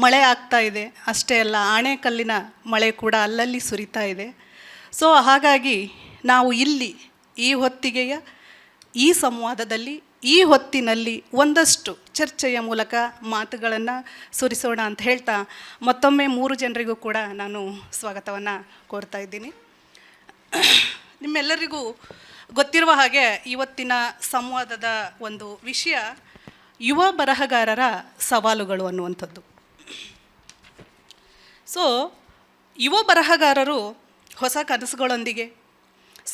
ಮಳೆ ಆಗ್ತಾ ಇದೆ. ಅಷ್ಟೇ ಅಲ್ಲ, ಆಣೆಕಲ್ಲಿನ ಮಳೆ ಕೂಡ ಅಲ್ಲಲ್ಲಿ ಸುರಿತಾ ಇದೆ. ಸೊ ಹಾಗಾಗಿ ನಾವು ಇಲ್ಲಿ ಈ ಹೊತ್ತಿಗೆಯ ಈ ಸಂವಾದದಲ್ಲಿ ಈ ಹೊತ್ತಿನಲ್ಲಿ ಒಂದಷ್ಟು ಚರ್ಚೆಯ ಮೂಲಕ ಮಾತುಗಳನ್ನು ಸುರಿಸೋಣ ಅಂತ ಹೇಳ್ತಾ ಮತ್ತೊಮ್ಮೆ 3 ಜನರಿಗೂ ಕೂಡ ನಾನು ಸ್ವಾಗತವನ್ನು ಕೋರ್ತಾ ಇದ್ದೀನಿ. ನಿಮ್ಮೆಲ್ಲರಿಗೂ ಗೊತ್ತಿರುವ ಹಾಗೆ ಇವತ್ತಿನ ಸಂವಾದದ ಒಂದು ವಿಷಯ ಯುವ ಬರಹಗಾರರ ಸವಾಲುಗಳು ಅನ್ನುವಂಥದ್ದು. ಸೊ ಯುವ ಬರಹಗಾರರು ಹೊಸ ಕನಸುಗಳೊಂದಿಗೆ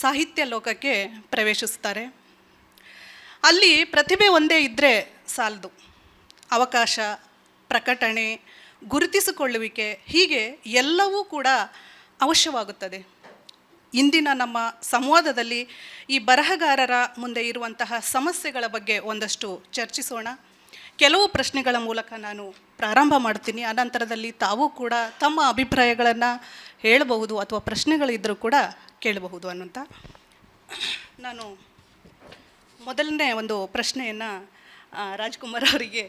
ಸಾಹಿತ್ಯ ಲೋಕಕ್ಕೆ ಪ್ರವೇಶಿಸ್ತಾರೆ. ಅಲ್ಲಿ ಪ್ರತಿಭೆ ಒಂದೇ ಇದ್ದರೆ ಸಾಲದು. ಅವಕಾಶ, ಪ್ರಕಟಣೆ, ಗುರುತಿಸಿಕೊಳ್ಳುವಿಕೆ ಹೀಗೆ ಎಲ್ಲವೂ ಕೂಡ ಅವಶ್ಯವಾಗುತ್ತದೆ. ಇಂದಿನ ನಮ್ಮ ಸಂವಾದದಲ್ಲಿ ಈ ಬರಹಗಾರರ ಮುಂದೆ ಇರುವಂತಹ ಸಮಸ್ಯೆಗಳ ಬಗ್ಗೆ ಒಂದಷ್ಟು ಚರ್ಚಿಸೋಣ. ಕೆಲವು ಪ್ರಶ್ನೆಗಳ ಮೂಲಕ ನಾನು ಪ್ರಾರಂಭ ಮಾಡ್ತೀನಿ. ಅನಂತರದಲ್ಲಿ ತಾವು ಕೂಡ ತಮ್ಮ ಅಭಿಪ್ರಾಯಗಳನ್ನು ಹೇಳಬಹುದು ಅಥವಾ ಪ್ರಶ್ನೆಗಳಿದ್ದರೂ ಕೂಡ ಕೇಳಬಹುದು ಅನ್ನುವಂಥ. ನಾನು ಮೊದಲನೇ ಒಂದು ಪ್ರಶ್ನೆಯನ್ನು ರಾಜ್ಕುಮಾರ್ ಅವರಿಗೆ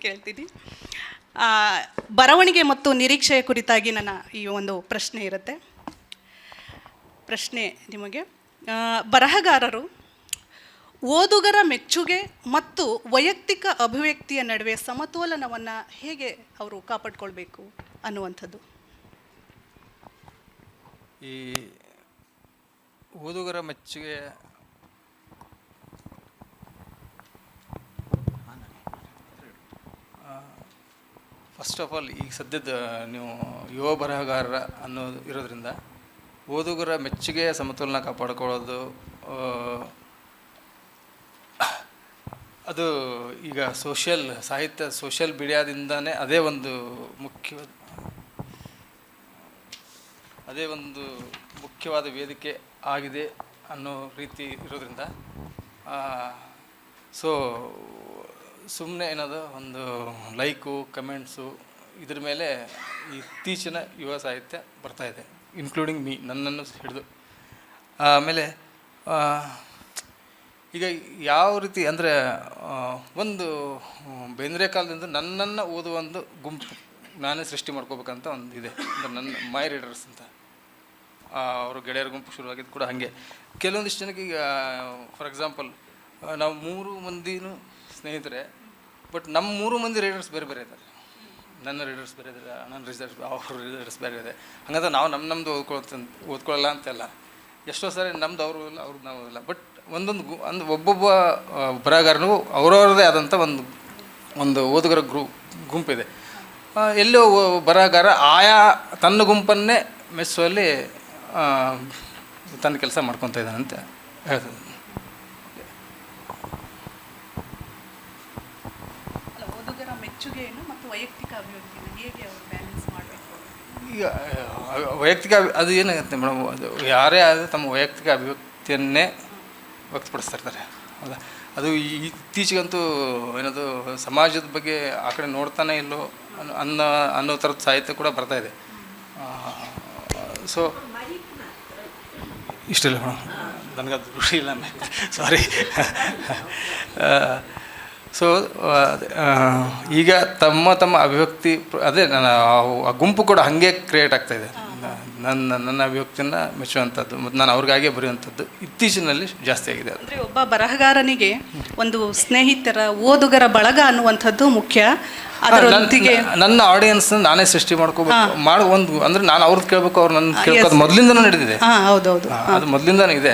ಕೇಳ್ತೀನಿ. ಬರವಣಿಗೆ ಮತ್ತು ನಿರೀಕ್ಷೆಯ ಕುರಿತಾಗಿ ನನ್ನ ಈ ಒಂದು ಪ್ರಶ್ನೆ ಇರುತ್ತೆ. ಪ್ರಶ್ನೆ ನಿಮಗೆ, ಬರಹಗಾರರು ಓದುಗರ ಮೆಚ್ಚುಗೆ ಮತ್ತು ವೈಯಕ್ತಿಕ ಅಭಿವ್ಯಕ್ತಿಯ ನಡುವೆ ಸಮತೋಲನವನ್ನು ಹೇಗೆ ಅವರು ಕಾಪಾಡಿಕೊಳ್ಬೇಕು ಅನ್ನುವಂಥದ್ದು. ಈ ಓದುಗರ ಮೆಚ್ಚುಗೆ ಫಸ್ಟ್ ಆಫ್ ಆಲ್ ಈಗ ಸದ್ಯದ ನೀವು ಯುವ ಬರಹಗಾರರ ಅನ್ನೋದು ಇರೋದ್ರಿಂದ ಓದುಗರ ಮೆಚ್ಚುಗೆಯ ಸಮತೋಲನ ಕಾಪಾಡಿಕೊಳ್ಳೋದು ಅದು ಈಗ ಸಾಹಿತ್ಯ ಮೀಡಿಯಾದಿಂದನೇ ಅದೇ ಒಂದು ಮುಖ್ಯವಾದ ವೇದಿಕೆ ಆಗಿದೆ ಅನ್ನೋ ರೀತಿ ಇರೋದ್ರಿಂದ ಸೊ ಸುಮ್ಮನೆ ಏನದು ಒಂದು ಲೈಕು ಕಮೆಂಟ್ಸು ಇದ್ರ ಮೇಲೆ ಇತ್ತೀಚಿನ ಯುವ ಸಾಹಿತ್ಯ ಬರ್ತಾಯಿದೆ, ಇನ್ಕ್ಲೂಡಿಂಗ್ ನನ್ನನ್ನು ಹಿಡಿದು. ಆಮೇಲೆ ಈಗ ಯಾವ ರೀತಿ ಅಂದರೆ ಒಂದು ಬೇಂದ್ರೆ ಕಾಲದಿಂದ ನನ್ನನ್ನು ಓದುವ ಒಂದು ಗುಂಪು ನಾನೇ ಸೃಷ್ಟಿ ಮಾಡ್ಕೋಬೇಕಂತ ಒಂದು ಇದೆ. ಅಂದರೆ ನನ್ನ ಮೈ ರೀಡರ್ಸ್ ಅಂತ ಅವರು ಗೆಳೆಯರ ಗುಂಪು ಶುರುವಾಗಿದ್ದು ಕೂಡ ಹಾಗೆ. ಕೆಲವೊಂದಿಷ್ಟು ಜನಕ್ಕೆ ಈಗ ಫಾರ್ ಎಕ್ಸಾಂಪಲ್ ನಾವು 3 ಮಂದಿನೂ ಸ್ನೇಹಿತರೆ, ಬಟ್ ನಮ್ಮ 3 ಮಂದಿ ರೀಡರ್ಸ್ ಬೇರೆ ಬೇರೆ ಇದ್ದಾರೆ. ನನ್ನ ರೀಡರ್ಸ್ ಬೇರೆ ಇದ್ದಾರೆ, ನನ್ನ ಅವ್ರ ರೀಡರ್ಸ್ ಬೇರೆ ಇದೆ. ಹಾಗಂದ್ರೆ ನಾವು ನಮ್ಮದು ಓದ್ಕೊಳ್ಳಲ್ಲ ಅಂತೆಲ್ಲ. ಎಷ್ಟೋ ಸಾರಿ ನಮ್ದು ಅವರು ಇಲ್ಲ, ಅವ್ರದ್ದು ನಾವು ಇಲ್ಲ. ಬಟ್ ಒಬ್ಬೊಬ್ಬ ಬರಹಗಾರನಿಗೂ ಅವರವರದೇ ಆದಂಥ ಒಂದು ಓದುಗರ ಗುಂಪಿದೆ. ಎಲ್ಲೋ ಬರಹಗಾರ ಆಯಾ ತನ್ನ ಗುಂಪನ್ನೇ ಮೆಚ್ಚುವಲ್ಲಿ ತನ್ನ ಕೆಲಸ ಮಾಡ್ಕೊತಾ ಇದ್ದಾನೆ ಅಂತ ಹೇಳ್ತದೆ. ಓದುಗರ ಮೆಚ್ಚುಗೆಯನ್ನು ಮತ್ತು ವೈಯಕ್ತಿಕ ಅಭಿವ್ಯಕ್ತಿಯನ್ನು ಹೇಗೆ ಅವರು ಬ್ಯಾಲೆನ್ಸ್ ಮಾಡಬೇಕು? ಈಗ ವೈಯಕ್ತಿಕ ಅದು ಏನಾಗುತ್ತೆ ಮೇಡಮ್, ಅದು ಯಾರೇ ಆದರೆ ತಮ್ಮ ವೈಯಕ್ತಿಕ ಅಭಿವ್ಯಕ್ತಿಯನ್ನೇ ವ್ಯಕ್ತಪಡಿಸ್ತಾ ಇರ್ತಾರೆ, ಹೌದಾ? ಅದು ಇತ್ತೀಚೆಗಂತೂ ಏನದು ಸಮಾಜದ ಬಗ್ಗೆ ಆ ಕಡೆ ನೋಡ್ತಾನೆ ಇಲ್ಲೋ ಅನ್ನೋ ಥರದ ಸಾಹಿತ್ಯ ಕೂಡ ಬರ್ತಾಯಿದೆ. ಸೊ ಇಷ್ಟಿಲ್ಲ ಮೇಡಮ್, ನನಗದು ರುಚಿ ಇಲ್ಲ, ಸಾರಿ. ಸೊ ಈಗ ತಮ್ಮ ಅಭಿವ್ಯಕ್ತಿ ಅದೇ ಆ ಗುಂಪು ಕೂಡ ಹಾಗೆ ಕ್ರಿಯೇಟ್ ಆಗ್ತಾಯಿದೆ. ನನ್ನ ಅಭಿವ್ಯಕ್ತಿಯನ್ನು ಮೆಚ್ಚುವಂಥದ್ದು ಮತ್ತು ನಾನು ಅವ್ರಿಗಾಗೆ ಬರೆಯುವಂಥದ್ದು ಇತ್ತೀಚಿನಲ್ಲಿ ಜಾಸ್ತಿ ಆಗಿದೆ. ಅಂದರೆ ಒಬ್ಬ ಬರಹಗಾರನಿಗೆ ಒಂದು ಸ್ನೇಹಿತರ ಓದುಗರ ಬಳಗ ಅನ್ನುವಂಥದ್ದು ಮುಖ್ಯ. ಅದರೊಂದಿಗೆ ನನ್ನ ಆಡಿಯನ್ಸ್ನ ನಾನೇ ಸೃಷ್ಟಿ ಮಾಡ್ಕೋಬೇಕು ಒಂದು ಅಂದರೆ ನಾನು ಅವ್ರದ್ದು ಕೇಳಬೇಕು, ಅವ್ರು ನನ್ನ ಕೇಳ್ಕೋದು ಮೊದಲಿಂದನೂ ನಡೆದಿದೆ. ಹೌದೌದು, ಅದು ಮೊದಲಿಂದನೂ ಇದೆ.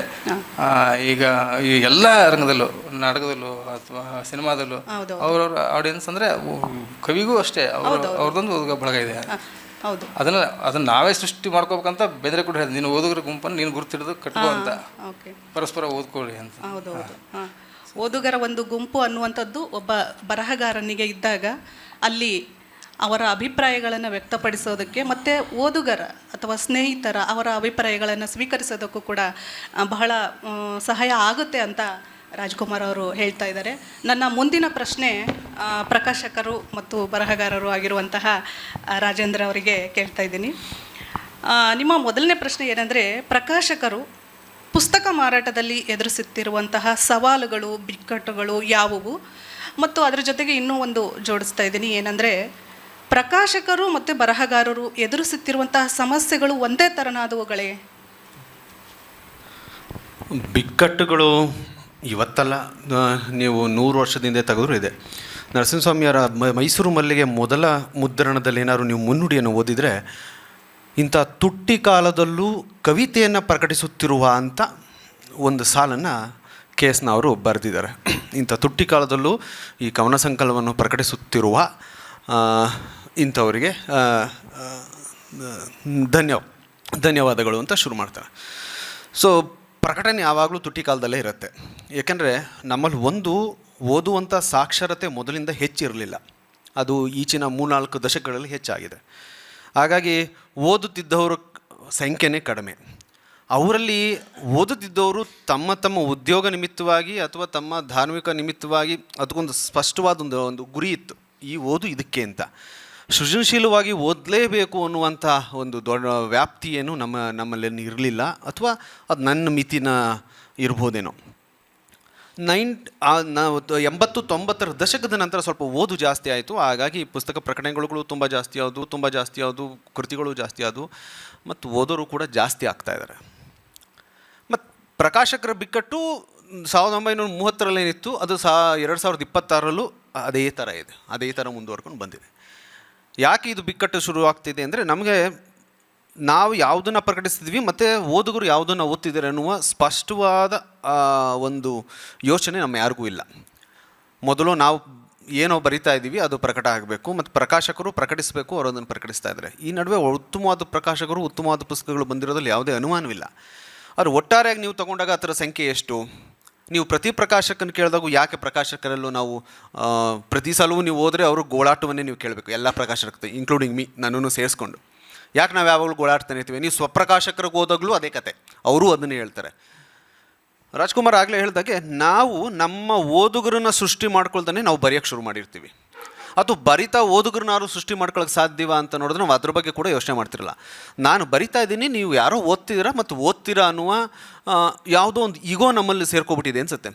ಈಗ ಈ ಎಲ್ಲ ರಂಗದಲ್ಲೂ, ನಾಟಕದಲ್ಲೂ ಅಥವಾ ಸಿನಿಮಾದಲ್ಲೂ ಅವ್ರವ್ರ ಆಡಿಯನ್ಸ್ ಅಂದರೆ ಕವಿಗೂ ಅಷ್ಟೇ ಅವ್ರದ್ದೊಂದು ಓದುಗ ಬಳಗ ಇದೆ. ಹೌದು, ಅದನ್ನು ನಾವೇ ಸೃಷ್ಟಿ ಮಾಡ್ಕೋಬೇಕಂತ ಬೇಂದ್ರೆ ಕೂಡ ಹೇಳಿದೆ, ನೀನು ಓದುಗರ ಗುಂಪನ್ನು ನೀನು ಗುರುತಿಡಿದು ಕಟ್ಕೋ ಅಂತ, ಪರಸ್ಪರ ಓದ್ಕೊಳ್ಳಿ ಅಂತ. ಹೌದೌದು, ಓದುಗರ ಒಂದು ಗುಂಪು ಅನ್ನುವಂಥದ್ದು ಒಬ್ಬ ಬರಹಗಾರನಿಗೆ ಇದ್ದಾಗ ಅಲ್ಲಿ ಅವರ ಅಭಿಪ್ರಾಯಗಳನ್ನು ವ್ಯಕ್ತಪಡಿಸೋದಕ್ಕೆ ಮತ್ತು ಓದುಗರ ಅಥವಾ ಸ್ನೇಹಿತರ ಅವರ ಅಭಿಪ್ರಾಯಗಳನ್ನು ಸ್ವೀಕರಿಸೋದಕ್ಕೂ ಕೂಡ ಬಹಳ ಸಹಾಯ ಆಗುತ್ತೆ ಅಂತ ರಾಜ್ಕುಮಾರ್ ಅವರು ಹೇಳ್ತಾ ಇದ್ದಾರೆ. ನನ್ನ ಮುಂದಿನ ಪ್ರಶ್ನೆ ಪ್ರಕಾಶಕರು ಮತ್ತು ಬರಹಗಾರರು ಆಗಿರುವಂತಹ ರಾಜೇಂದ್ರ ಅವರಿಗೆ ಕೇಳ್ತಾ ಇದ್ದೀನಿ. ನಿಮ್ಮ ಮೊದಲನೇ ಪ್ರಶ್ನೆ ಏನಂದರೆ, ಪ್ರಕಾಶಕರು ಪುಸ್ತಕ ಮಾರಾಟದಲ್ಲಿ ಎದುರಿಸುತ್ತಿರುವಂತಹ ಸವಾಲುಗಳು, ಬಿಕ್ಕಟ್ಟುಗಳು ಯಾವುವು? ಮತ್ತು ಅದರ ಜೊತೆಗೆ ಇನ್ನೂ ಒಂದು ಜೋಡಿಸ್ತಾ ಇದ್ದೀನಿ, ಏನಂದರೆ ಪ್ರಕಾಶಕರು ಮತ್ತು ಬರಹಗಾರರು ಎದುರಿಸುತ್ತಿರುವಂತಹ ಸಮಸ್ಯೆಗಳು ಒಂದೇ ಥರನಾದವುಗಳೇ? ಬಿಕ್ಕಟ್ಟುಗಳು ಇವತ್ತಲ್ಲ, ನೀವು 100 ವರ್ಷದಿಂದ ತೆಗೆದ್ರೂ ಇದೆ. ನರಸಿಂಹಸ್ವಾಮಿಯವರ ಮೈಸೂರು ಮಲ್ಲಿಗೆ ಮೊದಲ ಮುದ್ರಣದಲ್ಲಿ ಏನಾದ್ರು ನೀವು ಮುನ್ನುಡಿಯನ್ನು ಓದಿದರೆ, ಇಂಥ ತುಟ್ಟಿ ಕಾಲದಲ್ಲೂ ಕವಿತೆಯನ್ನು ಪ್ರಕಟಿಸುತ್ತಿರುವ ಅಂತ ಒಂದು ಸಾಲನ್ನು KS ಅವರು ಬರೆದಿದ್ದಾರೆ. ಇಂಥ ತುಟ್ಟಿ ಕಾಲದಲ್ಲೂ ಈ ಕವನ ಸಂಕಲನವನ್ನು ಪ್ರಕಟಿಸುತ್ತಿರುವ ಇಂಥವರಿಗೆ ಧನ್ಯವಾದಗಳು ಅಂತ ಶುರು ಮಾಡ್ತಾರೆ. ಸೊ ಪ್ರಕಟಣೆ ಯಾವಾಗಲೂ ತುಟ್ಟಿ ಕಾಲದಲ್ಲೇ ಇರುತ್ತೆ. ಏಕೆಂದರೆ ನಮ್ಮಲ್ಲಿ ಓದುವಂಥ ಸಾಕ್ಷರತೆ ಮೊದಲಿಂದ ಹೆಚ್ಚಿರಲಿಲ್ಲ, ಅದು ಈಚಿನ 3-4 ದಶಕಗಳಲ್ಲಿ ಹೆಚ್ಚಾಗಿದೆ. ಹಾಗಾಗಿ ಓದುತ್ತಿದ್ದವರ ಸಂಖ್ಯೆನೇ ಕಡಿಮೆ. ಅವರಲ್ಲಿ ಓದುತ್ತಿದ್ದವರು ತಮ್ಮ ಉದ್ಯೋಗ ನಿಮಿತ್ತವಾಗಿ ಅಥವಾ ತಮ್ಮ ಧಾರ್ಮಿಕ ನಿಮಿತ್ತವಾಗಿ ಅದಕ್ಕೊಂದು ಸ್ಪಷ್ಟವಾದ ಒಂದು ಗುರಿ ಇತ್ತು, ಈ ಓದು ಇದಕ್ಕೆ ಅಂತ. ಸೃಜನಶೀಲವಾಗಿ ಓದಲೇಬೇಕು ಅನ್ನುವಂಥ ಒಂದು ದೊಡ್ಡ ವ್ಯಾಪ್ತಿ ಏನು ನಮ್ಮಲ್ಲೇನು ಇರಲಿಲ್ಲ, ಅಥವಾ ಅದು ನನ್ನ ಮಿತಿನ ಇರ್ಬೋದೇನೋ. 80-90 ದಶಕದ ನಂತರ ಸ್ವಲ್ಪ ಓದು ಜಾಸ್ತಿ ಆಯಿತು. ಹಾಗಾಗಿ ಪುಸ್ತಕ ಪ್ರಕಟಣೆಗಳು ತುಂಬ ಜಾಸ್ತಿ ಆದವು, ಕೃತಿಗಳು ಜಾಸ್ತಿ ಆದವು, ಮತ್ತು ಓದೋರು ಕೂಡ ಜಾಸ್ತಿ ಆಗ್ತಾಯಿದ್ದಾರೆ. ಮತ್ತು ಪ್ರಕಾಶಕರ ಬಿಕ್ಕಟ್ಟು 1930ರಲ್ಲಿ ಏನಿತ್ತು, ಅದು 2026ರಲ್ಲೂ ಅದೇ ಥರ ಇದೆ, ಅದೇ ಥರ ಮುಂದುವರ್ಕೊಂಡು ಬಂದಿದೆ. ಯಾಕೆ ಇದು ಬಿಕ್ಕಟ್ಟು ಶುರು ಆಗ್ತಿದೆ ಅಂದರೆ, ನಮಗೆ ನಾವು ಯಾವುದನ್ನು ಪ್ರಕಟಿಸ್ತಿದ್ವಿ ಮತ್ತು ಓದುಗರು ಯಾವುದನ್ನು ಓದ್ತಿದ್ದಾರೆ ಅನ್ನುವ ಸ್ಪಷ್ಟವಾದ ಒಂದು ಯೋಚನೆ ನಮ್ಮ ಯಾರಿಗೂ ಇಲ್ಲ. ಮೊದಲು ನಾವು ಏನೋ ಬರಿತಾ ಇದ್ದೀವಿ ಅದು ಪ್ರಕಟ ಆಗಬೇಕು, ಮತ್ತು ಪ್ರಕಾಶಕರು ಪ್ರಕಟಿಸಬೇಕು, ಅವರು ಅದನ್ನು ಪ್ರಕಟಿಸ್ತಾ ಇದ್ದಾರೆ. ಈ ನಡುವೆ ಉತ್ತಮವಾದ ಪ್ರಕಾಶಕರು, ಉತ್ತಮವಾದ ಪುಸ್ತಕಗಳು ಬಂದಿರೋದ್ರಲ್ಲಿ ಯಾವುದೇ ಅನುಮಾನವಿಲ್ಲ. ಆದರೆ ಒಟ್ಟಾರೆಯಾಗಿ ನೀವು ತಗೊಂಡಾಗ ಅದರ ಸಂಖ್ಯೆ ಎಷ್ಟು? ನೀವು ಪ್ರತಿ ಪ್ರಕಾಶಕನ ಕೇಳಿದಾಗೂ ಯಾಕೆ ಪ್ರಕಾಶಕರಲ್ಲೂ ನಾವು ಪ್ರತಿ ಸಲವೂ ನೀವು ಹೋದರೆ ಅವರು ಗೋಳಾಟವನ್ನೇ ನೀವು ಕೇಳಬೇಕು, ಎಲ್ಲ ಪ್ರಕಾಶಕರು ಇನ್ಕ್ಲೂಡಿಂಗ್ ಮೀ, ನನ್ನನ್ನು ಸೇರಿಸ್ಕೊಂಡು. ಯಾಕೆ ನಾವು ಯಾವಾಗಲೂ ಗೋಳಾಡ್ತಾನೆ ಇರ್ತೀವಿ? ನೀವು ಸ್ವಪ್ರಕಾಶಕರಿಗೆ ಹೋದಾಗಲೂ ಅದೇ ಕತೆ, ಅವರೂ ಅದನ್ನೇ ಹೇಳ್ತಾರೆ. ರಾಜ್ಕುಮಾರ್ ಆಗಲೇ ಹೇಳಿದಾಗೆ, ನಾವು ನಮ್ಮ ಓದುಗರನ್ನ ಸೃಷ್ಟಿ ಮಾಡ್ಕೊಳ್ತಾನೆ ನಾವು ಬರೆಯೋಕ್ಕೆ ಶುರು ಮಾಡಿರ್ತೀವಿ. ಅದು ಬರಿತಾ ಓದುಗರನ್ನಾರು ಸೃಷ್ಟಿ ಮಾಡ್ಕೊಳ್ಳೋಕೆ ಸಾಧ್ಯವಾ ಅಂತ ನೋಡಿದ್ರೆ ನಾವು ಅದ್ರ ಬಗ್ಗೆ ಕೂಡ ಯೋಚನೆ ಮಾಡ್ತಿರಲ್ಲ. ನಾನು ಬರಿತಾ ಇದ್ದೀನಿ, ನೀವು ಯಾರೋ ಓದ್ತಿದ್ದೀರಾ ಮತ್ತು ಓದ್ತೀರಾ ಅನ್ನುವ ಯಾವುದೋ ಒಂದು ಈಗೋ ನಮ್ಮಲ್ಲಿ ಸೇರ್ಕೊಬಿಟ್ಟಿದೆ ಅನಿಸುತ್ತೆ.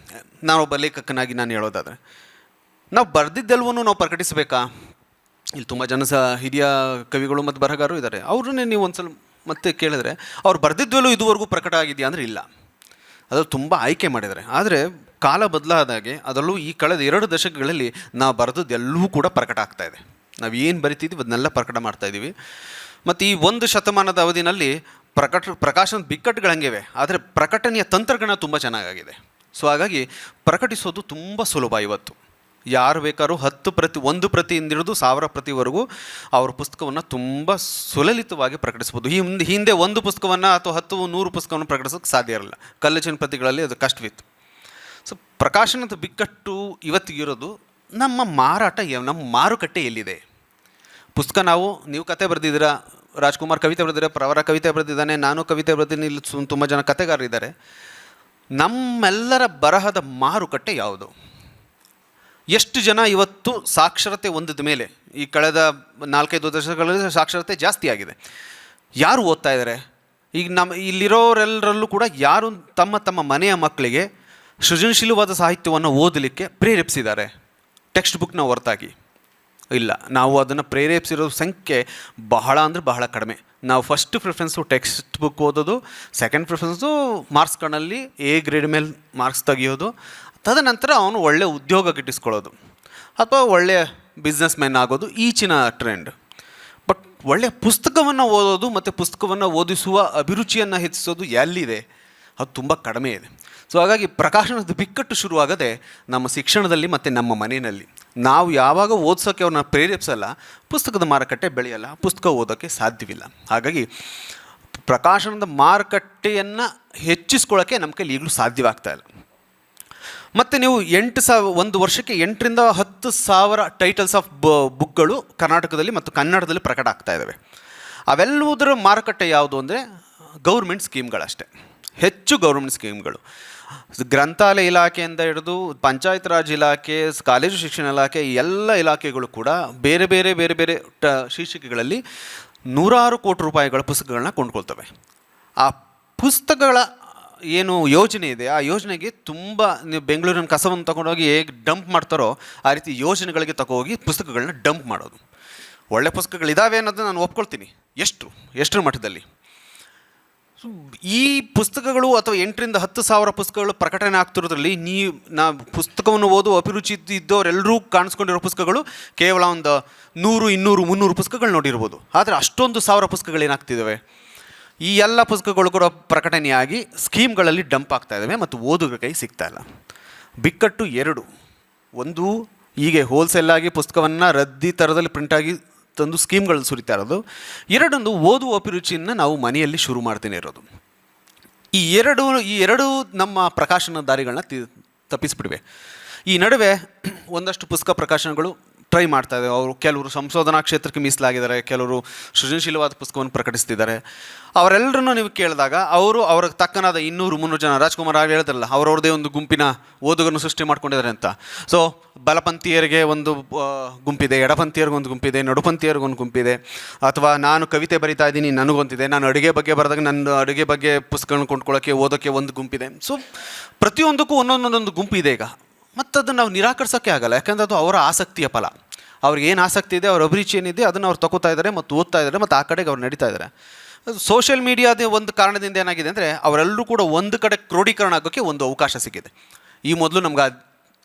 ನಾನೊಬ್ಬ ಲೇಖಕನಾಗಿ ನಾನು ಹೇಳೋದಾದರೆ, ನಾವು ಬರೆದಿದ್ದೆಲ್ವೂ ನಾವು ಪ್ರಕಟಿಸಬೇಕಾ? ಇಲ್ಲಿ ತುಂಬ ಜನ ಹಿರಿಯ ಕವಿಗಳು ಮತ್ತು ಬರಹಗಾರರು ಇದ್ದಾರೆ. ಅವ್ರನ್ನೇ ನೀವು ಒಂದ್ಸಲ ಮತ್ತೆ ಕೇಳಿದ್ರೆ, ಅವ್ರು ಬರೆದಿದ್ವಲ್ಲೂ ಇದುವರೆಗೂ ಪ್ರಕಟ ಆಗಿದೆಯಾ ಅಂದರೆ ಇಲ್ಲ. ಅದ್ರಲ್ಲಿ ತುಂಬ ಆಯ್ಕೆ ಮಾಡಿದ್ದಾರೆ. ಆದರೆ ಕಾಲ ಬದಲಾದಾಗೆ, ಅದರಲ್ಲೂ ಈ ಕಳೆದ 2 ದಶಕಗಳಲ್ಲಿ ನಾವು ಬರೆದದ್ದು ಎಲ್ಲವೂ ಕೂಡ ಪ್ರಕಟ ಆಗ್ತಾಯಿದೆ. ನಾವು ಏನು ಬರಿತಿದ್ದೀವಿ ಅದನ್ನೆಲ್ಲ ಪ್ರಕಟ ಮಾಡ್ತಾಯಿದ್ದೀವಿ. ಮತ್ತು ಈ 1 ಶತಮಾನದ ಅವಧಿನಲ್ಲಿ ಪ್ರಕಾಶನದ ಬಿಕ್ಕಟ್ಟುಗಳಂಗಿವೆ, ಆದರೆ ಪ್ರಕಟಣೆಯ ತಂತ್ರಜ್ಞಾನ ತುಂಬ ಚೆನ್ನಾಗಾಗಿದೆ. ಸೊ ಹಾಗಾಗಿ ಪ್ರಕಟಿಸೋದು ತುಂಬ ಸುಲಭ. ಇವತ್ತು ಯಾರು ಬೇಕಾದ್ರೂ 1 ಪ್ರತಿಯಿಂದ ಹಿಡಿದು 1000 ಪ್ರತಿವರೆಗೂ ಅವ್ರ ಪುಸ್ತಕವನ್ನು ತುಂಬ ಸುಲಲಿತವಾಗಿ ಪ್ರಕಟಿಸ್ಬೋದು. ಹಿಂದೆ 1 ಪುಸ್ತಕವನ್ನು ಅಥವಾ 10-100 ಪುಸ್ತಕವನ್ನು ಪ್ರಕಟಿಸೋಕ್ಕೆ ಸಾಧ್ಯ ಇರಲ್ಲ, ಕಲ್ಲಿನ ಪ್ರತಿಗಳಲ್ಲಿ ಅದು ಕಷ್ಟವಿತ್ತು. ಸೊ ಪ್ರಕಾಶನದ ಬಿಕ್ಕಟ್ಟು ಇವತ್ತಿಗಿರೋದು ನಮ್ಮ ಮಾರಾಟ, ನಮ್ಮ ಮಾರುಕಟ್ಟೆ ಎಲ್ಲಿದೆ? ಪುಸ್ತಕ ನೀವು ಕತೆ ಬರೆದಿದ್ದೀರಾ, ರಾಜ್ಕುಮಾರ್ ಕವಿತೆ ಬರೆದಿದ್ದಾರೆ, ಪ್ರವರ ಕವಿತೆ ಬರೆದಿದ್ದಾನೆ, ನಾನು ಕವಿತೆ ಬರೆದಿದ್ದೀನಿ, ಇಲ್ಲಿ ತುಂಬ ಜನ ಕತೆಗಾರರಿದ್ದಾರೆ. ನಮ್ಮೆಲ್ಲರ ಬರಹದ ಮಾರುಕಟ್ಟೆ ಯಾವುದು? ಎಷ್ಟು ಜನ ಇವತ್ತು ಸಾಕ್ಷರತೆ ಹೊಂದಿದ ಮೇಲೆ, ಈ ಕಳೆದ 4-5 ದಶಕಗಳಲ್ಲಿ ಸಾಕ್ಷರತೆ ಜಾಸ್ತಿ ಆಗಿದೆ, ಯಾರು ಓದ್ತಾ ಇದ್ದಾರೆ? ಈಗ ಇಲ್ಲಿರೋರೆಲ್ಲರಲ್ಲೂ ಕೂಡ ಯಾರು ತಮ್ಮ ಮನೆಯ ಮಕ್ಕಳಿಗೆ ಸೃಜನಶೀಲವಾದ ಸಾಹಿತ್ಯವನ್ನು ಓದಲಿಕ್ಕೆ ಪ್ರೇರೇಪಿಸಿದ್ದಾರೆ ಟೆಕ್ಸ್ಟ್ ಬುಕ್ನ ಹೊರತಾಗಿ? ಇಲ್ಲ. ನಾವು ಅದನ್ನು ಪ್ರೇರೇಪಿಸಿರೋ ಸಂಖ್ಯೆ ಬಹಳ ಕಡಿಮೆ. ನಾವು ಫಸ್ಟ್ ಪ್ರಿಫರೆನ್ಸು ಟೆಕ್ಸ್ಟ್ ಬುಕ್ ಓದೋದು, ಸೆಕೆಂಡ್ ಪ್ರಿಫರೆನ್ಸು ಮಾರ್ಕ್ಸ್ಗಳಲ್ಲಿ A ಗ್ರೇಡ್ ಮೇಲೆ ಮಾರ್ಕ್ಸ್ ತೆಗಿಯೋದು, ತದನಂತರ ಅವನು ಒಳ್ಳೆ ಉದ್ಯೋಗ ಗಿಟ್ಟಿಸ್ಕೊಳ್ಳೋದು ಅಥವಾ ಒಳ್ಳೆಯ ಬಿಸ್ನೆಸ್ ಮ್ಯಾನ್ ಆಗೋದು ಈಚಿನ ಟ್ರೆಂಡ್. ಬಟ್ ಒಳ್ಳೆಯ ಪುಸ್ತಕವನ್ನು ಓದೋದು ಮತ್ತು ಪುಸ್ತಕವನ್ನು ಓದಿಸುವ ಅಭಿರುಚಿಯನ್ನು ಹೆಚ್ಚಿಸೋದು ಎಲ್ಲಿದೆ? ಅದು ತುಂಬ ಕಡಿಮೆ ಇದೆ. ಸೊ ಹಾಗಾಗಿ ಪ್ರಕಾಶನದ ಬಿಕ್ಕಟ್ಟು ಶುರುವಾಗದೆ ನಮ್ಮ ಶಿಕ್ಷಣದಲ್ಲಿ ಮತ್ತು ನಮ್ಮ ಮನೆಯಲ್ಲಿ. ನಾವು ಯಾವಾಗ ಓದಿಸೋಕ್ಕೆ ಅವ್ರನ್ನ ಪ್ರೇರೇಪಿಸಲ್ಲ, ಪುಸ್ತಕದ ಮಾರುಕಟ್ಟೆ ಬೆಳೆಯಲ್ಲ, ಪುಸ್ತಕ ಓದೋಕ್ಕೆ ಸಾಧ್ಯವಿಲ್ಲ. ಹಾಗಾಗಿ ಪ್ರಕಾಶನದ ಮಾರುಕಟ್ಟೆಯನ್ನು ಹೆಚ್ಚಿಸ್ಕೊಳ್ಳೋಕ್ಕೆ ನಮ್ಮ ಕೈಲಿ ಈಗಲೂ ಸಾಧ್ಯವಾಗ್ತಾ ಇಲ್ಲ. ಮತ್ತು ನೀವು 1 ವರ್ಷಕ್ಕೆ 8,000 to 10,000 ಟೈಟಲ್ಸ್ ಆಫ್ ಬುಕ್ಗಳು ಕರ್ನಾಟಕದಲ್ಲಿ ಮತ್ತು ಕನ್ನಡದಲ್ಲಿ ಪ್ರಕಟ ಆಗ್ತಾ ಇದ್ದಾವೆ. ಅವೆಲ್ಲದರ ಮಾರುಕಟ್ಟೆ ಯಾವುದು ಅಂದರೆ ಗೌರ್ಮೆಂಟ್ ಸ್ಕೀಮ್ಗಳಷ್ಟೇ, ಹೆಚ್ಚು ಗೌರ್ಮೆಂಟ್ ಸ್ಕೀಮ್ಗಳು. ಗ್ರಂಥಾಲಯ ಇಲಾಖೆಯಿಂದ ಹಿಡಿದು ಪಂಚಾಯತ್ ರಾಜ್ ಇಲಾಖೆ, ಕಾಲೇಜು ಶಿಕ್ಷಣ ಇಲಾಖೆ, ಎಲ್ಲ ಇಲಾಖೆಗಳು ಕೂಡ ಬೇರೆ ಬೇರೆ ಶೀರ್ಷಿಕೆಗಳಲ್ಲಿ 100 ಕೋಟಿ ರೂಪಾಯಿಗಳ ಪುಸ್ತಕಗಳನ್ನ ಕೊಂಡ್ಕೊಳ್ತವೆ. ಆ ಪುಸ್ತಕಗಳ ಏನು ಯೋಜನೆ ಇದೆ, ಆ ಯೋಜನೆಗೆ ತುಂಬ, ನೀವು ಬೆಂಗಳೂರಿನ ಕಸವನ್ನು ತಗೊಂಡೋಗಿ ಹೇಗೆ ಡಂಪ್ ಮಾಡ್ತಾರೋ ಆ ರೀತಿ ಯೋಜನೆಗಳಿಗೆ ತಗೋಗಿ ಪುಸ್ತಕಗಳನ್ನ ಡಂಪ್ ಮಾಡೋದು. ಒಳ್ಳೆ ಪುಸ್ತಕಗಳಿದ್ದಾವೆ ಅನ್ನೋದನ್ನ ನಾನು ಒಪ್ಕೊಳ್ತೀನಿ. ಎಷ್ಟರ ಮಟ್ಟದಲ್ಲಿ ಈ ಪುಸ್ತಕಗಳು ಅಥವಾ 8,000 to 10,000 ಪುಸ್ತಕಗಳು ಪ್ರಕಟಣೆ ಆಗ್ತಿರೋದ್ರಲ್ಲಿ ನಾ ಪುಸ್ತಕವನ್ನು ಓದುವ ಅಭಿರುಚಿ ಇದ್ದವರೆಲ್ಲರೂ ಕಾಣಿಸ್ಕೊಂಡಿರೋ ಪುಸ್ತಕಗಳು ಕೇವಲ ಒಂದು 100, 200, 300 ಪುಸ್ತಕಗಳು ನೋಡಿರ್ಬೋದು. ಆದರೆ ಅಷ್ಟೊಂದು 1000 ಪುಸ್ತಕಗಳೇನಾಗ್ತಿದ್ದಾವೆ, ಈ ಎಲ್ಲ ಪುಸ್ತಕಗಳು ಕೂಡ ಪ್ರಕಟಣೆಯಾಗಿ ಸ್ಕೀಮ್ಗಳಲ್ಲಿ ಡಂಪ್ ಆಗ್ತಾ ಇದ್ದಾವೆ ಮತ್ತು ಓದುಗರ ಕೈ ಸಿಗ್ತಾ ಇಲ್ಲ. ಬಿಕ್ಕಟ್ಟು 2. ಒಂದು, ಹೀಗೆ ಹೋಲ್ಸೇಲಾಗಿ ಪುಸ್ತಕವನ್ನು ರದ್ದಿ ಥರದಲ್ಲಿ ಪ್ರಿಂಟಾಗಿ ತಂದು ಸ್ಕೀಮ್ಗಳು ಸುರಿತಾ ಇರೋದು. 2, ಓದುವ ಅಭಿರುಚಿಯನ್ನು ನಾವು ಮನೆಯಲ್ಲಿ ಶುರು ಮಾಡ್ತೇನೆ ಇರೋದು. ಈ ಎರಡು ನಮ್ಮ ಪ್ರಕಾಶನದಾರಿಗಳನ್ನ ತಪ್ಪಿಸ್ಬಿಡ್ವೆ. ಈ ನಡುವೆ ಒಂದಷ್ಟು ಪುಸ್ತಕ ಪ್ರಕಾಶನಗಳು ಟ್ರೈ ಮಾಡ್ತಾ ಇದ್ದಾರೆ. ಅವರು ಕೆಲವರು ಸಂಶೋಧನಾ ಕ್ಷೇತ್ರಕ್ಕೆ ಮೀಸಲಾಗಿದ್ದಾರೆ, ಕೆಲವರು ಸೃಜನಶೀಲವಾದ ಪುಸ್ತಕವನ್ನು ಪ್ರಕಟಿಸ್ತಿದ್ದಾರೆ. ಅವರೆಲ್ಲರನ್ನೂ ನೀವು ಕೇಳಿದಾಗ ಅವ್ರಿಗೆ ತಕ್ಕನಾದ 200-300 ಜನ, ರಾಜ್ಕುಮಾರ್ ಆಗಿ ಹೇಳಿದ್ರಲ್ಲ, ಅವ್ರವ್ರದ್ದೇ ಒಂದು ಗುಂಪಿನ ಓದುಗರನ್ನು ಸೃಷ್ಟಿ ಮಾಡ್ಕೊಂಡಿದ್ದಾರೆ ಅಂತ. ಸೊ ಬಲಪಂಥೀಯರಿಗೆ ಒಂದು ಗುಂಪಿದೆ, ಎಡಪಂಥೀಯರಿಗೆ ಒಂದು ಗುಂಪಿದೆ, ನಡುಪಂಥೀಯರಿಗೆ ಒಂದು ಗುಂಪಿದೆ. ಅಥವಾ ನಾನು ಕವಿತೆ ಬರಿತಾ ಇದ್ದೀನಿ, ನನಗೊಂದಿದೆ. ನಾನು ಅಡುಗೆ ಬಗ್ಗೆ ಬರೆದಾಗ ನನ್ನ ಅಡುಗೆ ಬಗ್ಗೆ ಪುಸ್ತಕಗಳನ್ನ ಕೊಂಡ್ಕೊಳ್ಳೋಕ್ಕೆ ಓದೋಕ್ಕೆ ಒಂದು ಗುಂಪಿದೆ. ಸೊ ಪ್ರತಿಯೊಂದಕ್ಕೂ ಒಂದೊಂದೊಂದೊಂದು ಗುಂಪು ಇದೆ ಈಗ. ಮತ್ತು ಅದನ್ನು ನಾವು ನಿರಾಕರಿಸೋಕ್ಕೆ ಆಗಲ್ಲ, ಯಾಕಂದರೆ ಅದು ಅವರ ಆಸಕ್ತಿಯ ಫಲ. ಅವ್ರಿಗೆ ಏನು ಆಸಕ್ತಿ ಇದೆ, ಅವ್ರ ಅಭಿರುಚಿ ಏನಿದೆ ಅದನ್ನು ಅವ್ರು ತಗೋತಾ ಇದ್ದಾರೆ ಮತ್ತು ಓದ್ತಾ ಇದ್ದಾರೆ ಮತ್ತು ಆ ಕಡೆಗೆ ಅವ್ರು ನಡೀತಾ ಇದ್ದಾರೆ. ಸೋಷಿಯಲ್ ಮೀಡಿಯಾದ ಒಂದು ಕಾರಣದಿಂದ ಏನಾಗಿದೆ ಅಂದರೆ ಅವರೆಲ್ಲರೂ ಕೂಡ ಒಂದು ಕಡೆ ಕ್ರೋಢೀಕರಣ ಆಗೋಕ್ಕೆ ಒಂದು ಅವಕಾಶ ಸಿಕ್ಕಿದೆ. ಈ ಮೊದಲು ನಮ್ಗೆ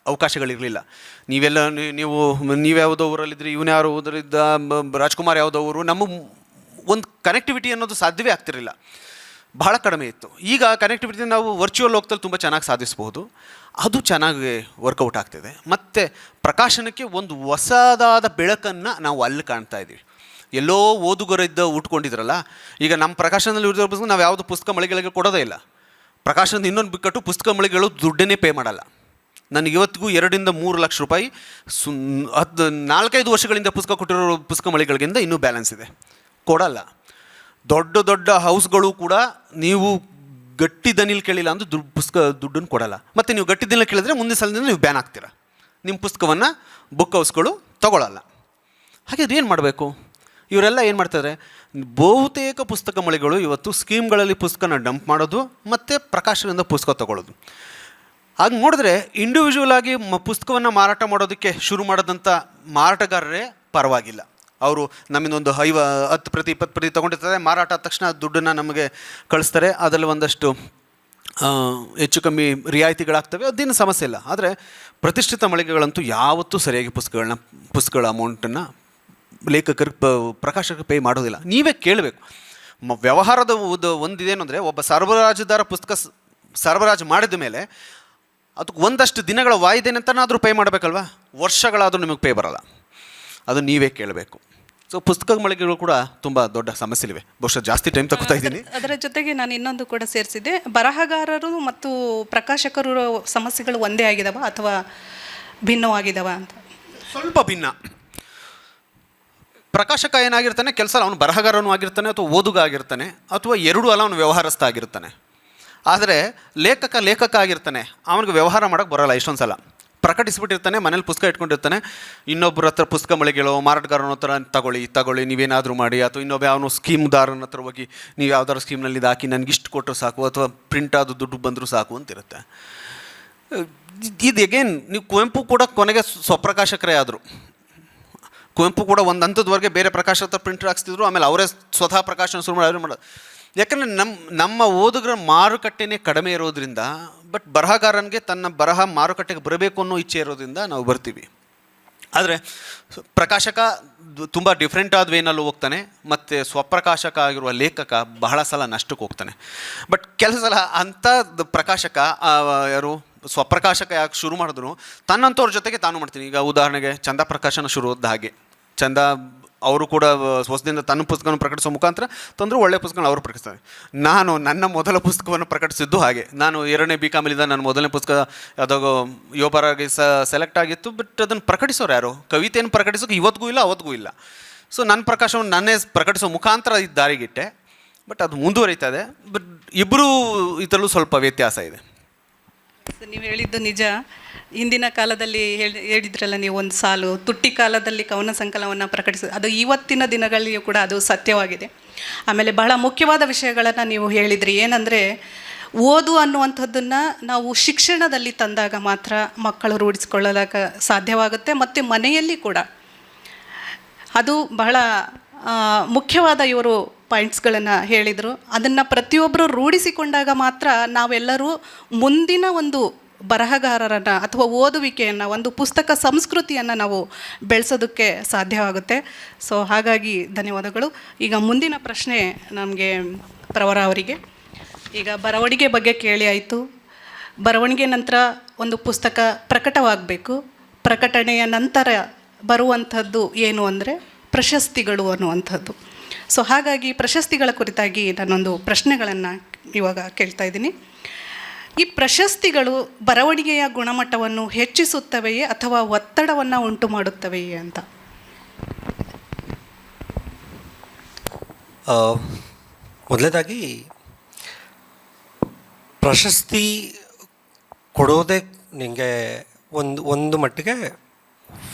ಅವಕಾಶಗಳಿರಲಿಲ್ಲ. ನೀವು ಯಾವುದೋ ಊರಲ್ಲಿದ್ದರೆ, ಇವನು ಯಾರೋ ಊರಿದ್ದ, ರಾಜ್ಕುಮಾರ್ ಯಾವುದೋ ಊರು, ನಮ್ಮ ಒಂದು ಕನೆಕ್ಟಿವಿಟಿ ಅನ್ನೋದು ಸಾಧ್ಯವೇ ಆಗ್ತಿರಲಿಲ್ಲ, ಬಹಳ ಕಡಿಮೆ ಇತ್ತು. ಈಗ ಕನೆಕ್ಟಿವಿಟಿ ನಾವು ವರ್ಚುವಲ್ ಹೋಗ್ತಲ್ಲಿ ತುಂಬ ಚೆನ್ನಾಗಿ ಸಾಧಿಸ್ಬೋದು. ಅದು ಚೆನ್ನಾಗಿ ವರ್ಕೌಟ್ ಆಗ್ತಿದೆ. ಮತ್ತು ಪ್ರಕಾಶನಕ್ಕೆ ಒಂದು ಹೊಸದಾದ ಬೆಳಕನ್ನು ನಾವು ಅಲ್ಲಿ ಕಾಣ್ತಾ ಇದ್ದೀವಿ. ಎಲ್ಲೋ ಓದುಗರಿದ್ದ ಉಟ್ಕೊಂಡಿದ್ರಲ್ಲ, ಈಗ ನಮ್ಮ ಪ್ರಕಾಶನದಲ್ಲಿ ಉಳಿದಿರೋ ಪುಸ್ತಕ ನಾವು ಯಾವುದು ಪುಸ್ತಕ ಮಳಿಗೆಗಳಿಗೆ ಕೊಡೋದೇ ಇಲ್ಲ. ಪ್ರಕಾಶನದ ಇನ್ನೊಂದು ಬಿಕ್ಕಟ್ಟು, ಪುಸ್ತಕ ಮಳಿಗೆಗಳು ದುಡ್ಡನ್ನೇ ಪೇ ಮಾಡಲ್ಲ. ನನಗೆ ಇವತ್ತಿಗೂ 2-3 ಲಕ್ಷ ರೂಪಾಯಿ 4-5 ವರ್ಷಗಳಿಂದ ಪುಸ್ತಕ ಕೊಟ್ಟಿರೋ ಪುಸ್ತಕ ಮಳಿಗೆಗಳಿಂದ ಇನ್ನೂ ಬ್ಯಾಲೆನ್ಸ್ ಇದೆ, ಕೊಡಲ್ಲ. ದೊಡ್ಡ ದೊಡ್ಡ ಹೌಸ್ಗಳು ಕೂಡ ನೀವು ಗಟ್ಟಿ ದನಿಲ್ ಕೇಳಿಲ್ಲ ಅಂದ್ರೆ ದುಡ್ಡನ್ನು ಕೊಡಲ್ಲ. ಮತ್ತು ನೀವು ಗಟ್ಟಿ ದನಿಲ್ ಕೇಳಿದ್ರೆ ಮುಂದಿನ ಸಲದಿಂದ ನೀವು ಬ್ಯಾನ್ ಆಗ್ತೀರ, ನಿಮ್ಮ ಪುಸ್ತಕವನ್ನು ಬುಕ್ ಹೌಸ್ಗಳು ತಗೊಳ್ಳಲ್ಲ. ಹಾಗಾದ್ರೆ ಏನು ಮಾಡಬೇಕು? ಇವರೆಲ್ಲ ಏನು ಮಾಡ್ತಾರೆ, ಬಹುತೇಕ ಪುಸ್ತಕ ಮಳಿಗೆಗಳು ಇವತ್ತು ಸ್ಕೀಮ್ಗಳಲ್ಲಿ ಪುಸ್ತಕನ ಡಂಪ್ ಮಾಡೋದು ಮತ್ತು ಪ್ರಕಾಶನದಿಂದ ಪುಸ್ತಕ ತಗೊಳ್ಳೋದು. ಹಾಗೆ ನೋಡಿದ್ರೆ ಇಂಡಿವಿಜುವಲ್ ಆಗಿ ಪುಸ್ತಕವನ್ನು ಮಾರಾಟ ಮಾಡೋದಕ್ಕೆ ಶುರು ಮಾಡೋದಂಥ ಮಾರಾಟಗಾರರೇ ಪರವಾಗಿಲ್ಲ. ಅವರು ನಮ್ಮಿಂದೊಂದು 10 ಪ್ರತಿ 20 ಪ್ರತಿ ತೊಗೊಂಡಿರ್ತಾರೆ, ಮಾರಾಟ ಆದ ತಕ್ಷಣ ಪುಸ್ತಕವನ್ನು ನಮಗೆ ಕಳಿಸ್ತಾರೆ. ಅದರಲ್ಲಿ ಒಂದಷ್ಟು ಹೆಚ್ಚು ಕಮ್ಮಿ ರಿಯಾಯಿತಿಗಳಾಗ್ತವೆ, ಅದೇನು ಸಮಸ್ಯೆ ಇಲ್ಲ. ಆದರೆ ಪ್ರತಿಷ್ಠಿತ ಮಳಿಗೆಗಳಂತೂ ಯಾವತ್ತೂ ಸರಿಯಾಗಿ ಪುಸ್ತಕಗಳ ಅಮೌಂಟನ್ನು ಲೇಖಕರಿಗೆ ಪ್ರಕಾಶಕರಿಗೆ ಪೇ ಮಾಡೋದಿಲ್ಲ. ನೀವೇ ಕೇಳಬೇಕು. ವ್ಯವಹಾರದ ಒಂದಿದೇನು ಅಂದರೆ, ಒಬ್ಬ ಸರಬರಾಜುದಾರ ಪುಸ್ತಕ ಸರಬರಾಜು ಮಾಡಿದ ಮೇಲೆ ಅದಕ್ಕೆ ಒಂದಷ್ಟು ದಿನಗಳ ವಾಯಿದೆನಂತನಾದರೂ ಪೇ ಮಾಡಬೇಕಲ್ವ? ವರ್ಷಗಳಾದರೂ ನಿಮಗೆ ಪೇ ಬರೋಲ್ಲ. ಅದು ನೀವೇ ಕೇಳಬೇಕು. ಸೊ ಪುಸ್ತಕ ಮಳಿಗೆಗಳು ಕೂಡ ತುಂಬ ದೊಡ್ಡ ಸಮಸ್ಯೆಲಿವೆ. ಬಹುಶಃ ಜಾಸ್ತಿ ಟೈಮ್ ತಗೋತಾ ಇದ್ದೀನಿ. ಅದರ ಜೊತೆಗೆ ನಾನು ಇನ್ನೊಂದು ಕೂಡ ಸೇರಿಸಿದ್ದೆ, ಬರಹಗಾರರು ಮತ್ತು ಪ್ರಕಾಶಕರು ಸಮಸ್ಯೆಗಳು ಒಂದೇ ಆಗಿದಾವ ಅಥವಾ ಭಿನ್ನವಾಗಿದ್ದಾವ ಅಂತ. ಸ್ವಲ್ಪ ಭಿನ್ನ. ಪ್ರಕಾಶಕ ಏನಾಗಿರ್ತಾನೆ, ಕೆಲಸ ಅವನು ಬರಹಗಾರನೂ ಆಗಿರ್ತಾನೆ ಅಥವಾ ಓದುಗ ಆಗಿರ್ತಾನೆ, ಅಥವಾ ಎರಡೂ ಅಲ್ಲ ಅವನು ವ್ಯವಹಾರಸ್ಥ ಆಗಿರ್ತಾನೆ. ಆದರೆ ಲೇಖಕ ಆಗಿರ್ತಾನೆ, ಅವನಿಗೆ ವ್ಯವಹಾರ ಮಾಡೋಕ್ಕೆ ಬರೋಲ್ಲ. ಇಷ್ಟೊಂದು ಸಲ ಪ್ರಕಟಿಸ್ಬಿಟ್ಟಿರ್ತಾನೆ, ಮನೇಲಿ ಪುಸ್ತಕ ಇಟ್ಕೊಂಡಿರ್ತಾನೆ, ಇನ್ನೊಬ್ಬರ ಹತ್ರ ಪುಸ್ತಕ ಮಳಿಗೆಗಳು ಮಾರಾಟಗಾರನ ಹತ್ರ ತಗೊಳ್ಳಿ ನೀವೇನಾದರೂ ಮಾಡಿ, ಅಥವಾ ಇನ್ನೊಬ್ಬ ಅವನು ಸ್ಕೀಮ್ದಾರನ ಹತ್ರ ಹೋಗಿ ನೀವು ಯಾವ್ದಾದ್ರು ಸ್ಕೀಮ್ನಲ್ಲಿ ಇದು ಹಾಕಿ ನನಗಿಷ್ಟು ಕೊಟ್ಟರು ಸಾಕು, ಅಥವಾ ಪ್ರಿಂಟ್ ಆದ ದುಡ್ಡು ಬಂದರೂ ಸಾಕು ಅಂತಿರುತ್ತೆ. ಇದು ಎಗೇನ್ ನೀವು ಕುವೆಂಪು ಕೂಡ ಕೊನೆಗೆ ಸ್ವಪ್ರಕಾಶಕರೇ ಆದರು. ಕುವೆಂಪು ಕೂಡ ಒಂದು ಹಂತದವರೆಗೆ ಬೇರೆ ಪ್ರಕಾಶಕ ಪ್ರಿಂಟರ್ ಹಾಕ್ಸ್ತಿದ್ರು, ಆಮೇಲೆ ಅವರೇ ಸ್ವತಃ ಪ್ರಕಾಶನ ಶುರು ಮಾಡೋದು. ಯಾಕಂದರೆ ನಮ್ಮ ಓದುಗರ ಮಾರುಕಟ್ಟೆನೇ ಕಡಿಮೆ ಇರೋದ್ರಿಂದ, ಬಟ್ ಬರಹಗಾರನಿಗೆ ತನ್ನ ಬರಹ ಮಾರುಕಟ್ಟೆಗೆ ಬರಬೇಕು ಅನ್ನೋ ಇಚ್ಛೆ ಇರೋದ್ರಿಂದ ನಾವು ಬರ್ತೀವಿ. ಆದರೆ ಪ್ರಕಾಶಕ ತುಂಬ ಡಿಫ್ರೆಂಟ್ ಆದ ವೇನಲ್ಲಿ ಹೋಗ್ತಾನೆ, ಮತ್ತು ಸ್ವಪ್ರಕಾಶಕ ಆಗಿರುವ ಲೇಖಕ ಬಹಳ ಸಲ ನಷ್ಟಕ್ಕೆ ಹೋಗ್ತಾನೆ. ಬಟ್ ಕೆಲವು ಸಲ ಅಂಥ ಪ್ರಕಾಶಕ ಯಾರು ಸ್ವಪ್ರಕಾಶಕ ಯಾಕೆ ಶುರು ಮಾಡಿದ್ರು, ತನ್ನಂಥವ್ರ ಜೊತೆಗೆ ತಾನು ಮಾಡ್ತೀನಿ. ಈಗ ಉದಾಹರಣೆಗೆ ಚಂದ ಪ್ರಕಾಶನ ಶುರು ಹೋದ ಹಾಗೆ, ಚಂದ ಅವರು ಕೂಡ ಹೊಸದಿಂದ ತನ್ನ ಪುಸ್ತಕವನ್ನು ಪ್ರಕಟಿಸೋ ಮುಖಾಂತರ ತಂದರೂ ಒಳ್ಳೆಯ ಪುಸ್ತಕಗಳು ಅವರು ಪ್ರಕಟಿಸ್ತಾರೆ. ನಾನು ನನ್ನ ಮೊದಲ ಪುಸ್ತಕವನ್ನು ಪ್ರಕಟಿಸಿದ್ದು ಹಾಗೆ. ನಾನು 2ನೇ BCom ನನ್ನ ಮೊದಲನೇ ಪುಸ್ತಕ ಯಾವುದೋ ಯೋಬರಾಗಿ ಸೆಲೆಕ್ಟ್ ಆಗಿತ್ತು. ಬಟ್ ಅದನ್ನು ಪ್ರಕಟಿಸೋರು ಯಾರು? ಕವಿತೆಯನ್ನು ಪ್ರಕಟಿಸೋಕೆ ಇವತ್ತಿಗೂ ಇಲ್ಲ, ಅವತ್ತಿಗೂ ಇಲ್ಲ. ಸೊ ನನ್ನ ಪ್ರಕಾಶವನ್ನು ನನ್ನೇ ಪ್ರಕಟಿಸೋ ಮುಖಾಂತರ ಇದು ದಾರಿಗಿಟ್ಟೆ. ಬಟ್ ಅದು ಮುಂದುವರಿತಾ ಇದೆ. ಬಟ್ ಇಬ್ಬರೂ ಇದರಲ್ಲೂ ಸ್ವಲ್ಪ ವ್ಯತ್ಯಾಸ ಇದೆ. ನೀವು ಹೇಳಿದ್ದು ನಿಜ. ಹಿಂದಿನ ಕಾಲದಲ್ಲಿ ಹೇಳಿದ್ರಲ್ಲ ನೀವು, ಒಂದು ಸಾಲು ತುಟ್ಟಿ ಕಾಲದಲ್ಲಿ ಕವನ ಸಂಕಲನವನ್ನು ಪ್ರಕಟಿಸಿದ, ಅದು ಇವತ್ತಿನ ದಿನಗಳಲ್ಲಿಯೂ ಕೂಡ ಅದು ಸತ್ಯವಾಗಿದೆ. ಆಮೇಲೆ ಬಹಳ ಮುಖ್ಯವಾದ ವಿಷಯಗಳನ್ನು ನೀವು ಹೇಳಿದ್ರಿ. ಏನಂದರೆ, ಓದು ಅನ್ನುವಂಥದ್ದನ್ನು ನಾವು ಶಿಕ್ಷಣದಲ್ಲಿ ತಂದಾಗ ಮಾತ್ರ ಮಕ್ಕಳು ರೂಢಿಸಿಕೊಳ್ಳಲಾಕ ಸಾಧ್ಯವಾಗುತ್ತೆ, ಮತ್ತು ಮನೆಯಲ್ಲಿ ಕೂಡ. ಅದು ಬಹಳ ಮುಖ್ಯವಾದ ಇವರು ಪಾಯಿಂಟ್ಸ್ಗಳನ್ನು ಹೇಳಿದರು. ಅದನ್ನು ಪ್ರತಿಯೊಬ್ಬರು ರೂಢಿಸಿಕೊಂಡಾಗ ಮಾತ್ರ ನಾವೆಲ್ಲರೂ ಮುಂದಿನ ಒಂದು ಬರಹಗಾರರನ್ನು ಅಥವಾ ಓದುವಿಕೆಯನ್ನು, ಒಂದು ಪುಸ್ತಕ ಸಂಸ್ಕೃತಿಯನ್ನು ನಾವು ಬೆಳೆಸೋದಕ್ಕೆ ಸಾಧ್ಯವಾಗುತ್ತೆ. ಸೊ ಹಾಗಾಗಿ ಧನ್ಯವಾದಗಳು. ಈಗ ಮುಂದಿನ ಪ್ರಶ್ನೆ ನಮಗೆ ಪ್ರವರ ಅವರಿಗೆ. ಈಗ ಬರವಣಿಗೆ ಬಗ್ಗೆ ಕೇಳಿ ಆಯಿತು. ಬರವಣಿಗೆ ನಂತರ ಒಂದು ಪುಸ್ತಕ ಪ್ರಕಟವಾಗಬೇಕು. ಪ್ರಕಟಣೆಯ ನಂತರ ಬರುವಂಥದ್ದು ಏನು ಅಂದರೆ ಪ್ರಶಸ್ತಿಗಳು ಅನ್ನುವಂಥದ್ದು. ಸೊ ಹಾಗಾಗಿ ಪ್ರಶಸ್ತಿಗಳ ಕುರಿತಾಗಿ ನಾನೊಂದು ಪ್ರಶ್ನೆಗಳನ್ನು ಇವಾಗ ಕೇಳ್ತಾ ಇದ್ದೀನಿ. ಈ ಪ್ರಶಸ್ತಿಗಳು ಬರವಣಿಗೆಯ ಗುಣಮಟ್ಟವನ್ನು ಹೆಚ್ಚಿಸುತ್ತವೆಯೇ ಅಥವಾ ಒತ್ತಡವನ್ನು ಉಂಟು ಮಾಡುತ್ತವೆಯೇ ಅಂತ? ಮೊದಲನೇದಾಗಿ ಪ್ರಶಸ್ತಿ ಕೊಡೋದೇ ನಿಮಗೆ ಒಂದು ಮಟ್ಟಿಗೆ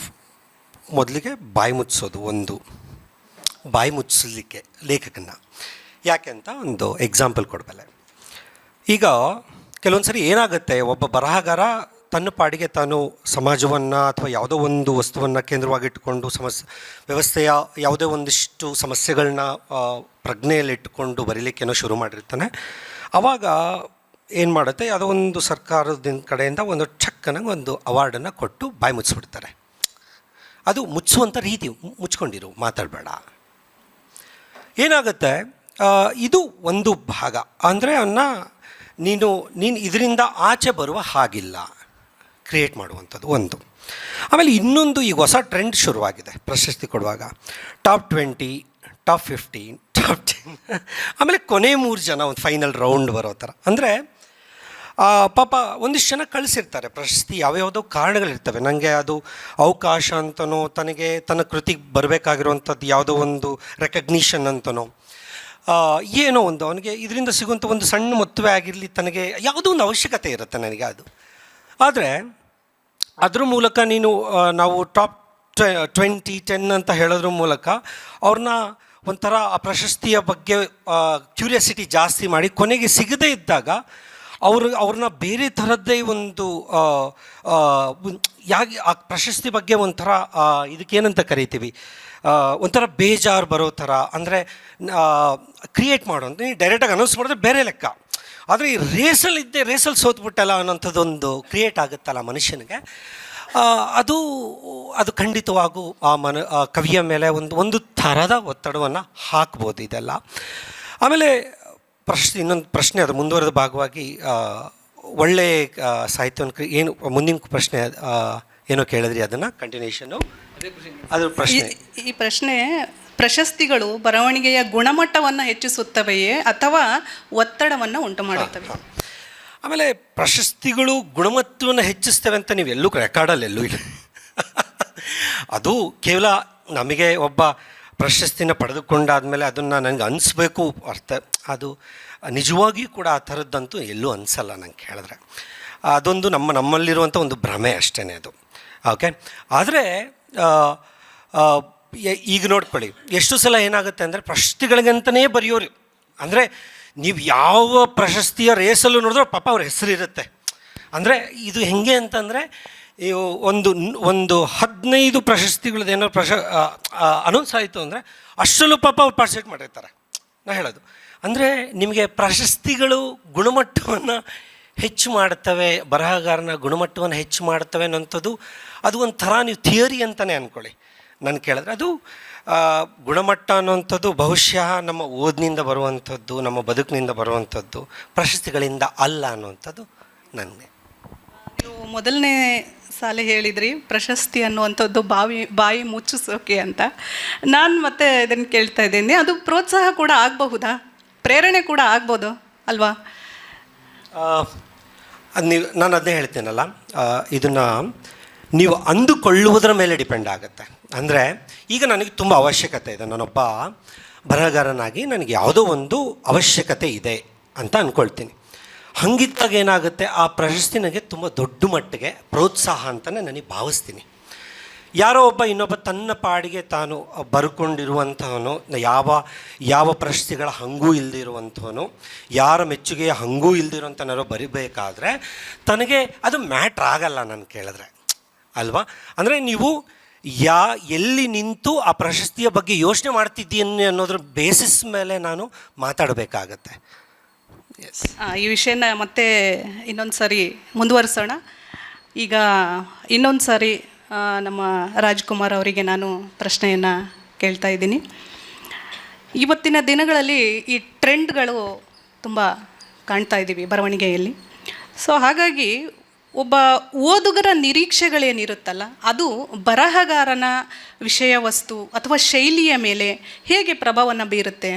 ಮೊದಲಿಗೆ ಬಾಯಿ ಮುಚ್ಚಿಸೋದು, ಒಂದು ಬಾಯಿ ಮುಚ್ಚಿಸ್ಲಿಕ್ಕೆ ಲೇಖಕನ. ಯಾಕೆ ಅಂತ ಒಂದು ಎಕ್ಸಾಂಪಲ್ ಕೊಡಬಲ್ಲೆ. ಈಗ ಕೆಲವೊಂದು ಸರಿ ಏನಾಗುತ್ತೆ, ಒಬ್ಬ ಬರಹಗಾರ ತನ್ನ ಪಾಡಿಗೆ ತಾನು ಸಮಾಜವನ್ನು ಅಥವಾ ಯಾವುದೋ ಒಂದು ವಸ್ತುವನ್ನು ಕೇಂದ್ರವಾಗಿಟ್ಟುಕೊಂಡು ವ್ಯವಸ್ಥೆಯ ಯಾವುದೇ ಒಂದಿಷ್ಟು ಸಮಸ್ಯೆಗಳನ್ನ ಪ್ರಜ್ಞೆಯಲ್ಲಿಟ್ಟುಕೊಂಡು ಬರೀಲಿಕ್ಕೇನೋ ಶುರು ಮಾಡಿರ್ತಾನೆ. ಆವಾಗ ಏನು ಮಾಡುತ್ತೆ, ಯಾವುದೋ ಒಂದು ಸರ್ಕಾರದ ಕಡೆಯಿಂದ ಒಂದು ಛಕ್ಕನಾಗ ಒಂದು ಅವಾರ್ಡನ್ನು ಕೊಟ್ಟು ಬಾಯಿ ಮುಚ್ಚಿಬಿಡ್ತಾರೆ. ಅದು ಮುಚ್ಚುವಂಥ ರೀತಿ, ಮುಚ್ಕೊಂಡಿರು, ಮಾತಾಡಬೇಡ. ಏನಾಗುತ್ತೆ, ಇದು ಒಂದು ಭಾಗ. ಅಂದರೆ ನೀನು ಇದರಿಂದ ಆಚೆ ಬರುವ ಹಾಗಿಲ್ಲ, ಕ್ರಿಯೇಟ್ ಮಾಡುವಂಥದ್ದು ಒಂದು. ಆಮೇಲೆ ಇನ್ನೊಂದು, ಈಗ ಹೊಸ ಟ್ರೆಂಡ್ ಶುರುವಾಗಿದೆ ಪ್ರಶಸ್ತಿ ಕೊಡುವಾಗ. ಟಾಪ್ 20, ಟಾಪ್ 15, ಟಾಪ್ 10, ಆಮೇಲೆ ಕೊನೆ 3 ಜನ ಒಂದು ಫೈನಲ್ ರೌಂಡ್ ಬರೋ ಥರ. ಅಂದರೆ ಪಾಪ ಒಂದಿಷ್ಟು ಜನ ಕಳಿಸಿರ್ತಾರೆ ಪ್ರಶಸ್ತಿ, ಯಾವ್ಯಾವುದೋ ಕಾರಣಗಳಿರ್ತವೆ. ನನಗೆ ಅದು ಅವಕಾಶ ಅಂತನೋ, ತನಗೆ ತನ್ನ ಕೃತಿಗೆ ಬರಬೇಕಾಗಿರುವಂಥದ್ದು ಯಾವುದೋ ಒಂದು ರೆಕಗ್ನಿಷನ್ ಅಂತನೋ, ಏನೋ ಒಂದು ಅವನಿಗೆ ಇದರಿಂದ ಸಿಗುವಂಥ ಒಂದು ಸಣ್ಣ ಮೊತ್ತವೇ ಆಗಿರಲಿ, ತನಗೆ ಯಾವುದೋ ಒಂದು ಅವಶ್ಯಕತೆ ಇರುತ್ತೆ ನನಗೆ ಅದು. ಆದರೆ ಅದ್ರ ಮೂಲಕ ನಾವು ಟಾಪ್ 20, 10 ಅಂತ ಹೇಳೋದ್ರ ಮೂಲಕ ಅವ್ರನ್ನ ಒಂಥರ ಆ ಪ್ರಶಸ್ತಿಯ ಬಗ್ಗೆ ಕ್ಯೂರಿಯಾಸಿಟಿ ಜಾಸ್ತಿ ಮಾಡಿ, ಕೊನೆಗೆ ಸಿಗದೇ ಇದ್ದಾಗ ಅವ್ರನ್ನ ಬೇರೆ ಥರದ್ದೇ ಒಂದು ಯಾಕೆ ಆ ಪ್ರಶಸ್ತಿ ಬಗ್ಗೆ ಒಂಥರ ಇದಕ್ಕೇನಂತ ಕರಿತೀವಿ, ಒಂಥರ ಬೇಜಾರು ಬರೋ ಥರ, ಅಂದರೆ ಕ್ರಿಯೇಟ್ ಮಾಡೋದು. ನೀವು ಡೈರೆಕ್ಟಾಗಿ ಅನೌನ್ಸ್ ಮಾಡಿದ್ರೆ ಬೇರೆ ಲೆಕ್ಕ, ಆದರೆ ಈ ರೇಸಲ್ಲಿ ಸೋತ್ಬಿಟ್ಟಲ್ಲ ಅನ್ನೋಂಥದ್ದೊಂದು ಕ್ರಿಯೇಟ್ ಆಗುತ್ತಲ್ಲ ಮನುಷ್ಯನಿಗೆ. ಅದು ಖಂಡಿತವಾಗೂ ಆ ಕವಿಯ ಮೇಲೆ ಒಂದು ಥರದ ಒತ್ತಡವನ್ನು ಹಾಕ್ಬೋದು ಇದೆಲ್ಲ. ಆಮೇಲೆ ಇನ್ನೊಂದು ಪ್ರಶ್ನೆ, ಅದು ಮುಂದುವರೆದ ಭಾಗವಾಗಿ ಒಳ್ಳೆಯ ಸಾಹಿತ್ಯವನ್ನು ಏನು ಮುಂದಿನ ಪ್ರಶ್ನೆ ಏನೋ ಕೇಳಿದ್ರಿ, ಅದನ್ನು ಕಂಟಿನ್ಯೂಷನ್ನು ಅದ್ರ ಪ್ರಶ್ನೆ. ಈ ಪ್ರಶ್ನೆ, ಪ್ರಶಸ್ತಿಗಳು ಬರವಣಿಗೆಯ ಗುಣಮಟ್ಟವನ್ನು ಹೆಚ್ಚಿಸುತ್ತವೆಯೇ ಅಥವಾ ಒತ್ತಡವನ್ನು ಉಂಟು ಮಾಡುತ್ತವೆ? ಆಮೇಲೆ ಪ್ರಶಸ್ತಿಗಳು ಗುಣಮಟ್ಟವನ್ನು ಹೆಚ್ಚಿಸ್ತವೆ ಅಂತ ನೀವು ಎಲ್ಲೂ ರೆಕಾರ್ಡಲ್ಲಿ ಎಲ್ಲೂ ಇಲ್ಲ. ಅದು ಕೇವಲ ನಮಗೆ ಒಬ್ಬ ಪ್ರಶಸ್ತಿನ ಪಡೆದುಕೊಂಡಾದಮೇಲೆ ಅದನ್ನು ನನಗೆ ಅನಿಸ್ಬೇಕು ಅರ್ಥ, ಅದು ನಿಜವಾಗಿಯೂ ಕೂಡ ಆ ಥರದ್ದಂತೂ ಎಲ್ಲೂ ಅನಿಸಲ್ಲ ನಂಗೆ ಹೇಳಿದ್ರೆ. ಅದೊಂದು ನಮ್ಮಲ್ಲಿರುವಂಥ ಒಂದು ಭ್ರಮೆ ಅಷ್ಟೇ ಅದು. ಓಕೆ, ಆದರೆ ಈಗ ನೋಡ್ಕೊಳ್ಳಿ, ಎಷ್ಟು ಸಲ ಏನಾಗುತ್ತೆ ಅಂದರೆ ಪ್ರಶಸ್ತಿಗಳಿಗಂತಲೇ ಬರೆಯೋರು, ಅಂದರೆ ನೀವು ಯಾವ ಪ್ರಶಸ್ತಿಯ ರೇಸಲ್ಲೂ ನೋಡಿದ್ರೆ ಪಾಪ ಅವ್ರ ಹೆಸರಿರುತ್ತೆ. ಅಂದರೆ ಇದು ಹೆಂಗೆ ಅಂತಂದರೆ, ಒಂದು 15 ಪ್ರಶಸ್ತಿಗಳದ್ದೇನೋ ಅನೌನ್ಸ್ ಆಯಿತು ಅಂದರೆ ಅಷ್ಟರಲ್ಲೂ ಪಾಪ ಅವ್ರು ಪಾರ್ಟಿಸಿಪೇಟ್ ಮಾಡಿರ್ತಾರೆ. ನಾ ಹೇಳೋದು ಅಂದರೆ, ನಿಮಗೆ ಪ್ರಶಸ್ತಿಗಳು ಗುಣಮಟ್ಟವನ್ನು ಹೆಚ್ಚು ಮಾಡ್ತವೆ, ಬರಹಗಾರನ ಗುಣಮಟ್ಟವನ್ನು ಹೆಚ್ಚು ಮಾಡ್ತವೆ ಅನ್ನೋಂಥದ್ದು ಅದು ಒಂಥರ ನೀವು ಥಿಯರಿ ಅಂತಲೇ ಅಂದ್ಕೊಳ್ಳಿ. ನಾನು ಕೇಳಿದ್ರೆ ಅದು ಗುಣಮಟ್ಟ ಅನ್ನುವಂಥದ್ದು ಬಹುಶಃ ನಮ್ಮ ಓದಿನಿಂದ ಬರುವಂಥದ್ದು, ನಮ್ಮ ಬದುಕಿನಿಂದ ಬರುವಂಥದ್ದು, ಪ್ರಶಸ್ತಿಗಳಿಂದ ಅಲ್ಲ ಅನ್ನುವಂಥದ್ದು ನನಗೆ. ನೀವು ಮೊದಲನೇ ಸಾಲ ಹೇಳಿದ್ರಿ ಪ್ರಶಸ್ತಿ ಅನ್ನುವಂಥದ್ದು ಬಾಯಿ ಮುಚ್ಚಿಸೋಕೆ ಅಂತ. ನಾನು ಮತ್ತೆ ಇದನ್ನು ಕೇಳ್ತಾ ಇದ್ದೀನಿ, ಅದು ಪ್ರೋತ್ಸಾಹ ಕೂಡ ಆಗಬಹುದಾ, ಪ್ರೇರಣೆ ಕೂಡ ಆಗ್ಬೋದು ಅಲ್ವಾ? ನಾನು ಅದನ್ನೇ ಹೇಳ್ತೇನಲ್ಲ, ಇದನ್ನು ನೀವು ಅಂದುಕೊಳ್ಳುವುದರ ಮೇಲೆ ಡಿಪೆಂಡ್ ಆಗುತ್ತೆ. ಅಂದರೆ ಈಗ ನನಗೆ ತುಂಬ ಅವಶ್ಯಕತೆ ಇದೆ, ನಾನೊಬ್ಬ ಬರಹಗಾರನಾಗಿ ನನಗೆ ಯಾವುದೋ ಒಂದು ಅವಶ್ಯಕತೆ ಇದೆ ಅಂತ ಅಂದ್ಕೊಳ್ತೀನಿ. ಹಂಗಿದ್ದಾಗ ಏನಾಗುತ್ತೆ, ಆ ಪ್ರಶಸ್ತಿ ನನಗೆ ತುಂಬ ದೊಡ್ಡ ಮಟ್ಟಿಗೆ ಪ್ರೋತ್ಸಾಹ ಅಂತಲೇ ನನಗೆ ಭಾವಿಸ್ತೀನಿ. ಯಾರೋ ಇನ್ನೊಬ್ಬ ತನ್ನ ಪಾಡಿಗೆ ತಾನು ಬರ್ಕೊಂಡಿರುವಂಥವನು, ಯಾವ ಪ್ರಶಸ್ತಿಗಳ ಹಂಗೂ ಇಲ್ಲದಿರುವಂಥವನು, ಯಾರ ಮೆಚ್ಚುಗೆಯ ಹಂಗೂ ಇಲ್ಲದಿರುವಂಥನಾರೋ ಬರಿಬೇಕಾದ್ರೆ ತನಗೆ ಅದು ಮ್ಯಾಟ್ರ್ ಆಗಲ್ಲ ನಾನು ಕೇಳಿದ್ರೆ, ಅಲ್ವಾ? ಅಂದರೆ ನೀವು ಎಲ್ಲಿ ನಿಂತು ಆ ಪ್ರಶಸ್ತಿಯ ಬಗ್ಗೆ ಯೋಚನೆ ಮಾಡ್ತಿದ್ದೀನಿ ಅನ್ನೋದ್ರ ಬೇಸಿಸ್ ಮೇಲೆ ನಾನು ಮಾತಾಡಬೇಕಾಗತ್ತೆ. ಎಸ್, ಈ ವಿಷಯನ ಮತ್ತೆ ಇನ್ನೊಂದು ಸಾರಿ ಮುಂದುವರಿಸೋಣ. ಈಗ ಇನ್ನೊಂದು ಸಾರಿ ನಮ್ಮ ರಾಜ್ಕುಮಾರ್ ಅವರಿಗೆ ನಾನು ಪ್ರಶ್ನೆಯನ್ನು ಕೇಳ್ತಾ ಇದ್ದೀನಿ. ಇವತ್ತಿನ ದಿನಗಳಲ್ಲಿ ಈ ಟ್ರೆಂಡ್ಗಳು ತುಂಬ ಕಾಣ್ತಾ ಇದ್ದೀವಿ ಬರವಣಿಗೆಯಲ್ಲಿ. ಸೊ ಹಾಗಾಗಿ ಒಬ್ಬ ಓದುಗರ ನಿರೀಕ್ಷೆಗಳೇನಿರುತ್ತಲ್ಲ, ಅದು ಬರಹಗಾರನ ವಿಷಯ ವಸ್ತು ಅಥವಾ ಶೈಲಿಯ ಮೇಲೆ ಹೇಗೆ ಪ್ರಭಾವವನ್ನು ಬೀರುತ್ತೆ?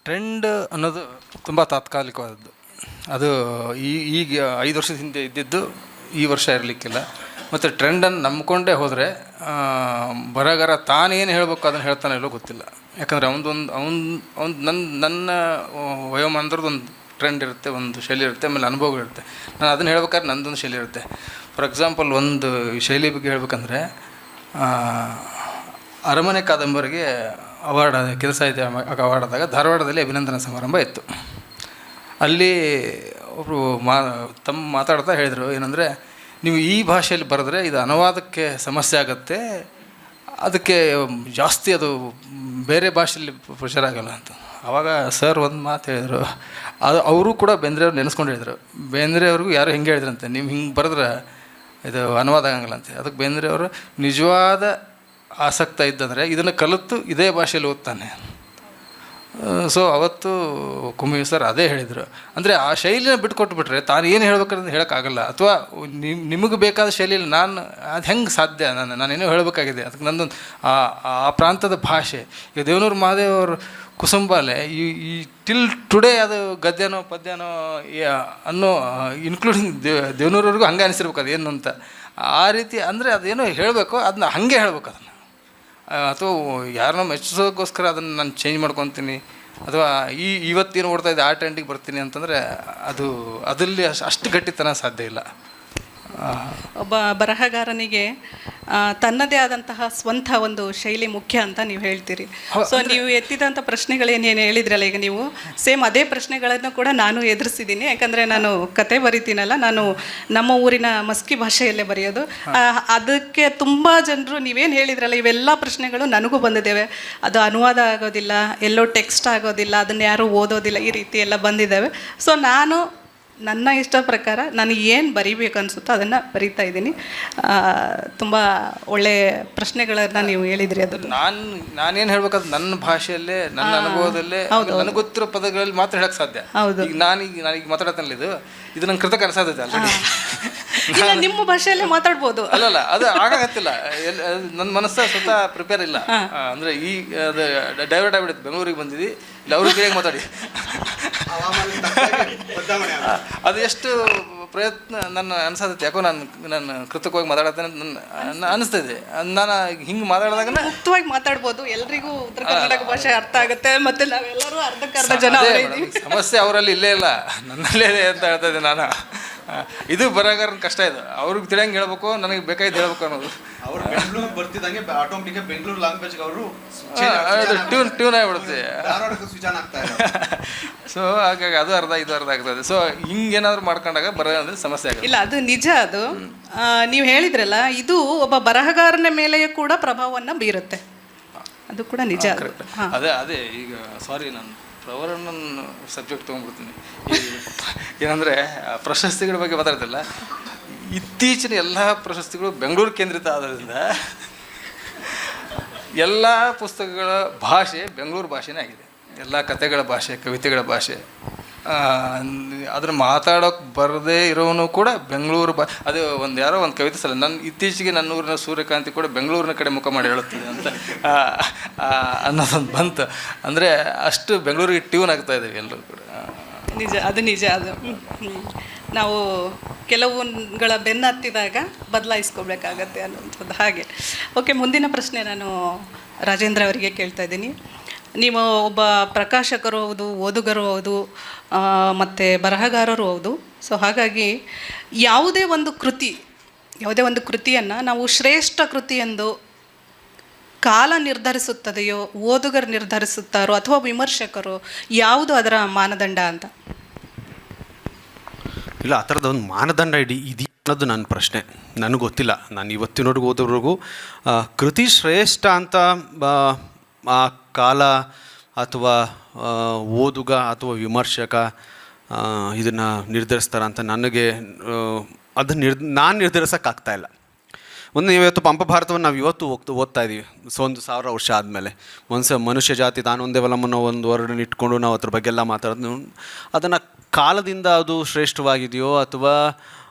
ಟ್ರೆಂಡ್ ಅನ್ನೋದು ತುಂಬ ತಾತ್ಕಾಲಿಕವಾದದ್ದು. ಅದು ಈಗ 5 ವರ್ಷದ ಹಿಂದೆ ಇದ್ದಿದ್ದು ಈ ವರ್ಷ ಇರಲಿಕ್ಕಿಲ್ಲ. ಮತ್ತು ಟ್ರೆಂಡನ್ನು ನಂಬ್ಕೊಂಡೇ ಹೋದರೆ ಬರಹಗಾರ ತಾನೇನು ಹೇಳಬೇಕು ಅದನ್ನು ಹೇಳ್ತಾನೆ ಇಲ್ಲೋ ಗೊತ್ತಿಲ್ಲ. ಯಾಕಂದರೆ ಅವನು ನನ್ನ ವಯೋಮಾನದ್ರದ್ದು ಒಂದು ಟ್ರೆಂಡ್ ಇರುತ್ತೆ, ಒಂದು ಶೈಲಿ ಇರುತ್ತೆ, ಆಮೇಲೆ ಅನುಭವಗಳಿರುತ್ತೆ. ನಾನು ಅದನ್ನು ಹೇಳ್ಬೇಕಾದ್ರೆ ನನ್ನದೊಂದು ಶೈಲಿ ಇರುತ್ತೆ. ಫಾರ್ ಎಕ್ಸಾಂಪಲ್, ಒಂದು ಶೈಲಿ ಬಗ್ಗೆ ಹೇಳ್ಬೇಕಂದ್ರೆ, ಅರಮನೆ ಕಾದಂಬರಿಗೆ ಅವಾರ್ಡ್, ಕಿರು ಸಾಹಿತ್ಯ ಅವಾರ್ಡ್ ಆದಾಗ ಧಾರವಾಡದಲ್ಲಿ ಅಭಿನಂದನಾ ಸಮಾರಂಭ ಇತ್ತು. ಅಲ್ಲಿ ಒಬ್ಬರು ಮಾತಾಡ್ತಾ ಹೇಳಿದರು, ಏನಂದರೆ, ನೀವು ಈ ಭಾಷೆಯಲ್ಲಿ ಬರೆದ್ರೆ ಇದು ಅನುವಾದಕ್ಕೆ ಸಮಸ್ಯೆ ಆಗುತ್ತೆ, ಅದಕ್ಕೆ ಜಾಸ್ತಿ ಅದು ಬೇರೆ ಭಾಷೆಯಲ್ಲಿ ಪ್ರಚಾರ ಆಗಲ್ಲ ಅಂತ. ಆವಾಗ ಸರ್ ಒಂದು ಮಾತು ಹೇಳಿದರು. ಅವರು ಕೂಡ ಬೇಂದ್ರೆಯವ್ರು ನೆನೆಸ್ಕೊಂಡು ಹೇಳಿದರು. ಬೇಂದ್ರೆಯವ್ರಿಗೂ ಯಾರು ಹಿಂಗೆ ಹೇಳಿದ್ರಂತೆ, ನೀವು ಹಿಂಗೆ ಬರೆದ್ರೆ ಇದು ಅನುವಾದ ಆಗಂಗಿಲ್ಲ ಅಂತೆ. ಅದಕ್ಕೆ ಬೇಂದ್ರೆಯವರು ನಿಜವಾದ ಆಸಕ್ತ ಇದ್ದಂದರೆ ಇದನ್ನು ಕಲಿತು ಇದೇ ಭಾಷೆಯಲ್ಲಿ ಓದ್ತಾನೆ. ಸೊ ಅವತ್ತು ಕುಮ್ಮಿ ಸರ್ ಅದೇ ಹೇಳಿದರು. ಅಂದರೆ ಆ ಶೈಲಿನ ಬಿಟ್ಕೊಟ್ಬಿಟ್ರೆ ತಾನು ಏನು ಹೇಳ್ಬೇಕಂತ ಹೇಳೋಕ್ಕಾಗಲ್ಲ. ಅಥವಾ ನಿಮಗೆ ಬೇಕಾದ ಶೈಲಿಯಲ್ಲಿ ನಾನು ಅದು ಹೆಂಗೆ ಸಾಧ್ಯ? ನಾನೇನೋ ಹೇಳಬೇಕಾಗಿದೆ, ಅದಕ್ಕೆ ನಂದೊಂದು ಆ ಪ್ರಾಂತದ ಭಾಷೆ. ಈಗ ದೇವನೂರು ಮಹಾದೇವ್ ಅವರು ಕುಸುಂಬಾಲೆ ಈ ಟಿಲ್ ಟುಡೇ ಅದು ಗದ್ಯನೋ ಪದ್ಯನೋ ಅನ್ನೋ ಇನ್ಕ್ಲೂಡಿಂಗ್ ದೇವನೂರವ್ರಿಗೂ ಹಂಗೆ ಅನಿಸಿರ್ಬೇಕು ಅದು ಏನು ಅಂತ. ಆ ರೀತಿ ಅಂದರೆ ಅದೇನೋ ಹೇಳಬೇಕು, ಅದನ್ನ ಹಾಗೆ ಹೇಳ್ಬೇಕು ಅದನ್ನು. ಅಥವಾ ಯಾರನ್ನೋ ಮೆಚ್ಚಿಸೋಕ್ಕೋಸ್ಕರ ಅದನ್ನು ನಾನು ಚೇಂಜ್ ಮಾಡ್ಕೊತೀನಿ, ಅಥವಾ ಇವತ್ತೇನು ಓಡ್ತಾ ಇದೆ ಆ ಟ್ರೆಂಡಿಗೆ ಬರ್ತೀನಿ ಅಂತಂದರೆ ಅದರಲ್ಲಿ ಅಷ್ಟು ಗಟ್ಟಿತನ ಸಾಧ್ಯ ಇಲ್ಲ. ಒಬ್ಬ ಬರಹಗಾರನಿಗೆ ತನ್ನದೇ ಆದಂತಹ ಸ್ವಂತ ಒಂದು ಶೈಲಿ ಮುಖ್ಯ ಅಂತ ನೀವು ಹೇಳ್ತೀರಿ. ಸೊ ನೀವು ಎತ್ತಿದಂಥ ಪ್ರಶ್ನೆಗಳೇನೇನು ಹೇಳಿದ್ರಲ್ಲ, ಈಗ ನೀವು ಸೇಮ್ ಅದೇ ಪ್ರಶ್ನೆಗಳನ್ನು ಕೂಡ ನಾನು ಎದುರಿಸಿದ್ದೀನಿ. ಯಾಕಂದರೆ ನಾನು ಕತೆ ಬರಿತೀನಲ್ಲ, ನಾನು ನಮ್ಮ ಊರಿನ ಮಸ್ಕಿ ಭಾಷೆಯಲ್ಲೇ ಬರೆಯೋದು. ಅದಕ್ಕೆ ತುಂಬ ಜನರು ನೀವೇನು ಹೇಳಿದ್ರಲ್ಲ, ಇವೆಲ್ಲ ಪ್ರಶ್ನೆಗಳು ನನಗೂ ಬಂದಿದ್ದೇವೆ. ಅದು ಅನುವಾದ ಆಗೋದಿಲ್ಲ, ಎಲ್ಲೋ ಟೆಕ್ಸ್ಟ್ ಆಗೋದಿಲ್ಲ, ಅದನ್ನು ಯಾರೂ ಓದೋದಿಲ್ಲ, ಈ ರೀತಿ ಎಲ್ಲ ಬಂದಿದ್ದಾವೆ. ಸೊ ನಾನು ನನ್ನ ಇಷ್ಟ ಪ್ರಕಾರ ನನಗೆ ಏನು ಬರಿಬೇಕು ಅನಿಸುತ್ತೋ ಅದನ್ನು ಬರಿತಾ ಇದ್ದೀನಿ. ತುಂಬ ಒಳ್ಳೆಯ ಪ್ರಶ್ನೆಗಳನ್ನು ನೀವು ಹೇಳಿದ್ರಿ. ಅದು ನಾನೇನು ಹೇಳ್ಬೇಕಾದ್ರೆ ನನ್ನ ಭಾಷೆಯಲ್ಲೇ, ನನ್ನ ಅನುಭವದಲ್ಲೇ, ನನಗೆ ಗೊತ್ತಿರೋ ಪದಗಳಲ್ಲಿ ಮಾತ್ರ ಹೇಳಕ್ಕೆ ಸಾಧ್ಯ. ಈಗ ನಾನೀಗ ಮಾತಾಡತ್ತಲ್ಲ, ಇದು ನನ್ನ ಕೃತಕ ಅನಿಸಾದೈತೆ ಆಲ್ರೆಡಿ. ಇಲ್ಲ, ನಿಮ್ಮ ಭಾಷೆಯಲ್ಲೇ ಮಾತಾಡ್ಬೋದು. ಅಲ್ಲಲ್ಲ, ಅದು ಆಗಾಗತ್ತಿಲ್ಲ. ನನ್ನ ಮನಸ್ಸು ಸ್ವತಃ ಪ್ರಿಪೇರ್ ಇಲ್ಲ. ಅಂದರೆ ಅದು ಡೈವರ್ಟ್ ಆಗಿಬಿಡುತ್ತೆ. ಬೆಂಗಳೂರಿಗೆ ಬಂದಿದ್ದು, ಇಲ್ಲ ಅವ್ರಿಗೆ ಹೇಗೆ ಮಾತಾಡಿ, ಅದು ಎಷ್ಟು ಪ್ರಯತ್ನ ನನ್ನ ಅನಿಸತ್ತೆ. ಯಾಕೋ ನಾನು ಕೃತಕವಾಗಿ ಮಾತಾಡತ್ತೇನೆ ನನ್ನ ಅನಿಸ್ತದೆ. ನಾನು ಹಿಂಗೆ ಮಾತಾಡಿದಾಗ ಮುಕ್ತವಾಗಿ ಮಾತಾಡ್ಬೋದು, ಎಲ್ರಿಗೂ ಉತ್ತರ ಕರ್ನಾಟಕ ಭಾಷೆ ಅರ್ಥ ಆಗುತ್ತೆ. ಮತ್ತೆ ನಾವೆಲ್ಲರೂ ಅರ್ಧ ಜನ ಸಮಸ್ಯೆ ಅವರಲ್ಲಿ ಇಲ್ಲೇ ಇಲ್ಲ, ನನ್ನಲ್ಲೇ ಇದೆ ಅಂತ ಹೇಳ್ತಾ ಇದ್ದೆ ನಾನು. ಇದು ಬರಹಗಾರನ ಕಷ್ಟ. ಇದು ಅವ್ರಿಗೆ ತಿಳಿಯಂಗೆ ಹೇಳ್ಬೇಕು, ನನಗೆ ಬೇಕಾಯ್ತು ಹೇಳ್ಬೇಕು ಅನ್ನೋದು. ಅವರು ಬೆಂಗಳೂರು ಬರ್ತಿದ್ದಂಗೆ ಆಟೋಮೆಟಿಕ್ ಬೆಂಗಳೂರು ಲ್ಯಾಂಗ್ವೇಜ್ಗೆ ಅವರು ಟ್ಯೂನ್ ಆಗಿಬಿಡುತ್ತೆ. ಸ್ವಿಚ್ ಆನ್ ಆಗ್ತಾ ಇದೆ. ಸೊ ಹಾಗಾಗಿ ಅದು ಅರ್ಧ ಇದು ಅರ್ಧ ಆಗ್ತದೆ. ಸೊ ಹಿಂಗೇನಾದ್ರು ಮಾಡ್ಕೊಂಡಾಗ ಬರೋದಂದ್ರೆ ಸಮಸ್ಯೆ ಆಗುತ್ತೆ. ಇಲ್ಲ, ಅದು ನಿಜ. ಅದು ನೀವು ಹೇಳಿದ್ರಲ್ಲ, ಇದು ಒಬ್ಬ ಬರಹಗಾರನ ಮೇಲೆಯೂ ಕೂಡ ಪ್ರಭಾವವನ್ನು ಬೀರುತ್ತೆ. ಅದು ಕೂಡ ನಿಜ. ಅದೇ ಈಗ ಸಾರಿ, ನಾನು ಪ್ರವರಣ ಸಬ್ಜೆಕ್ಟ್ ತೊಗೊಂಡ್ಬಿಡ್ತೀನಿ. ಏನಂದರೆ ಪ್ರಶಸ್ತಿಗಳ ಬಗ್ಗೆ ಮಾತಾಡ್ತಿಲ್ಲ. ಇತ್ತೀಚಿನ ಎಲ್ಲ ಪ್ರಶಸ್ತಿಗಳು ಬೆಂಗಳೂರು ಕೇಂದ್ರಿತ ಆದ್ರಿಂದ ಎಲ್ಲ ಪುಸ್ತಕಗಳ ಭಾಷೆ ಬೆಂಗಳೂರು ಭಾಷೆನೇ ಆಗಿದೆ. ಎಲ್ಲ ಕಥೆಗಳ ಭಾಷೆ, ಕವಿತೆಗಳ ಭಾಷೆ. ಅದನ್ನು ಮಾತಾಡೋಕ್ಕೆ ಬರದೇ ಇರೋನು ಕೂಡ ಬೆಂಗಳೂರು ಅದು ಯಾರೋ ಒಂದು ಕವಿತೆ ಸಲ ಇತ್ತೀಚೆಗೆ ನನ್ನ ಊರಿನ ಸೂರ್ಯಕಾಂತಿ ಕೂಡ ಬೆಂಗಳೂರಿನ ಕಡೆ ಮುಖ ಮಾಡಿ ಹೇಳುತ್ತದೆ ಅಂತ ಅನ್ನೋದೊಂದು ಬಂತು. ಅಂದರೆ ಅಷ್ಟು ಬೆಂಗಳೂರಿಗೆ ಟ್ಯೂನ್ ಆಗ್ತಾ ಇದ್ದೀವಿ ಎಲ್ಲರೂ ಕೂಡ. ನಿಜ, ಅದು ನಿಜ. ಅದು ನಾವು ಕೆಲವುಗಳ ಬೆನ್ನು ಹತ್ತಿದಾಗ ಬದಲಾಯಿಸ್ಕೋಬೇಕಾಗತ್ತೆ ಅನ್ನುವಂಥದ್ದು ಹಾಗೆ. ಓಕೆ, ಮುಂದಿನ ಪ್ರಶ್ನೆ ನಾನು ರಾಜೇಂದ್ರ ಅವರಿಗೆ ಕೇಳ್ತಾ ಇದ್ದೀನಿ. ನೀವು ಒಬ್ಬ ಪ್ರಕಾಶಕರು ಹೌದು, ಓದುಗರು ಹೌದು, ಮತ್ತು ಬರಹಗಾರರು ಹೌದು. ಸೊ ಹಾಗಾಗಿ ಯಾವುದೇ ಒಂದು ಕೃತಿಯನ್ನು ನಾವು ಶ್ರೇಷ್ಠ ಕೃತಿ ಎಂದು ಕಾಲ ನಿರ್ಧರಿಸುತ್ತದೆಯೋ, ಓದುಗರು ನಿರ್ಧರಿಸುತ್ತಾರೋ, ಅಥವಾ ವಿಮರ್ಶಕರು, ಯಾವುದು ಅದರ ಮಾನದಂಡ ಅಂತ? ಇಲ್ಲ, ಆ ಥರದ ಒಂದು ಮಾನದಂಡ ಇದೆಯಾ ಅದು ನನ್ನ ಪ್ರಶ್ನೆ, ನನಗೆ ಗೊತ್ತಿಲ್ಲ. ನಾನು ಇವತ್ತಿನವರೆಗೂ ಓದೋವರೆಗೂ ಕೃತಿ ಶ್ರೇಷ್ಠ ಅಂತ ಆ ಕಾಲ ಅಥವಾ ಓದುಗ ಅಥವಾ ವಿಮರ್ಶಕ ಇದನ್ನು ನಿರ್ಧರಿಸ್ತಾರ ಅಂತ ನನಗೆ ಅದನ್ನು ನಾನು ನಿರ್ಧರಿಸೋಕ್ಕಾಗ್ತಾಯಿಲ್ಲ. ನೀವು ಇವತ್ತು ಪಂಪಭಾರತವನ್ನು ನಾವು ಇವತ್ತು ಓದ್ತಾ ಇದ್ದೀವಿ. 1000 ವರ್ಷ ಆದಮೇಲೆ ಮನುಷ್ಯ ಜಾತಿ ತಾನೊಂದೇ ವಲಮನ್ನೋ ಒಂದು ವರ್ಡನ್ನು ಇಟ್ಕೊಂಡು ನಾವು ಅದ್ರ ಬಗ್ಗೆ ಎಲ್ಲ ಮಾತಾಡೋದು, ಅದನ್ನು ಕಾಲದಿಂದ ಅದು ಶ್ರೇಷ್ಠವಾಗಿದೆಯೋ ಅಥವಾ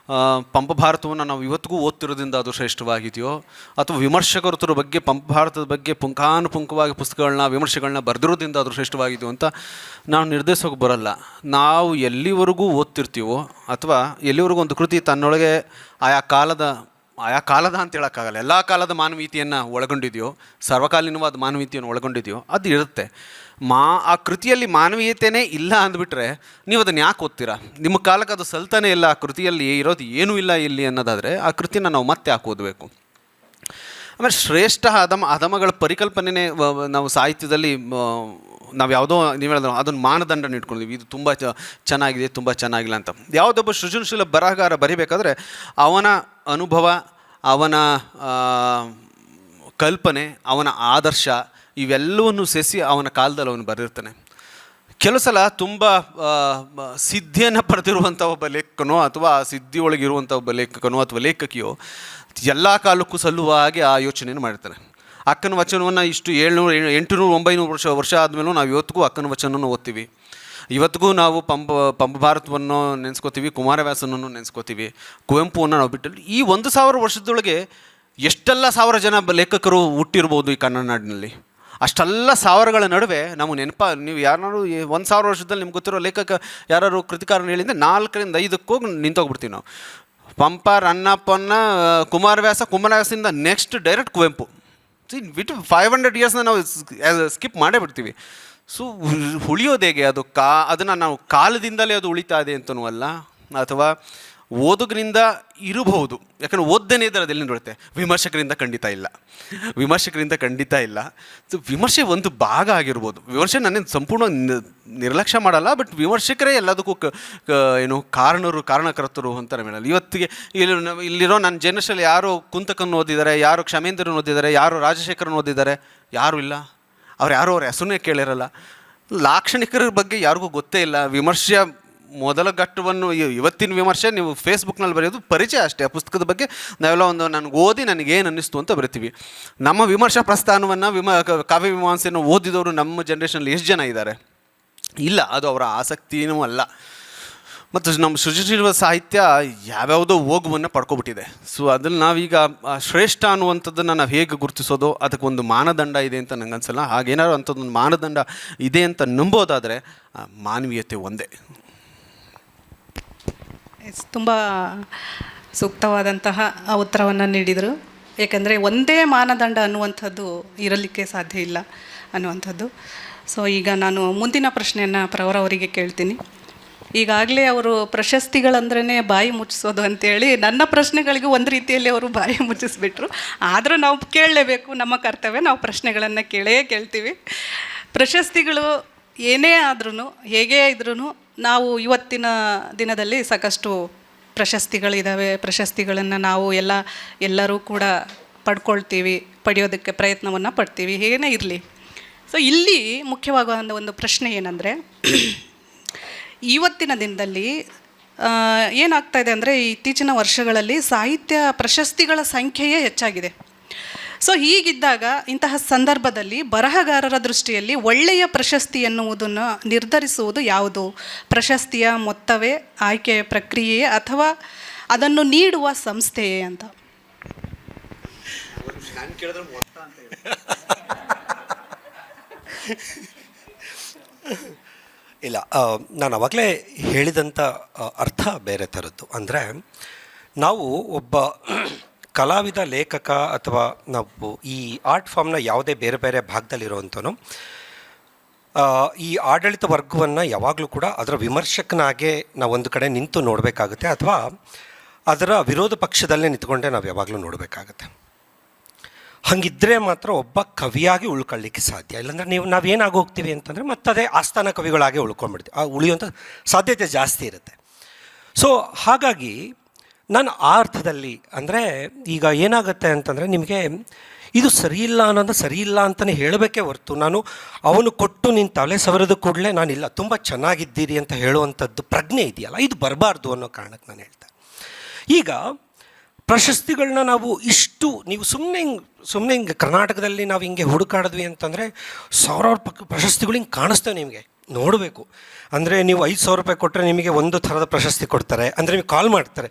ಪಂಪಭಾರತವನ್ನು ನಾವು ಇವತ್ತಿಗೂ ಓದ್ತಿರೋದ್ರಿಂದ ಅದು ಶ್ರೇಷ್ಠವಾಗಿದೆಯೋ ಅಥವಾ ವಿಮರ್ಶಕರ ಬಗ್ಗೆ ಪಂಪಭಾರತದ ಬಗ್ಗೆ ಪುಂಖಾನುಪುಂಖವಾಗಿ ಪುಸ್ತಕಗಳನ್ನ ವಿಮರ್ಶೆಗಳನ್ನ ಬರೆದಿರೋದ್ರಿಂದ ಅದು ಶ್ರೇಷ್ಠವಾಗಿದೆಯೋ ಅಂತ ನಾವು ನಿರ್ಧರಿಸೋಕೆ ಬರೋಲ್ಲ. ನಾವು ಎಲ್ಲಿವರೆಗೂ ಓದ್ತಿರ್ತೀವೋ ಅಥವಾ ಎಲ್ಲಿವರೆಗೂ ಒಂದು ಕೃತಿ ತನ್ನೊಳಗೆ ಆಯಾ ಕಾಲದ ಅಂತ ಹೇಳೋಕ್ಕಾಗಲ್ಲ, ಎಲ್ಲ ಕಾಲದ ಮಾನವೀಯತೆಯನ್ನು ಒಳಗೊಂಡಿದೆಯೋ, ಸರ್ವಕಾಲೀನವಾದ ಮಾನವೀಯತೆಯನ್ನು ಒಳಗೊಂಡಿದೆಯೋ ಅದು ಇರುತ್ತೆ. ಆ ಕೃತಿಯಲ್ಲಿ ಮಾನವೀಯತೆಯೇ ಇಲ್ಲ ಅಂದ್ಬಿಟ್ರೆ ನೀವು ಅದನ್ನು ಯಾಕೆ ಓದ್ತೀರಾ? ನಿಮ್ಮ ಕಾಲಕ್ಕೆ ಅದು ಸಲ್ತಾನೆ ಇಲ್ಲ, ಆ ಕೃತಿಯಲ್ಲಿ ಇರೋದು ಏನೂ ಇಲ್ಲ ಇಲ್ಲಿ ಅನ್ನೋದಾದರೆ ಆ ಕೃತಿನ ನಾವು ಮತ್ತೆ ಯಾಕೆ ಓದಬೇಕು? ಆಮೇಲೆ ಶ್ರೇಷ್ಠ ಅಧಮಗಳ ಪರಿಕಲ್ಪನೆ ನಾವು ಸಾಹಿತ್ಯದಲ್ಲಿ ನಾವು ಯಾವುದೋ ನೀವು ಹೇಳಿದ್ರು ಅದನ್ನು ಮಾನದಂಡ ಇಟ್ಕೊಂಡಿದ್ವಿ, ಇದು ತುಂಬ ಚೆನ್ನಾಗಿದೆ, ತುಂಬ ಚೆನ್ನಾಗಿಲ್ಲ ಅಂತ. ಯಾವುದೊಬ್ಬ ಸೃಜನಶೀಲ ಬರಹಗಾರ ಬರಿಬೇಕಾದ್ರೆ ಅವನ ಅನುಭವ, ಅವನ ಕಲ್ಪನೆ, ಅವನ ಆದರ್ಶ ಇವೆಲ್ಲವನ್ನು ಸೆಸಿ ಅವನ ಕಾಲದಲ್ಲಿ ಅವನು ಬರೆದಿರ್ತಾನೆ. ಕೆಲವು ಸಲ ತುಂಬ ಸಿದ್ಧಿಯನ್ನು ಪಡೆದಿರುವಂಥ ಒಬ್ಬ ಲೇಖಕನೋ ಅಥವಾ ಆ ಸಿದ್ಧಿಯೊಳಗಿರುವಂಥ ಒಬ್ಬ ಲೇಖಕನೋ ಅಥವಾ ಲೇಖಕಿಯೋ ಎಲ್ಲ ಕಾಲಕ್ಕೂ ಸಲ್ಲುವ ಹಾಗೆ ಆ ಯೋಚನೆಯನ್ನು ಮಾಡಿರ್ತಾನೆ. ಅಕ್ಕನ ವಚನವನ್ನು ಇಷ್ಟು 700, 800, 900 ವರ್ಷ ಆದಮೇಲೂ ನಾವು ಇವತ್ತಿಗೂ ಅಕ್ಕನ ವಚನವನ್ನು ಓದ್ತೀವಿ. ಇವತ್ತಿಗೂ ನಾವು ಪಂಪಭಾರತವನ್ನು ನೆನೆಸ್ಕೋತೀವಿ, ಕುಮಾರವ್ಯಾಸನನ್ನು ನೆನೆಸ್ಕೋತೀವಿ, ಕುವೆಂಪುವನ್ನು ನಾವು ಬಿಟ್ಟು. ಈ 1000 ವರ್ಷದೊಳಗೆ ಎಷ್ಟೆಲ್ಲ 1000 ಜನ ಲೇಖಕರು ಹುಟ್ಟಿರ್ಬೋದು ಈ ಕನ್ನಡ ನಾಡಿನಲ್ಲಿ. ಅಷ್ಟೆಲ್ಲ ಸಾವಿರಗಳ ನಡುವೆ ನಾವು ನೀವು ಯಾರು 1000 ವರ್ಷದಲ್ಲಿ ನಿಮ್ಗೆ ಗೊತ್ತಿರೋ ಲೇಖಕ ಯಾರು ಕೃತಿಕಾರನ ಹೇಳಿದ್ರೆ 4ರಿಂದ 5ಕ್ಕೆ ಹೋಗಿ ನಿಂತೋಗ್ಬಿಡ್ತೀವಿ ನಾವು. ಪಂಪ, ರನ್ನಪ್ಪನ, ಕುಮಾರವ್ಯಾಸದಿಂದ ನೆಕ್ಸ್ಟ್ ಡೈರೆಕ್ಟ್ ಕುವೆಂಪು. ಬಿಟ್ಟು 500 ಇಯರ್ಸ್ನ ನಾವು ಸ್ಕಿಪ್ ಮಾಡೇ ಬಿಡ್ತೀವಿ. ಸೊ ಉಳಿಯೋದು ಹೇಗೆ? ಅದನ್ನು ನಾವು ಕಾಲದಿಂದಲೇ ಅದು ಉಳಿತಾ ಇದೆ ಅಂತನೂ ಅಲ್ಲ, ಅಥವಾ ಓದುಗರಿಂದ ಇರಬಹುದು. ಯಾಕಂದರೆ ಓದ್ದನೇ ಇದ್ದರೆ ಅದೆಲ್ಲಿ ನೋಡುತ್ತೆ. ವಿಮರ್ಶಕರಿಂದ ಖಂಡಿತ ಇಲ್ಲ. ಸೊ ವಿಮರ್ಶೆ ಒಂದು ಭಾಗ ಆಗಿರ್ಬೋದು. ವಿಮರ್ಶೆ ನಾನೇನು ಸಂಪೂರ್ಣ ನಿರ್ಲಕ್ಷ್ಯ ಮಾಡಲ್ಲ, ಬಟ್ ವಿಮರ್ಶಕರೇ ಎಲ್ಲದಕ್ಕೂ ಕಾರಣಕರ್ತರು ಅಂತಾರೆ ಮೇಡಮ್. ಇವತ್ತಿಗೆ ಇಲ್ಲಿರೋ ನನ್ನ ಜನರೇಷನಲ್ಲಿ ಯಾರು ಕುಂತಕನ್ನು ಓದಿದ್ದಾರೆ, ಯಾರು ಕ್ಷಮೇಂದ್ರನ ಓದಿದ್ದಾರೆ, ಯಾರು ರಾಜಶೇಖರನ್ ಓದಿದ್ದಾರೆ? ಯಾರೂ ಇಲ್ಲ. ಅವ್ರ ಹೆಸರನ್ನೇ ಕೇಳಿರಲ್ಲ. ಲಾಕ್ಷಣಿಕರ ಬಗ್ಗೆ ಯಾರಿಗೂ ಗೊತ್ತೇ ಇಲ್ಲ. ವಿಮರ್ಶೆ ಮೊದಲ ಘಟ್ಟವನ್ನು ಇವತ್ತಿನ ವಿಮರ್ಶೆ ನೀವು ಫೇಸ್ಬುಕ್ನಲ್ಲಿ ಬರೆಯೋದು ಪರಿಚಯ ಅಷ್ಟೇ. ಆ ಪುಸ್ತಕದ ಬಗ್ಗೆ ನಾವೆಲ್ಲ ನನಗೆ ಓದಿ ನನಗೇನು ಅನ್ನಿಸ್ತು ಅಂತ ಬರಿತೀವಿ. ನಮ್ಮ ವಿಮರ್ಶಾ ಪ್ರಸ್ಥಾನವನ್ನು ಕಾವ್ಯ ಮೀಮಾಂಸೆಯನ್ನು ಓದಿದವರು ನಮ್ಮ ಜನ್ರೇಷನಲ್ಲಿ ಎಷ್ಟು ಜನ ಇದ್ದಾರೆ? ಇಲ್ಲ. ಅದು ಅವರ ಆಸಕ್ತಿಯೂ ಅಲ್ಲ. ಮತ್ತು ನಮ್ಮ ಸೃಜನಶೀಲ ಸಾಹಿತ್ಯ ಯಾವ್ಯಾವುದೋ ಓಗುವನ್ನು ಪಡ್ಕೊಬಿಟ್ಟಿದೆ. ಸೊ ಅದ್ರಲ್ಲಿ ನಾವೀಗ ಶ್ರೇಷ್ಠ ಅನ್ನುವಂಥದ್ದನ್ನು ನಾವು ಹೇಗೆ ಗುರುತಿಸೋದು, ಅದಕ್ಕೊಂದು ಮಾನದಂಡ ಇದೆ ಅಂತ ನಂಗೆ ಅನ್ಸಲ್ಲ. ಹಾಗೇನಾದ್ರು ಅಂಥದ್ದೊಂದು ಮಾನದಂಡ ಇದೆ ಅಂತ ನಂಬೋದಾದರೆ ಮಾನವೀಯತೆ ಒಂದೇ. ತುಂಬ ಸೂಕ್ತವಾದಂತಹ ಉತ್ತರವನ್ನು ನೀಡಿದರು. ಏಕೆಂದರೆ ಒಂದೇ ಮಾನದಂಡ ಅನ್ನುವಂಥದ್ದು ಇರಲಿಕ್ಕೆ ಸಾಧ್ಯ ಇಲ್ಲ ಅನ್ನುವಂಥದ್ದು. ಸೊ ಈಗ ನಾನು ಮುಂದಿನ ಪ್ರಶ್ನೆಯನ್ನು ಪ್ರವರವರಿಗೆ ಕೇಳ್ತೀನಿ. ಈಗಾಗಲೇ ಅವರು ಪ್ರಶಸ್ತಿಗಳಂದ್ರೇ ಬಾಯಿ ಮುಚ್ಚಿಸೋದು ಅಂತೇಳಿ ನನ್ನ ಪ್ರಶ್ನೆಗಳಿಗೆ ಒಂದು ರೀತಿಯಲ್ಲಿ ಅವರು ಬಾಯಿ ಮುಚ್ಚಿಸ್ಬಿಟ್ರು. ಆದರೂ ನಾವು ಕೇಳಲೇಬೇಕು, ನಮ್ಮ ಕರ್ತವ್ಯ, ನಾವು ಪ್ರಶ್ನೆಗಳನ್ನು ಕೇಳ್ತೀವಿ. ಪ್ರಶಸ್ತಿಗಳು ಏನೇ ಆದ್ರೂ ಹೇಗೇ ಇದ್ರೂ ನಾವು ಇವತ್ತಿನ ದಿನದಲ್ಲಿ ಸಾಕಷ್ಟು ಪ್ರಶಸ್ತಿಗಳಿದ್ದಾವೆ. ಪ್ರಶಸ್ತಿಗಳನ್ನು ನಾವು ಎಲ್ಲರೂ ಕೂಡ ಪಡೆಯೋದಕ್ಕೆ ಪ್ರಯತ್ನವನ್ನು ಪಡ್ತೀವಿ, ಏನೇ ಇರಲಿ. ಸೊ ಇಲ್ಲಿ ಮುಖ್ಯವಾಗುವಂಥ ಒಂದು ಪ್ರಶ್ನೆ ಏನಂದರೆ, ಇವತ್ತಿನ ದಿನದಲ್ಲಿ ಏನಾಗ್ತಾಯಿದೆ ಅಂದರೆ, ಇತ್ತೀಚಿನ ವರ್ಷಗಳಲ್ಲಿ ಸಾಹಿತ್ಯ ಪ್ರಶಸ್ತಿಗಳ ಸಂಖ್ಯೆಯೇ ಹೆಚ್ಚಾಗಿದೆ. ಸೊ ಹೀಗಿದ್ದಾಗ ಇಂತಹ ಸಂದರ್ಭದಲ್ಲಿ ಬರಹಗಾರರ ದೃಷ್ಟಿಯಲ್ಲಿ ಒಳ್ಳೆಯ ಪ್ರಶಸ್ತಿ ಎನ್ನುವುದನ್ನು ನಿರ್ಧರಿಸುವುದು ಯಾವುದು? ಪ್ರಶಸ್ತಿಯ ಮೊತ್ತವೇ, ಆಯ್ಕೆಯ ಪ್ರಕ್ರಿಯೆಯೇ, ಅಥವಾ ಅದನ್ನು ನೀಡುವ ಸಂಸ್ಥೆಯೇ ಅಂತ? ಇಲ್ಲ, ನಾನು ಆವಾಗಲೇ ಹೇಳಿದಂಥ ಅರ್ಥ ಬೇರೆ ಥರದ್ದು. ಅಂದರೆ ನಾವು ಒಬ್ಬ ಕಲಾವಿದ, ಲೇಖಕ ಅಥವಾ ನಾವು ಈ ಆರ್ಟ್ ಫಾರ್ಮ್ನ ಯಾವುದೇ ಬೇರೆ ಬೇರೆ ಭಾಗದಲ್ಲಿರುವಂಥನು ಈ ಆಡಳಿತ ವರ್ಗವನ್ನು ಯಾವಾಗಲೂ ಕೂಡ ಅದರ ವಿಮರ್ಶಕನಾಗೆ ನಾವು ಒಂದು ಕಡೆ ನಿಂತು ನೋಡಬೇಕಾಗುತ್ತೆ, ಅಥವಾ ಅದರ ವಿರೋಧ ಪಕ್ಷದಲ್ಲೇ ನಿಂತ್ಕೊಂಡೇ ನಾವು ಯಾವಾಗಲೂ ನೋಡಬೇಕಾಗತ್ತೆ. ಹಾಗಿದ್ದರೆ ಮಾತ್ರ ಒಬ್ಬ ಕವಿಯಾಗಿ ಉಳ್ಕೊಳ್ಳಿಕ್ಕೆ ಸಾಧ್ಯ. ಇಲ್ಲಾಂದರೆ ನಾವೇನಾಗಿ ಹೋಗ್ತೀವಿ ಅಂತಂದರೆ ಮತ್ತದೇ ಆಸ್ಥಾನ ಕವಿಗಳಾಗಿ ಉಳ್ಕೊಂಡ್ಬಿಡ್ತೀವಿ. ಉಳಿಯುವಂಥ ಸಾಧ್ಯತೆ ಜಾಸ್ತಿ ಇರುತ್ತೆ. ಸೊ ಹಾಗಾಗಿ ನಾನು ಆ ಅರ್ಥದಲ್ಲಿ ಅಂದರೆ ಈಗ ಏನಾಗುತ್ತೆ ಅಂತಂದರೆ ನಿಮಗೆ ಇದು ಸರಿಯಿಲ್ಲ ಅನ್ನೋದು ಸರಿಯಿಲ್ಲ ಅಂತಲೇ ಹೇಳಬೇಕೇ ಹೊರ್ತು ನಾನು ಅವನು ಕೊಟ್ಟು ನೀನು ತಲೆ ಸವರದ ಕೂಡಲೇ ನಾನಿಲ್ಲ ತುಂಬ ಚೆನ್ನಾಗಿದ್ದೀರಿ ಅಂತ ಹೇಳುವಂಥದ್ದು ಪ್ರಜ್ಞೆ ಇದೆಯಲ್ಲ, ಇದು ಬರಬಾರ್ದು ಅನ್ನೋ ಕಾರಣಕ್ಕೆ ನಾನು ಹೇಳ್ತೆ. ಈಗ ಪ್ರಶಸ್ತಿಗಳನ್ನ ನಾವು ಇಷ್ಟು ನೀವು ಸುಮ್ಮನೆ ಹಿಂಗೆ ಕರ್ನಾಟಕದಲ್ಲಿ ನಾವು ಹಿಂಗೆ ಹುಡುಕಾಡಿದ್ವಿ ಅಂತಂದರೆ ಸಾವಿರಾರು ಪ್ರಶಸ್ತಿಗಳು ಹಿಂಗೆ ಕಾಣಿಸ್ತೇವೆ ನಿಮಗೆ ನೋಡಬೇಕು. ಅಂದರೆ ನೀವು 5,000 ರೂಪಾಯಿ ಕೊಟ್ಟರೆ ನಿಮಗೆ ಒಂದು ಥರದ ಪ್ರಶಸ್ತಿ ಕೊಡ್ತಾರೆ. ಅಂದರೆ ನಿಮಗೆ ಕಾಲ್ ಮಾಡ್ತಾರೆ,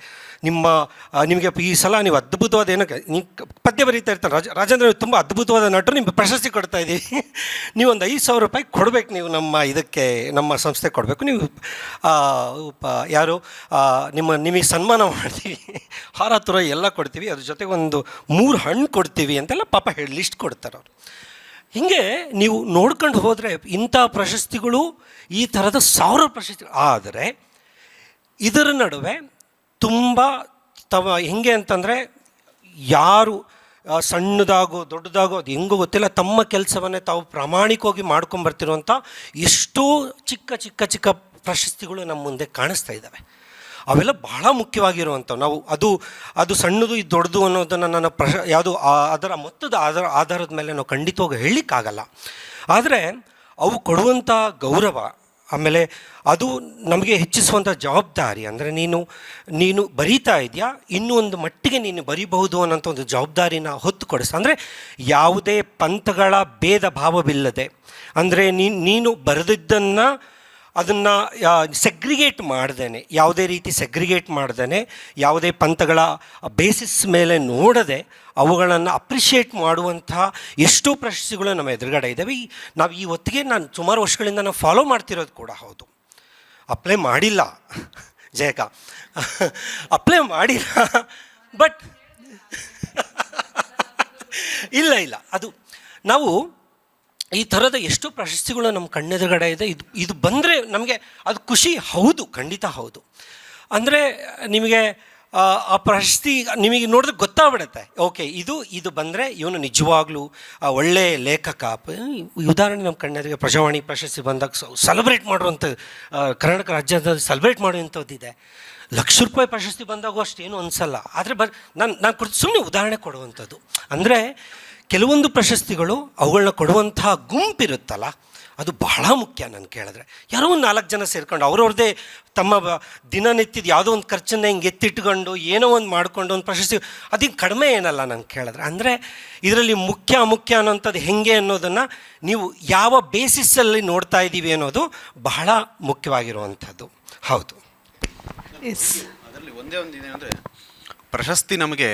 ನಿಮಗೆ ಈ ಸಲ ನೀವು ಅದ್ಭುತವಾದ ಏನಕ್ಕೆ ನೀವು ಪದ್ಯ ಬರೀತಾ ಇರ್ತಾರೆ, ರಾಜೇಂದ್ರ ತುಂಬ ಅದ್ಭುತವಾದ ನಟರು, ನಿಮಗೆ ಪ್ರಶಸ್ತಿ ಕೊಡ್ತಾ ಇದ್ದೀವಿ, ನೀವು ಒಂದು 5,000 ರೂಪಾಯಿ ಕೊಡಬೇಕು, ನೀವು ನಮ್ಮ ಸಂಸ್ಥೆ ಕೊಡಬೇಕು, ನೀವು ಯಾರು ನಿಮಗೆ ಸನ್ಮಾನ ಮಾಡ್ತೀವಿ, ಹಾರ ತುರ ಎಲ್ಲ ಕೊಡ್ತೀವಿ, ಅದ್ರ ಜೊತೆಗೆ ಒಂದು 3 ಹಣ್ಣು ಕೊಡ್ತೀವಿ ಅಂತೆಲ್ಲ ಪಾಪ ಲಿಸ್ಟ್ ಕೊಡ್ತಾರೆ ಅವರು. ಹೀಗೆ ನೀವು ನೋಡ್ಕೊಂಡು ಹೋದರೆ ಇಂಥ ಪ್ರಶಸ್ತಿಗಳು, ಈ ಥರದ 1000 ಪ್ರಶಸ್ತಿಗಳು. ಆದರೆ ಇದರ ನಡುವೆ ತುಂಬ ಹೆಂಗೆ ಅಂತಂದರೆ ಯಾರು ಸಣ್ಣದಾಗೋ ದೊಡ್ಡದಾಗೋ ಅದು ಹೆಂಗೋ ಗೊತ್ತಿಲ್ಲ, ತಮ್ಮ ಕೆಲಸವನ್ನೇ ತಾವು ಪ್ರಾಮಾಣಿಕವಾಗಿ ಮಾಡ್ಕೊಂಬರ್ತಿರುವಂಥ ಎಷ್ಟೋ ಚಿಕ್ಕ ಚಿಕ್ಕ ಚಿಕ್ಕ ಪ್ರಶಸ್ತಿಗಳು ನಮ್ಮ ಮುಂದೆ ಕಾಣಿಸ್ತಾ ಇದ್ದಾವೆ. ಅವೆಲ್ಲ ಬಹಳ ಮುಖ್ಯವಾಗಿರುವಂಥವು. ನಾವು ಅದು ಸಣ್ಣದು ಇದು ದೊಡ್ಡದು ಅನ್ನೋದನ್ನು ನನ್ನ ಯಾವುದು ಅದರ ಮೊತ್ತದ ಆಧಾರದ ಮೇಲೆ ನಾವು ಖಂಡಿತವಾಗಿ ಹೇಳಲಿಕ್ಕಾಗಲ್ಲ. ಆದರೆ ಅವು ಕೊಡುವಂಥ ಗೌರವ, ಆಮೇಲೆ ಅದು ನಮಗೆ ಹೆಚ್ಚಿಸುವಂಥ ಜವಾಬ್ದಾರಿ, ಅಂದರೆ ನೀನು ಬರೀತಾ ಇದೆಯಾ, ಇನ್ನೂ ಒಂದು ಮಟ್ಟಿಗೆ ನೀನು ಬರೀಬಹುದು ಅನ್ನೋಂಥ ಒಂದು ಜವಾಬ್ದಾರಿನ ಹೊತ್ತು ಕೊಡಿಸ, ಅಂದರೆ ಯಾವುದೇ ಪಂಥಗಳ ಭೇದ ಭಾವವಿಲ್ಲದೆ, ಅಂದರೆ ನೀನು ಬರೆದಿದ್ದನ್ನು ಅದನ್ನು ಸೆಗ್ರಿಗೇಟ್ ಮಾಡ್ದೇನೆ, ಯಾವುದೇ ರೀತಿ ಸೆಗ್ರಿಗೇಟ್ ಮಾಡ್ದೇನೆ, ಯಾವುದೇ ಪಂಥಗಳ ಬೇಸಿಸ್ ಮೇಲೆ ನೋಡದೆ ಅವುಗಳನ್ನು ಅಪ್ರಿಷಿಯೇಟ್ ಮಾಡುವಂಥ ಎಷ್ಟೋ ಪ್ರಶಸ್ತಿಗಳು ನಮ್ಮ ಎದುರುಗಡೆ ಇದ್ದಾವೆ. ನಾವು ಈ ಹೊತ್ತಿಗೆ ನಾನು ಸುಮಾರು ವರ್ಷಗಳಿಂದ ನಾವು ಫಾಲೋ ಮಾಡ್ತಿರೋದು ಕೂಡ ಹೌದು. ಅಪ್ಲೈ ಮಾಡಿಲ್ಲ ಜಯಕ, ಅಪ್ಲೈ ಮಾಡಿಲ್ಲ, ಬಟ್ ಇಲ್ಲ ಅದು ನಾವು ಈ ಥರದ ಎಷ್ಟೋ ಪ್ರಶಸ್ತಿಗಳು ನಮ್ಮ ಕಣ್ಣೆದುರುಗಡೆ ಇದೆ. ಇದು ಬಂದರೆ ನಮಗೆ ಅದು ಖುಷಿ, ಹೌದು, ಖಂಡಿತ ಹೌದು. ಅಂದರೆ ನಿಮಗೆ ಆ ಪ್ರಶಸ್ತಿ ನಿಮಗೆ ನೋಡಿದ್ರೆ ಗೊತ್ತಾಗ್ಬಿಡುತ್ತೆ, ಓಕೆ ಇದು ಬಂದರೆ ಇವನು ನಿಜವಾಗ್ಲೂ ಒಳ್ಳೆಯ ಲೇಖಕ. ಉದಾಹರಣೆ ನಮ್ಮ ಕಣ್ಣೆದುರಿಗೆ ಪ್ರಜಾವಾಣಿ ಪ್ರಶಸ್ತಿ ಬಂದಾಗ ಸೆಲೆಬ್ರೇಟ್ ಮಾಡುವಂಥ, ಕರ್ನಾಟಕ ರಾಜ್ಯದಲ್ಲಿ ಸೆಲೆಬ್ರೇಟ್ ಮಾಡುವಂಥದ್ದಿದೆ. ₹1,00,000 ಪ್ರಶಸ್ತಿ ಬಂದಾಗೂ ಅಷ್ಟೇನು ಅನಿಸಲ್ಲ. ಆದರೆ ನಾನು ಸುಮ್ಮನೆ ಉದಾಹರಣೆ ಕೊಡುವಂಥದ್ದು. ಅಂದರೆ ಕೆಲವೊಂದು ಪ್ರಶಸ್ತಿಗಳು ಅವುಗಳನ್ನ ಕೊಡುವಂಥ ಗುಂಪಿರುತ್ತಲ್ಲ, ಅದು ಬಹಳ ಮುಖ್ಯ. ನಾನು ಕೇಳಿದ್ರೆ ಯಾರೋ ಒಂದು 4 ಜನ ಸೇರ್ಕೊಂಡು ಅವ್ರವ್ರದ್ದೇ ತಮ್ಮ ದಿನನಿತ್ಯದ ಯಾವುದೋ ಒಂದು ಖರ್ಚನ್ನು ಹಿಂಗೆ ಎತ್ತಿಟ್ಕೊಂಡು ಏನೋ ಒಂದು ಮಾಡಿಕೊಂಡು ಒಂದು ಪ್ರಶಸ್ತಿ, ಅದಕ್ಕೆ ಕಡಿಮೆ ಏನಲ್ಲ ನಾನು ಕೇಳಿದ್ರೆ. ಅಂದರೆ ಇದರಲ್ಲಿ ಮುಖ್ಯ ಅನ್ನೋಂಥದ್ದು ಹೆಂಗೆ ಅನ್ನೋದನ್ನು ನೀವು ಯಾವ ಬೇಸಿಸಲ್ಲಿ ನೋಡ್ತಾ ಇದ್ದೀವಿ ಅನ್ನೋದು ಬಹಳ ಮುಖ್ಯವಾಗಿರುವಂಥದ್ದು. ಹೌದು, ಅದರಲ್ಲಿ ಒಂದೇ ಒಂದು ಅಂದರೆ ಪ್ರಶಸ್ತಿ ನಮಗೆ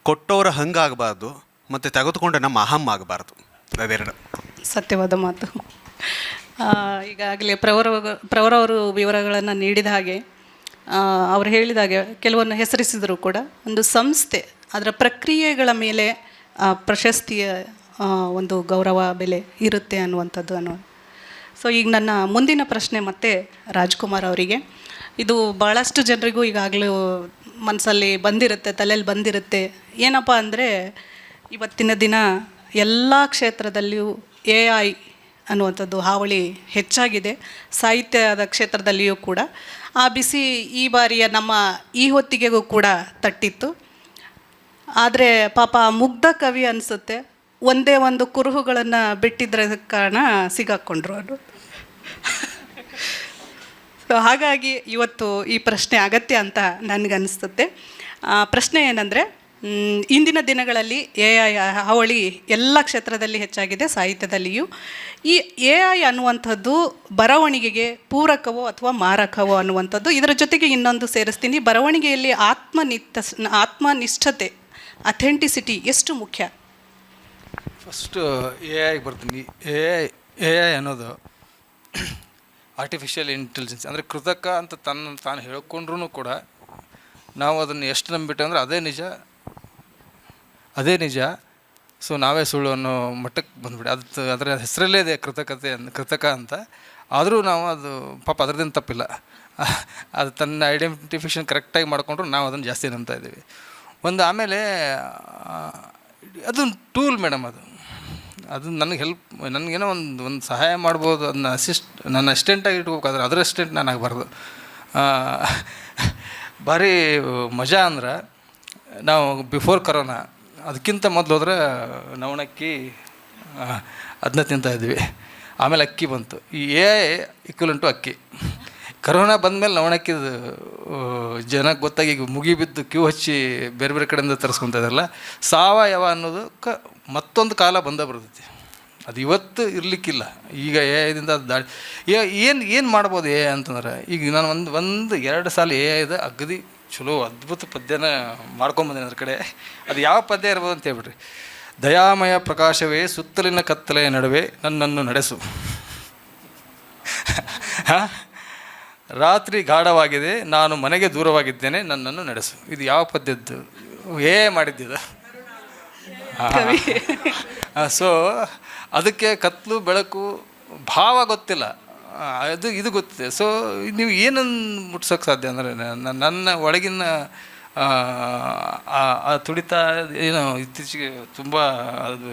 ಕೊಟ್ಟವರ ಹಂಗಾಗಬಾರ್ದು ಮತ್ತು ತೆಗೆದುಕೊಂಡ ನಮ್ಮ ಅಹಂ ಆಗಬಾರ್ದು, ಅದೆರಡು ಸತ್ಯವಾದ ಮಾತು. ಈಗಾಗಲೇ ಪ್ರವರವರು ವಿವರಗಳನ್ನು ನೀಡಿದ ಹಾಗೆ, ಅವರು ಹೇಳಿದ ಹಾಗೆ ಕೆಲವನ್ನು ಹೆಸರಿಸಿದರೂ ಕೂಡ ಒಂದು ಸಂಸ್ಥೆ ಅದರ ಪ್ರಕ್ರಿಯೆಗಳ ಮೇಲೆ ಪ್ರಶಸ್ತಿಯ ಒಂದು ಗೌರವ ಬೆಲೆ ಇರುತ್ತೆ ಅನ್ನುವಂಥದ್ದು. ಸೊ ಈಗ ನನ್ನ ಮುಂದಿನ ಪ್ರಶ್ನೆ ಮತ್ತೆ ರಾಜ್ಕುಮಾರ್ ಅವರಿಗೆ. ಇದು ಭಾಳಷ್ಟು ಜನರಿಗೂ ಈಗಾಗಲೂ ಮನಸ್ಸಲ್ಲಿ ಬಂದಿರುತ್ತೆ, ತಲೆಯಲ್ಲಿ ಬಂದಿರುತ್ತೆ. ಏನಪ್ಪ ಅಂದರೆ ಇವತ್ತಿನ ದಿನ ಎಲ್ಲ ಕ್ಷೇತ್ರದಲ್ಲಿಯೂ AI ಅನ್ನುವಂಥದ್ದು ಹಾವಳಿ ಹೆಚ್ಚಾಗಿದೆ. ಸಾಹಿತ್ಯದ ಕ್ಷೇತ್ರದಲ್ಲಿಯೂ ಕೂಡ ಆ ಬಿಸಿ ಈ ಬಾರಿಯ ನಮ್ಮ ಈ ಹೊತ್ತಿಗೆಗೂ ಕೂಡ ತಟ್ಟಿತ್ತು. ಆದರೆ ಪಾಪ ಮುಗ್ಧ ಕವಿ ಅನಿಸುತ್ತೆ, ಒಂದೇ ಒಂದು ಕುರುಹುಗಳನ್ನು ಬಿಟ್ಟಿದ್ರ ಕಾರಣ ಸಿಗಾಕ್ಕೊಂಡ್ರು ಅವರು. ಸೊ ಹಾಗಾಗಿ ಇವತ್ತು ಈ ಪ್ರಶ್ನೆ ಅಗತ್ಯ ಅಂತ ನನಗನ್ನಿಸುತ್ತೆ. ಪ್ರಶ್ನೆ ಏನಂದರೆ, ಇಂದಿನ ದಿನಗಳಲ್ಲಿ AI ಹಾವಳಿ ಎಲ್ಲ ಕ್ಷೇತ್ರದಲ್ಲಿ ಹೆಚ್ಚಾಗಿದೆ, ಸಾಹಿತ್ಯದಲ್ಲಿಯೂ. ಈ AI ಅನ್ನುವಂಥದ್ದು ಬರವಣಿಗೆಗೆ ಪೂರಕವೋ ಅಥವಾ ಮಾರಕವೋ ಅನ್ನುವಂಥದ್ದು. ಇದರ ಜೊತೆಗೆ ಇನ್ನೊಂದು ಸೇರಿಸ್ತೀನಿ, ಬರವಣಿಗೆಯಲ್ಲಿ ಆತ್ಮನಿಷ್ಠತೆ, ಅಥೆಂಟಿಸಿಟಿ ಎಷ್ಟು ಮುಖ್ಯ? ಫಸ್ಟು AI ಬರ್ತೀನಿ. AI ಅನ್ನೋದು ಆರ್ಟಿಫಿಷಿಯಲ್ ಇಂಟೆಲಿಜೆನ್ಸ್, ಅಂದರೆ ಕೃತಕ ಅಂತ ತಾನು ಹೇಳ್ಕೊಂಡ್ರೂ ಕೂಡ ನಾವು ಅದನ್ನು ಎಷ್ಟು ನಂಬಿಟ್ಟೆ ಅಂದರೆ ಅದೇ ನಿಜ. ಸೊ ನಾವೇ ಸುಳ್ಳು ಅನ್ನೋ ಮಟ್ಟಕ್ಕೆ ಬಂದುಬಿಡಿ. ಅದರ ಹೆಸರಲ್ಲೇ ಇದೆ ಕೃತಕ ಅಂತ. ಆದರೂ ನಾವು ಅದು ಪಾಪ ಅದರದ್ದೇನು ತಪ್ಪಿಲ್ಲ, ಅದು ತನ್ನ ಐಡೆಂಟಿಫಿಕೇಷನ್ ಕರೆಕ್ಟಾಗಿ ಮಾಡಿಕೊಂಡ್ರು ನಾವು ಅದನ್ನು ಜಾಸ್ತಿ ನಂಬ್ತಾ ಇದ್ದೀವಿ. ಒಂದು ಆಮೇಲೆ ಅದೊಂದು ಟೂಲ್ ಮೇಡಮ್, ಅದು ನನಗೇನೋ ಒಂದು ಸಹಾಯ ಮಾಡ್ಬೋದು. ಅದನ್ನ ನನ್ನ ಅಸಿಸ್ಟೆಂಟಾಗಿ ಇಟ್ಕೋಬೇಕಾದ್ರೆ ಅದರ ಅಸಿಸ್ಟೆಂಟ್ ನಾನು ಆಗಬಾರ್ದು. ಭಾರಿ ಮಜಾ ಅಂದ್ರೆ ನಾವು ಬಿಫೋರ್ ಕರೋನಾ ಅದಕ್ಕಿಂತ ಮೊದಲು ಹೋದ್ರೆ ನವಣಕ್ಕಿ ಅದನ್ನ ತಿಂತಾಯಿದ್ವಿ. ಆಮೇಲೆ ಅಕ್ಕಿ ಬಂತು. ಈ ಈಕ್ವಲೆಂಟು ಅಕ್ಕಿ. ಕರೋನಾ ಬಂದಮೇಲೆ ನವಣಕ್ಕಿದು ಜನಕ್ಕೆ ಗೊತ್ತಾಗಿ ಈಗ ಮುಗಿಬಿದ್ದು ಕ್ಯೂ ಹಚ್ಚಿ ಬೇರೆ ಬೇರೆ ಕಡೆಯಿಂದ ತರಿಸ್ಕೊತಾ ಇದ್ದಾರಲ್ಲ. ಸಾವಯವ ಅನ್ನೋದು ಮತ್ತೊಂದು ಕಾಲ ಬರ್ತೈತಿ. ಅದು ಇವತ್ತು ಇರಲಿಕ್ಕಿಲ್ಲ. ಈಗ ಇದರಿಂದ ಅದು ದಾಳಿ ಏನು ಮಾಡ್ಬೋದು ಅಂತಂದ್ರೆ, ಈಗ ನಾನು ಒಂದು 2 ಸಾಲ ಇದು ಅಗದಿ ಚಲೋ ಅದ್ಭುತ ಪದ್ಯನ ಮಾಡ್ಕೊಂಬಂದಿನಿ ಅದ್ರ ಕಡೆ. ಅದು ಯಾವ ಪದ್ಯ ಇರ್ಬೋದು ಅಂತ ಹೇಳ್ಬಿಟ್ರಿ. ದಯಾಮಯ ಪ್ರಕಾಶವೇ ಸುತ್ತಲಿನ ಕತ್ತಲೆಯ ನಡುವೆ ನನ್ನನ್ನು ನಡೆಸು. ಹಾಂ, ರಾತ್ರಿ ಗಾಢವಾಗಿದೆ, ನಾನು ಮನೆಗೆ ದೂರವಾಗಿದ್ದೇನೆ, ನನ್ನನ್ನು ನಡೆಸು. ಇದು ಯಾವ ಪದ್ಯದ್ದು ಮಾಡಿದ್ದಿದ? ಸೊ ಅದಕ್ಕೆ ಕತ್ಲು ಬೆಳಕು ಭಾವ ಗೊತ್ತಿಲ್ಲ, ಇದು ಗೊತ್ತಿದೆ. ಸೊ ನೀವು ಏನನ್ನು ಮುಟ್ಸೋಕ್ಕೆ ಸಾಧ್ಯ ಅಂದರೆ ನನ್ನ ಒಳಗಿನ ಆ ತುಡಿತ ಏನೋ ಇತ್ತೀಚೆಗೆ ತುಂಬ ಅದು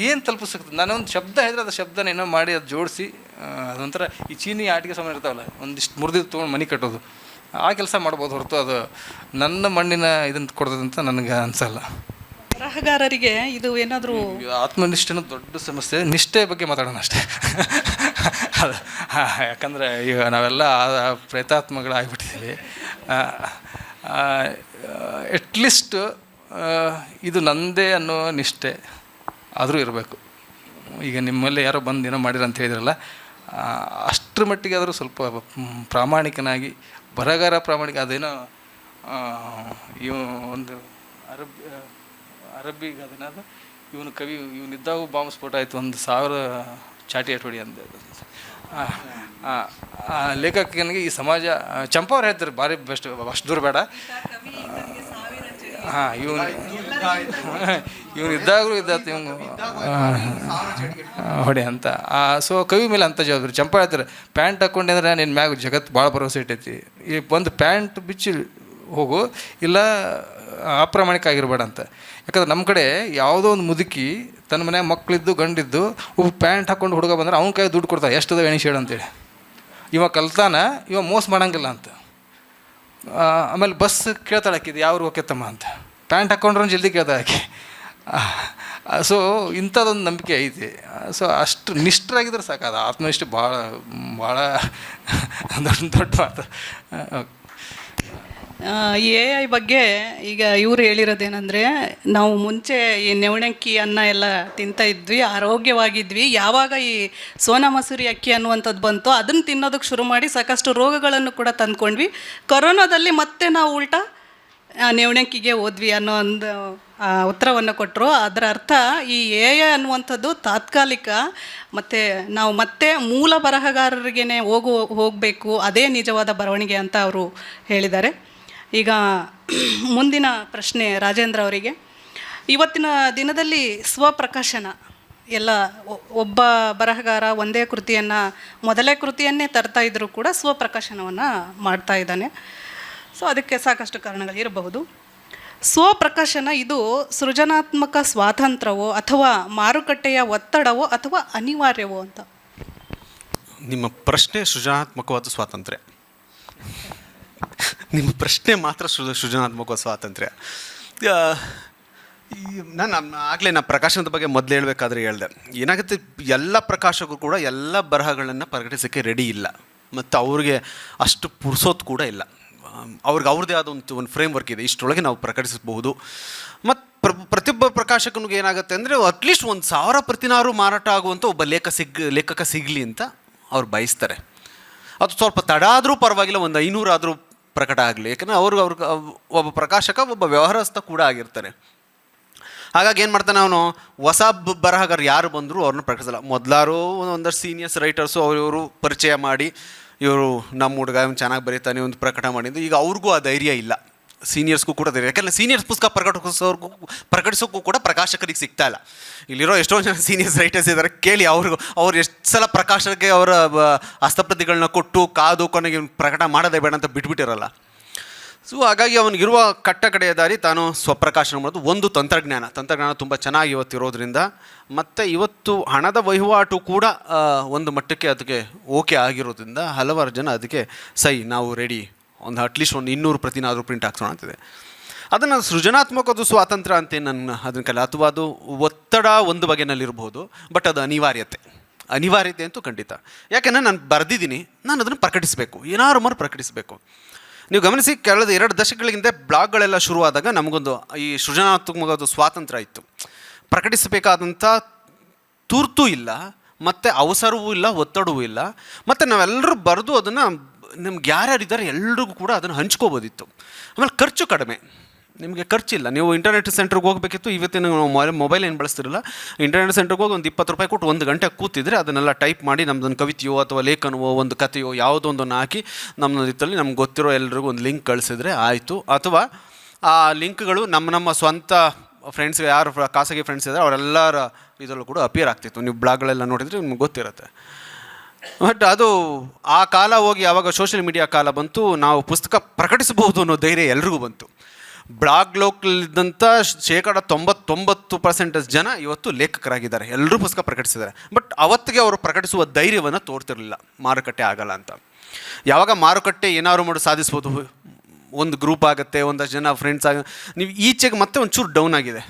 ಏನು ತಲುಪಿಸ್ತದೆ. ನಾನೊಂದು ಶಬ್ದ ಹೇಳಿದ್ರೆ ಅದು ಶಬ್ದನ ಏನೋ ಮಾಡಿ ಅದು ಜೋಡಿಸಿ ಅದೊಂಥರ ಈ ಚೀನಿ ಆಟಿಕೆ ಸಾಮಾನು ಇರ್ತಾವಲ್ಲ, ಒಂದಿಷ್ಟು ಮುರಿದಿದ್ದು ತೊಗೊಂಡು ಮನೆ ಕಟ್ಟೋದು, ಆ ಕೆಲಸ ಮಾಡ್ಬೋದು ಹೊರತು ಅದು ನನ್ನ ಮಣ್ಣಿನ ಇದನ್ನು ಕೊಡ್ತದಂತ ನನಗೆ ಅನಿಸಲ್ಲ. ಬರಹಗಾರರಿಗೆ ಇದು ಏನಾದರೂ ಆತ್ಮನಿಷ್ಠೆನೂ ದೊಡ್ಡ ಸಮಸ್ಯೆ. ನಿಷ್ಠೆ ಬಗ್ಗೆ ಮಾತಾಡೋಣ ಅಷ್ಟೇ. ಅದು ಯಾಕಂದರೆ ಈಗ ನಾವೆಲ್ಲ ಪ್ರೇತಾತ್ಮಗಳಾಗಿಬಿಟ್ಟಿದ್ದೀವಿ. ಎಟ್ಲೀಸ್ಟ್ ಇದು ನಂದೇ ಅನ್ನೋ ನಿಷ್ಠೆ ಆದರೂ ಇರಬೇಕು. ಈಗ ನಿಮ್ಮಲ್ಲಿ ಯಾರೋ ಬಂದು ಏನೋ ಮಾಡಿರ ಅಂತ ಹೇಳಿದ್ರಲ್ಲ, ಅಷ್ಟರ ಮಟ್ಟಿಗೆ ಆದರೂ ಸ್ವಲ್ಪ ಪ್ರಾಮಾಣಿಕನಾಗಿ ಬರಹಗಾರ ಪ್ರಾಮಾಣಿಕ. ಅದೇನೋ ಇವ ಒಂದು ಅರಬ್ಬಿ ಅದನ್ನದು ಇವನು ಕವಿ ಇವನಿದ್ದಾಗ ಬಾಂಬ್ ಸ್ಫೋಟ ಆಯಿತು, 1000 ಚಾಟಿ ಅಟೋಡಿ ಅಂದ ಲೇಖಕನಿಗೆ ಈ ಸಮಾಜ ಚಂಪವ್ರು ಹೇಳ್ತಾರೆ ಭಾರಿ ಬೆಸ್ಟ್, ಅಷ್ಟು ದೂರ ಬೇಡ. ಹಾಂ, ಇವನಿದ್ದಾಗಲೂ ಇದ್ದಾತ ಇವನು ಹೊಡೆ ಅಂತ. ಸೊ ಕವಿ ಮೇಲೆ ಅಂಥ ಜವಾಬ್ದಾರಿ. ಚಂಪ ಹೇಳ್ತಾರೆ, ಪ್ಯಾಂಟ್ ಹಾಕ್ಕೊಂಡೆ ಅಂದ್ರೆ ನಿನ್ನ ಮ್ಯಾಗ ಜಗತ್ತು ಭಾಳ ಭರವಸೆ ಇಟ್ಟೈತಿ. ಈ ಒಂದು ಪ್ಯಾಂಟ್ ಬಿಚ್ಚಿ ಹೋಗು, ಇಲ್ಲ ಅಪ್ರಾಮಾಣಿಕ ಆಗಿರ್ಬೇಡ ಅಂತ. ಯಾಕಂದ್ರೆ ನಮ್ಮ ಕಡೆ ಯಾವುದೋ ಒಂದು ಮುದುಕಿ ತನ್ನ ಮನ್ಯಾಗ ಮಕ್ಕಳಿದ್ದು ಗಂಡಿದ್ದು ಒಬ್ಬ ಪ್ಯಾಂಟ್ ಹಾಕ್ಕೊಂಡು ಹುಡುಗ ಬಂದ್ರೆ ಅವ್ನ ಕೈ ದುಡ್ಡು ಕೊಡ್ತಾರೆ, ಎಷ್ಟದ ಎಣಿಸೇಳು ಅಂತೇಳಿ. ಇವ ಕಲ್ತಾನ, ಇವ ಮೋಸ ಮಾಡಂಗಿಲ್ಲ ಅಂತ. ಆಮೇಲೆ ಬಸ್ ಕೇಳ್ತಾಳೆ ಆಕಿದ್ದು ಯಾವ ಹೋಗ್ಯತ್ತಮ್ಮ ಅಂತ. ಪ್ಯಾಂಟ್ ಹಾಕ್ಕೊಂಡ್ರೆ ಜಲ್ದಿ ಕೇಳ್ತಾಳೆ ಆಕೆ. ಸೊ ಇಂಥದ್ದೊಂದು ನಂಬಿಕೆ ಐತಿ. ಸೊ ಅಷ್ಟು ನಿಷ್ಠರಾಗಿದ್ರೆ ಸಾಕು. ಅದು ಆತ್ಮನಿಷ್ಠೆ ಭಾಳ ಭಾಳ ದೊಡ್ಡ ಮಾತು. AI ಬಗ್ಗೆ ಈಗ ಇವರು ಹೇಳಿರೋದೇನೆಂದರೆ, ನಾವು ಮುಂಚೆ ಈ ನವಣಕ್ಕಿ ಅನ್ನ ಎಲ್ಲ ತಿಂತಾ ಇದ್ವಿ, ಆರೋಗ್ಯವಾಗಿದ್ವಿ. ಯಾವಾಗ ಈ ಸೋನಾ ಮಸೂರಿ ಅಕ್ಕಿ ಅನ್ನುವಂಥದ್ದು ಬಂತು, ಅದನ್ನು ತಿನ್ನೋದಕ್ಕೆ ಶುರು ಮಾಡಿ ಸಾಕಷ್ಟು ರೋಗಗಳನ್ನು ಕೂಡ ತಂದ್ಕೊಂಡ್ವಿ. ಕೊರೋನಾದಲ್ಲಿ ಮತ್ತೆ ನಾವು ಉಲ್ಟಾ ನವಣಕ್ಕಿಗೆ ಹೋದ್ವಿ ಅನ್ನೋ ಒಂದು ಉತ್ತರವನ್ನು ಕೊಟ್ಟರು. ಅದರ ಅರ್ಥ ಈ AI ಅನ್ನುವಂಥದ್ದು ತಾತ್ಕಾಲಿಕ, ಮತ್ತು ನಾವು ಮತ್ತೆ ಮೂಲ ಬರಹಗಾರರಿಗೇ ಹೋಗಬೇಕು, ಅದೇ ನಿಜವಾದ ಬರವಣಿಗೆ ಅಂತ ಅವರು ಹೇಳಿದ್ದಾರೆ. ಈಗ ಮುಂದಿನ ಪ್ರಶ್ನೆ ರಾಜೇಂದ್ರ ಅವರಿಗೆ. ಇವತ್ತಿನ ದಿನದಲ್ಲಿ ಸ್ವಪ್ರಕಾಶನ ಎಲ್ಲ ಒಬ್ಬ ಬರಹಗಾರ ಒಂದೇ ಕೃತಿಯನ್ನು, ಮೊದಲೇ ಕೃತಿಯನ್ನೇ ತರ್ತಾ ಇದ್ದರೂ ಕೂಡ ಸ್ವಪ್ರಕಾಶನವನ್ನು ಮಾಡ್ತಾ ಇದ್ದಾನೆ. ಸೊ ಅದಕ್ಕೆ ಸಾಕಷ್ಟು ಕಾರಣಗಳು ಇರಬಹುದು. ಸ್ವಪ್ರಕಾಶನ ಇದು ಸೃಜನಾತ್ಮಕ ಸ್ವಾತಂತ್ರ್ಯವೋ ಅಥವಾ ಮಾರುಕಟ್ಟೆಯ ಒತ್ತಡವೋ ಅಥವಾ ಅನಿವಾರ್ಯವೋ ಅಂತ? ನಿಮ್ಮ ಪ್ರಶ್ನೆ ಸೃಜನಾತ್ಮಕವಾದ ಸ್ವಾತಂತ್ರ್ಯ. ನಿಮ್ಮ ಪ್ರಶ್ನೆ ಮಾತ್ರ ಸೃಜನಾತ್ಮಕ ಸ್ವಾತಂತ್ರ್ಯ. ನಾನು ಆಗಲೇ ಪ್ರಕಾಶನದ ಬಗ್ಗೆ ಮೊದಲು ಹೇಳಬೇಕಾದ್ರೆ ಹೇಳಿದೆ, ಏನಾಗುತ್ತೆ, ಎಲ್ಲ ಪ್ರಕಾಶಕರು ಕೂಡ ಎಲ್ಲ ಬರಹಗಳನ್ನು ಪ್ರಕಟಿಸೋಕ್ಕೆ ರೆಡಿ ಇಲ್ಲ, ಮತ್ತು ಅವ್ರಿಗೆ ಅಷ್ಟು ಪುರ್ಸೋದು ಕೂಡ ಇಲ್ಲ. ಅವ್ರಿಗೆ ಅವ್ರದ್ದೇ ಆದ ಒಂದು ಫ್ರೇಮ್ವರ್ಕ್ ಇದೆ, ಇಷ್ಟರೊಳಗೆ ನಾವು ಪ್ರಕಟಿಸಬಹುದು. ಮತ್ತು ಪ್ರತಿಯೊಬ್ಬ ಪ್ರಕಾಶಕನಿಗೆ ಏನಾಗುತ್ತೆ ಅಂದರೆ, ಅಟ್ಲೀಸ್ಟ್ 1000 ಪ್ರತಿನಾರು ಮಾರಾಟ ಆಗುವಂಥ ಒಬ್ಬ ಲೇಖಕ ಸಿಗಲಿ ಅಂತ ಅವ್ರು ಬಯಸ್ತಾರೆ. ಅದು ಸ್ವಲ್ಪ ತಡ ಆದರೂ ಪರವಾಗಿಲ್ಲ, 500 ಆದರೂ ಪ್ರಕಟ ಆಗಲಿ. ಯಾಕಂದರೆ ಅವ್ರಿಗೆ ಒಬ್ಬ ಪ್ರಕಾಶಕ ಒಬ್ಬ ವ್ಯವಹಾರಸ್ಥ ಕೂಡ ಆಗಿರ್ತಾರೆ. ಹಾಗಾಗಿ ಏನು ಮಾಡ್ತಾನೆ ಅವನು, ಹೊಸ ಬರಹಗಾರ ಯಾರು ಬಂದರೂ ಅವ್ರನ್ನ ಪ್ರಕಟಿಸಲ್ಲ. ಮೊದಲಾರು ಒಂದಷ್ಟು ಸೀನಿಯರ್ಸ್ ರೈಟರ್ಸು ಇವರು ಪರಿಚಯ ಮಾಡಿ, ಇವರು ನಮ್ಮ ಹುಡುಗ ಇವ್ನು ಚೆನ್ನಾಗಿ ಬರೀತಾನೆ ಒಂದು ಪ್ರಕಟ ಮಾಡಿದ್ದು. ಈಗ ಅವ್ರಿಗೂ ಆ ಧೈರ್ಯ ಇಲ್ಲ, ಸೀನಿಯರ್ಸ್ಗೂ ಕೂಡ ಧೈರ್ಯ. ಯಾಕಂದರೆ ಸೀನಿಯರ್ಸ್ ಪುಸ್ತಕ ಪ್ರಕಟಿಸೋಕ್ಕೂ ಕೂಡ ಪ್ರಕಾಶಕರಿಗೆ ಸಿಗ್ತಾ ಇಲ್ಲ. ಇಲ್ಲಿರೋ ಎಷ್ಟೋ ಜನ ಸೀನಿಯರ್ಸ್ ರೈಟರ್ಸ್ ಇದ್ದಾರೆ, ಕೇಳಿ ಅವ್ರು ಎಷ್ಟು ಸಲ ಪ್ರಕಾಶಕರಿಗೆ ಅವರ ಹಸ್ತಪ್ರತಿಗಳನ್ನ ಕೊಟ್ಟು ಕಾದು ಕೊನೆಗೆ ಪ್ರಕಟ ಮಾಡೋದೇ ಬೇಡ ಅಂತ ಬಿಟ್ಬಿಟ್ಟಿರಲ್ಲ. ಸೊ ಹಾಗಾಗಿ ಅವನಿಗಿರುವ ಕಟ್ಟಕಡೆಯ ದಾರಿ ತಾನು ಸ್ವಪ್ರಕಾಶನ ಮಾಡೋದು. ಒಂದು ತಂತ್ರಜ್ಞಾನ ತುಂಬ ಚೆನ್ನಾಗಿ ಇವತ್ತಿರೋದ್ರಿಂದ, ಮತ್ತು ಇವತ್ತು ಹಣದ ವಹಿವಾಟು ಕೂಡ ಒಂದು ಮಟ್ಟಕ್ಕೆ ಅದಕ್ಕೆ ಓಕೆ ಆಗಿರೋದ್ರಿಂದ ಹಲವಾರು ಜನ ಅದಕ್ಕೆ ನಾವು ರೆಡಿ, ಒಂದು ಅಟ್ಲೀಸ್ಟ್ ಒಂದು 200 ಪ್ರತಿನಾದರೂ ಪ್ರಿಂಟ್ ಹಾಕ್ಸೋಣ ಅಂತಿದೆ. ಅದನ್ನು ಸೃಜನಾತ್ಮಕದು ಸ್ವಾತಂತ್ರ್ಯ ಅಂತ ನನ್ನ ಅದನ್ನ ಕಲ, ಅಥವಾ ಅದು ಒತ್ತಡ ಒಂದು ಬಗೆನಲ್ಲಿರ್ಬೋದು, ಬಟ್ ಅದು ಅನಿವಾರ್ಯತೆ ಅಂತೂ ಖಂಡಿತ. ಯಾಕೆಂದರೆ ನಾನು ಬರೆದಿದ್ದೀನಿ, ನಾನು ಅದನ್ನು ಪ್ರಕಟಿಸಬೇಕು, ಏನಾರು ಪ್ರಕಟಿಸಬೇಕು. ನೀವು ಗಮನಿಸಿ, ಕಳೆದ 2 ದಶಕಗಳಿಂದ ಬ್ಲಾಗ್ಗಳೆಲ್ಲ ಶುರುವಾದಾಗ ನಮಗೊಂದು ಈ ಸೃಜನಾತ್ಮಕವಾದ ಸ್ವಾತಂತ್ರ್ಯ ಇತ್ತು. ಪ್ರಕಟಿಸಬೇಕಾದಂಥ ತುರ್ತು ಇಲ್ಲ, ಮತ್ತು ಅವಸರವೂ ಇಲ್ಲ, ಒತ್ತಡವೂ ಇಲ್ಲ, ಮತ್ತು ನಾವೆಲ್ಲರೂ ಬರೆದು ಅದನ್ನು ನಿಮ್ಗೆ ಯಾರ್ಯಾರಿದ್ದಾರೆ ಎಲ್ರಿಗೂ ಕೂಡ ಅದನ್ನು ಹಂಚ್ಕೋಬೋದಿತ್ತು. ಆಮೇಲೆ ಖರ್ಚು ಕಡಿಮೆ, ನಿಮಗೆ ಖರ್ಚಿಲ್ಲ. ನೀವು ಇಂಟರ್ನೆಟ್ ಸೆಂಟ್ರಿಗೆ ಹೋಗಬೇಕಿತ್ತು, ಇವತ್ತಿನ ಮೊಬೈಲ್ ಏನು ಬಳಸ್ತಿರಲ್ಲ, ಇಂಟರ್ನೆಟ್ ಸೆಂಟ್ರಿಗೆ ಹೋಗಿ ಒಂದು 20 ರೂಪಾಯಿ ಕೊಟ್ಟು 1 ಗಂಟೆ ಕೂತಿದ್ರೆ ಅದನ್ನೆಲ್ಲ ಟೈಪ್ ಮಾಡಿ ನಮ್ಮದೊಂದು ಕವಿತೆಯೋ ಅಥವಾ ಲೇಖನವೋ ಒಂದು ಕಥೆಯೋ ಯಾವುದೋ ಒಂದನ್ನು ಹಾಕಿ ನಮ್ಮ ಇತ್ತಲ್ಲಿ ನಮ್ಗೆ ಗೊತ್ತಿರೋ ಎಲ್ರಿಗೂ ಒಂದು ಲಿಂಕ್ ಕಳಿಸಿದ್ರೆ ಆಯಿತು. ಅಥವಾ ಆ ಲಿಂಕ್ಗಳು ನಮ್ಮ ಸ್ವಂತ ಫ್ರೆಂಡ್ಸ್, ಯಾರು ಖಾಸಗಿ ಫ್ರೆಂಡ್ಸ್ ಇದ್ದಾರೆ ಅವರೆಲ್ಲರ ಇದರಲ್ಲೂ ಕೂಡ ಅಪಿಯರ್ ಆಗ್ತಿತ್ತು. ನೀವು ಬ್ಲಾಗ್ಗಳೆಲ್ಲ ನೋಡಿದರೆ ನಿಮ್ಗೆ ಗೊತ್ತಿರುತ್ತೆ. ಬಟ್ ಅದು ಆ ಕಾಲ ಹೋಗಿ ಯಾವಾಗ ಸೋಷಿಯಲ್ ಮೀಡಿಯಾ ಕಾಲ ಬಂತು, ನಾವು ಪುಸ್ತಕ ಪ್ರಕಟಿಸಬಹುದು ಅನ್ನೋ ಧೈರ್ಯ ಎಲ್ರಿಗೂ ಬಂತು. ಬ್ಲಾಗ್ ಲೋಕಲ್ಲಿದ್ದಂಥ 99% ಜನ ಇವತ್ತು ಲೇಖಕರಾಗಿದ್ದಾರೆ, ಎಲ್ಲರೂ ಪುಸ್ತಕ ಪ್ರಕಟಿಸಿದ್ದಾರೆ. ಬಟ್ ಅವತ್ತಿಗೆ ಅವರು ಪ್ರಕಟಿಸುವ ಧೈರ್ಯವನ್ನು ತೋರ್ತಿರಲಿಲ್ಲ, ಮಾರುಕಟ್ಟೆ ಆಗಲ್ಲ ಅಂತ. ಯಾವಾಗ ಮಾರುಕಟ್ಟೆ ಏನಾದ್ರು ಮಾಡಿ ಸಾಧಿಸ್ಬೋದು, ಒಂದು ಗ್ರೂಪ್ ಆಗುತ್ತೆ, ಒಂದಷ್ಟು ಜನ ಫ್ರೆಂಡ್ಸ್ ನೀವು ಈಚೆಗೆ ಮತ್ತೆ ಒಂಚೂರು ಡೌನ್ ಆಗಿದೆ.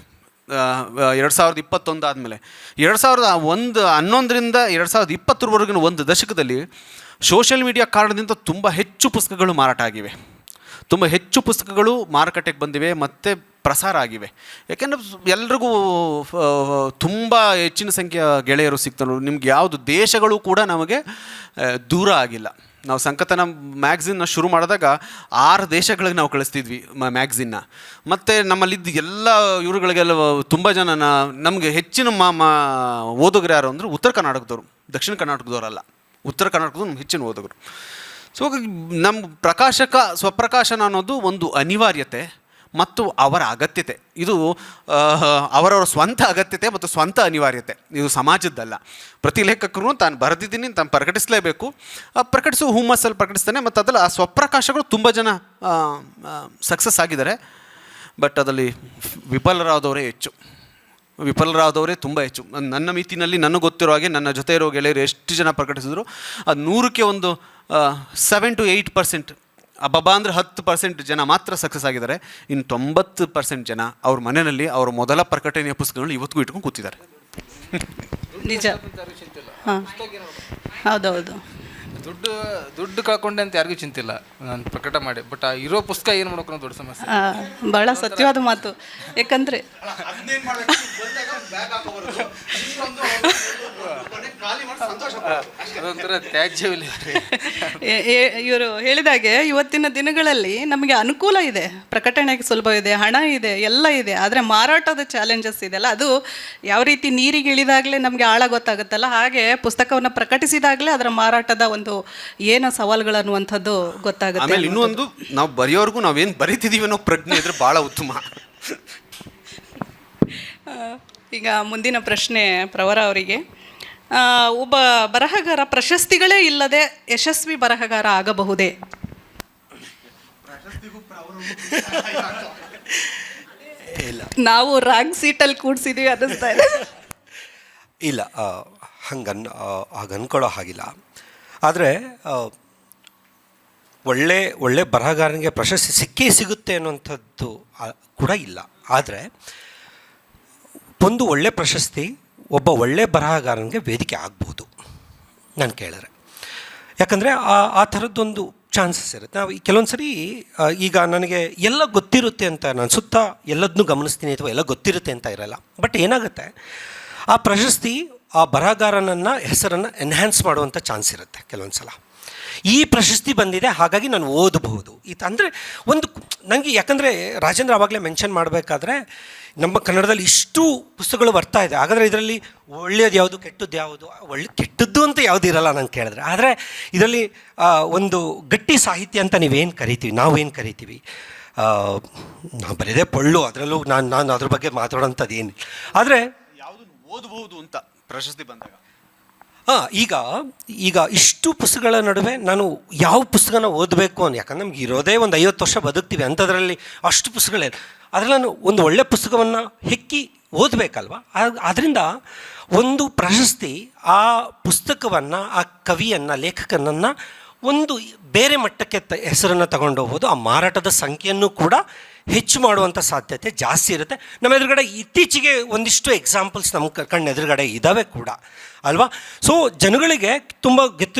2021 ಆದಮೇಲೆ 2011ರಿಂದ 2020ರವರೆಗಿನ ಒಂದು ದಶಕದಲ್ಲಿ ಸೋಷಿಯಲ್ ಮೀಡಿಯಾ ಕಾರಣದಿಂದ ತುಂಬ ಹೆಚ್ಚು ಪುಸ್ತಕಗಳು ಮಾರಾಟ ಆಗಿವೆ, ತುಂಬ ಹೆಚ್ಚು ಪುಸ್ತಕಗಳು ಮಾರುಕಟ್ಟೆಗೆ ಬಂದಿವೆ ಮತ್ತು ಪ್ರಸಾರ ಆಗಿವೆ. ಯಾಕೆಂದರೆ ಎಲ್ರಿಗೂ ತುಂಬ ಹೆಚ್ಚಿನ ಸಂಖ್ಯೆಯ ಗೆಳೆಯರು ಸಿಗ್ತಾರೆ. ನಿಮ್ಗೆ ಯಾವುದು ದೇಶಗಳು ಕೂಡ ನಮಗೆ ದೂರ ಆಗಿಲ್ಲ. ನಾವು ಸಂಕತನ ಮ್ಯಾಗ್ಝಿನ್ನ ಶುರು ಮಾಡಿದಾಗ 6 ದೇಶಗಳಿಗೆ ನಾವು ಕಳಿಸ್ತಿದ್ವಿ ಮ್ಯಾಗ್ಝಿನ್ನ. ಮತ್ತು ನಮ್ಮಲ್ಲಿದ್ದು ಎಲ್ಲ ಇವ್ರುಗಳಿಗೆಲ್ಲ ತುಂಬ ಜನ ನಮಗೆ ಹೆಚ್ಚಿನ ಓದುಗರು ಯಾರು ಅಂದರೆ ಉತ್ತರ ಕರ್ನಾಟಕದವರು, ದಕ್ಷಿಣ ಕರ್ನಾಟಕದವರಲ್ಲ, ಉತ್ತರ ಕರ್ನಾಟಕದವ್ರು ನಮ್ಮ ಹೆಚ್ಚಿನ ಓದುಗರು. ಸೊ ನಮ್ಮ ಸ್ವಪ್ರಕಾಶನ ಅನ್ನೋದು ಒಂದು ಅನಿವಾರ್ಯತೆ ಮತ್ತು ಅವರ ಅಗತ್ಯತೆ. ಇದು ಅವರವರ ಸ್ವಂತ ಅಗತ್ಯತೆ ಮತ್ತು ಸ್ವಂತ ಅನಿವಾರ್ಯತೆ, ಇದು ಸಮಾಜದ್ದಲ್ಲ. ಪ್ರತಿ ಲೇಖಕರು ತಾನು ಬರೆದಿದ್ದೀನಿ ತಾನು ಪ್ರಕಟಿಸಲೇಬೇಕು, ಪ್ರಕಟಿಸುವ ಹುಮ್ಮಸ್ಸಲ್ಲಿ ಪ್ರಕಟಿಸ್ತಾನೆ. ಮತ್ತು ಅದರಲ್ಲಿ ಆ ಸ್ವಪ್ರಕಾಶಗಳು ತುಂಬ ಜನ ಸಕ್ಸಸ್ ಆಗಿದ್ದಾರೆ. ಬಟ್ ಅದರಲ್ಲಿ ವಿಫಲರಾದವರೇ ತುಂಬ ಹೆಚ್ಚು. ನನ್ನ ಮಿತಿನಲ್ಲಿ ನನಗೆ ಗೊತ್ತಿರೋ ಹಾಗೆ ನನ್ನ ಜೊತೆ ಇರೋ ಗೆಳೆಯರು ಎಷ್ಟು ಜನ ಪ್ರಕಟಿಸಿದ್ರು, ಅದು 100ಕ್ಕೆ ಒಂದು 7 to 8%, ಅಬ್ಬಬ್ಬ ಅಂದರೆ 10% ಜನ ಮಾತ್ರ ಸಕ್ಸಸ್ ಆಗಿದ್ದಾರೆ. ಇನ್ನು 90% ಜನ ಅವ್ರ ಮನೆಯಲ್ಲಿ ಅವರ ಮೊದಲ ಪ್ರಕಟಣೆಯ ಪುಸ್ತಕಗಳನ್ನ ಇವತ್ತಿಗೂ ಇಟ್ಕೊಂಡು ಕೂತಿದ್ದಾರೆ. ನಿಜ. ಹಾಂ, ಹೌದೌದು. ದುಡ್ಡು ಕಳ್ಕೊಂಡೆ ಅಂತ ಯಾರಿಗೂ ಚಿಂತಿಲ್ಲ, ನಾನು ಪ್ರಕಟ ಮಾಡಿ. ಬಟ್ ಆ ಇರೋ ಪುಸ್ತಕ ಏನು ಮಾಡೋಕೆ ದೊಡ್ಡ ಸಮಸ್ಯೆ. ಭಾಳ ಸತ್ಯವಾದ ಮಾತು. ಯಾಕಂದರೆ ಅದೊಂಥರ ತ್ಯಾಜ್ಯ ಇವರು ಹೇಳಿದಾಗೆ ಇವತ್ತಿನ ದಿನಗಳಲ್ಲಿ ನಮಗೆ ಅನುಕೂಲ ಇದೆ, ಪ್ರಕಟಣೆಗೆ ಸುಲಭ ಇದೆ, ಹಣ ಇದೆ, ಎಲ್ಲ ಇದೆ. ಆದರೆ ಮಾರಾಟದ ಚಾಲೆಂಜಸ್ ಇದೆಯಲ್ಲ, ಅದು ಯಾವ ರೀತಿ ನೀರಿಗೆ ಇಳಿದಾಗಲೇ ನಮಗೆ ಆಳ ಗೊತ್ತಾಗುತ್ತಲ್ಲ, ಹಾಗೆ ಪುಸ್ತಕವನ್ನು ಪ್ರಕಟಿಸಿದಾಗಲೇ ಅದರ ಮಾರಾಟದ ಒಂದು ಏನು ಸವಾಲುಗಳು ಅನ್ನುವಂಥದ್ದು ಗೊತ್ತಾಗುತ್ತೆ. ಆಮೇಲೆ ಇನ್ನೊಂದು, ನಾವು ಬರೆಯೋರ್ಗೂ ನಾವೇನು ಬರಿತಿದ್ದೀವಿ ಅನ್ನೋ ಪ್ರಜ್ಞೆ ಇದ್ರೆ ಭಾಳ ಉತ್ತಮ. ಈಗ ಮುಂದಿನ ಪ್ರಶ್ನೆ ಪ್ರವರ ಅವರಿಗೆ. ಒಬ್ಬ ಬರಹಗಾರ ಪ್ರಶಸ್ತಿಗಳೇ ಇಲ್ಲದೆ ಯಶಸ್ವಿ ಬರಹಗಾರ ಆಗಬಹುದೇ? ಇಲ್ಲ, ನಾವು ರಾಂಗ್ ಸೀಟಲ್ಲಿ ಕೂಡಿಸಿದ್ದೀವಿ ಅನ್ನಿಸ್ತಾ ಇದೆ. ಇಲ್ಲ, ಹಾಗೆ ಅಂದ್ಕೊಳ್ಳೋ ಹಾಗಿಲ್ಲ. ಆದರೆ ಒಳ್ಳೆ ಬರಹಗಾರನಿಗೆ ಪ್ರಶಸ್ತಿ ಸಿಗುತ್ತೆ ಅನ್ನುವಂಥದ್ದು ಕೂಡ ಇಲ್ಲ. ಆದರೆ ಒಂದು ಒಳ್ಳೆ ಪ್ರಶಸ್ತಿ ಒಬ್ಬ ಒಳ್ಳೆ ಬರಹಗಾರನಿಗೆ ವೇದಿಕೆ ಆಗ್ಬೋದು ನಾನು ಕೇಳಿದ್ರೆ. ಯಾಕಂದರೆ ಆ ಥರದ್ದೊಂದು ಚಾನ್ಸಸ್ ಇರುತ್ತೆ. ನಾವು ಕೆಲವೊಂದು ಸರಿ ಈಗ ನನಗೆ ಎಲ್ಲ ಗೊತ್ತಿರುತ್ತೆ ಅಂತ, ನಾನು ಸುತ್ತ ಎಲ್ಲದನ್ನೂ ಗಮನಿಸ್ತೀನಿ ಅಥವಾ ಎಲ್ಲ ಗೊತ್ತಿರುತ್ತೆ ಅಂತ ಇರಲ್ಲ. ಬಟ್ ಏನಾಗುತ್ತೆ, ಆ ಪ್ರಶಸ್ತಿ ಆ ಬರಹಗಾರನನ್ನು ಹೆಸರನ್ನು ಎನ್ಹ್ಯಾನ್ಸ್ ಮಾಡುವಂಥ ಚಾನ್ಸ್ ಇರುತ್ತೆ ಕೆಲವೊಂದು ಸಲ. ಈ ಪ್ರಶಸ್ತಿ ಬಂದಿದೆ ಹಾಗಾಗಿ ನಾನು ಓದಬಹುದು ಅಂದರೆ ಒಂದು ನನಗೆ. ಯಾಕಂದರೆ ರಾಜೇಂದ್ರ ಆವಾಗಲೇ ಮೆನ್ಷನ್ ಮಾಡಬೇಕಾದ್ರೆ ನಮ್ಮ ಕನ್ನಡದಲ್ಲಿ ಇಷ್ಟು ಪುಸ್ತಕಗಳು ಬರ್ತಾ ಇದೆ, ಹಾಗಾದರೆ ಇದರಲ್ಲಿ ಒಳ್ಳೆಯದು ಯಾವುದು, ಕೆಟ್ಟದ್ದು ಯಾವುದು? ಕೆಟ್ಟದ್ದು ಅಂತ ಯಾವುದು ಇರಲ್ಲ ನಾನು ಕೇಳಿದ್ರೆ. ಆದರೆ ಇದರಲ್ಲಿ ಒಂದು ಗಟ್ಟಿ ಸಾಹಿತ್ಯ ಅಂತ ನಾವೇನು ಕರಿತೀವಿ, ನಾವು ಬರೀದೇ ಪೊಳ್ಳು, ಅದರಲ್ಲೂ ನಾನು ಅದ್ರ ಬಗ್ಗೆ ಮಾತಾಡೋಂಥದ್ದು ಏನು. ಆದರೆ ಯಾವುದನ್ನು ಓದಬಹುದು ಅಂತ ಪ್ರಶಸ್ತಿ ಬಂದಾಗ ಈಗ ಇಷ್ಟು ಪುಸ್ತಕಗಳ ನಡುವೆ ನಾನು ಯಾವ ಪುಸ್ತಕನ ಓದಬೇಕು ಅಂತ, ಯಾಕಂದ್ರೆ ನಮ್ಗೆ ಇರೋದೇ ಒಂದು 50 ವರ್ಷ ಬದುಕ್ತೀವಿ, ಅಂಥದ್ರಲ್ಲಿ ಅಷ್ಟು ಪುಸ್ತಕಗಳೇ, ಅದರಲ್ಲಿ ನಾನು ಒಂದು ಒಳ್ಳೆಯ ಪುಸ್ತಕವನ್ನು ಹೆಕ್ಕಿ ಓದಬೇಕಲ್ವ. ಆದ್ದರಿಂದ ಒಂದು ಪ್ರಶಸ್ತಿ ಆ ಪುಸ್ತಕವನ್ನು, ಆ ಕವಿಯನ್ನು, ಲೇಖಕನನ್ನು ಒಂದು ಬೇರೆ ಮಟ್ಟಕ್ಕೆ ಹೆಸರನ್ನು ತಗೊಂಡು ಹೋಗ್ಬೋದು. ಆ ಮಾರಾಟದ ಸಂಖ್ಯೆಯನ್ನು ಕೂಡ ಹೆಚ್ಚು ಮಾಡುವಂಥ ಸಾಧ್ಯತೆ ಜಾಸ್ತಿ ಇರುತ್ತೆ. ನಮ್ಮ ಎದುರುಗಡೆ ಇತ್ತೀಚೆಗೆ ಒಂದಿಷ್ಟು ಎಕ್ಸಾಂಪಲ್ಸ್ ನಮ್ಮ ಕಣ್ಣೆದುರುಗಡೆ ಇದ್ದಾವೆ ಕೂಡ ಅಲ್ವಾ. ಸೊ ಜನಗಳಿಗೆ ತುಂಬ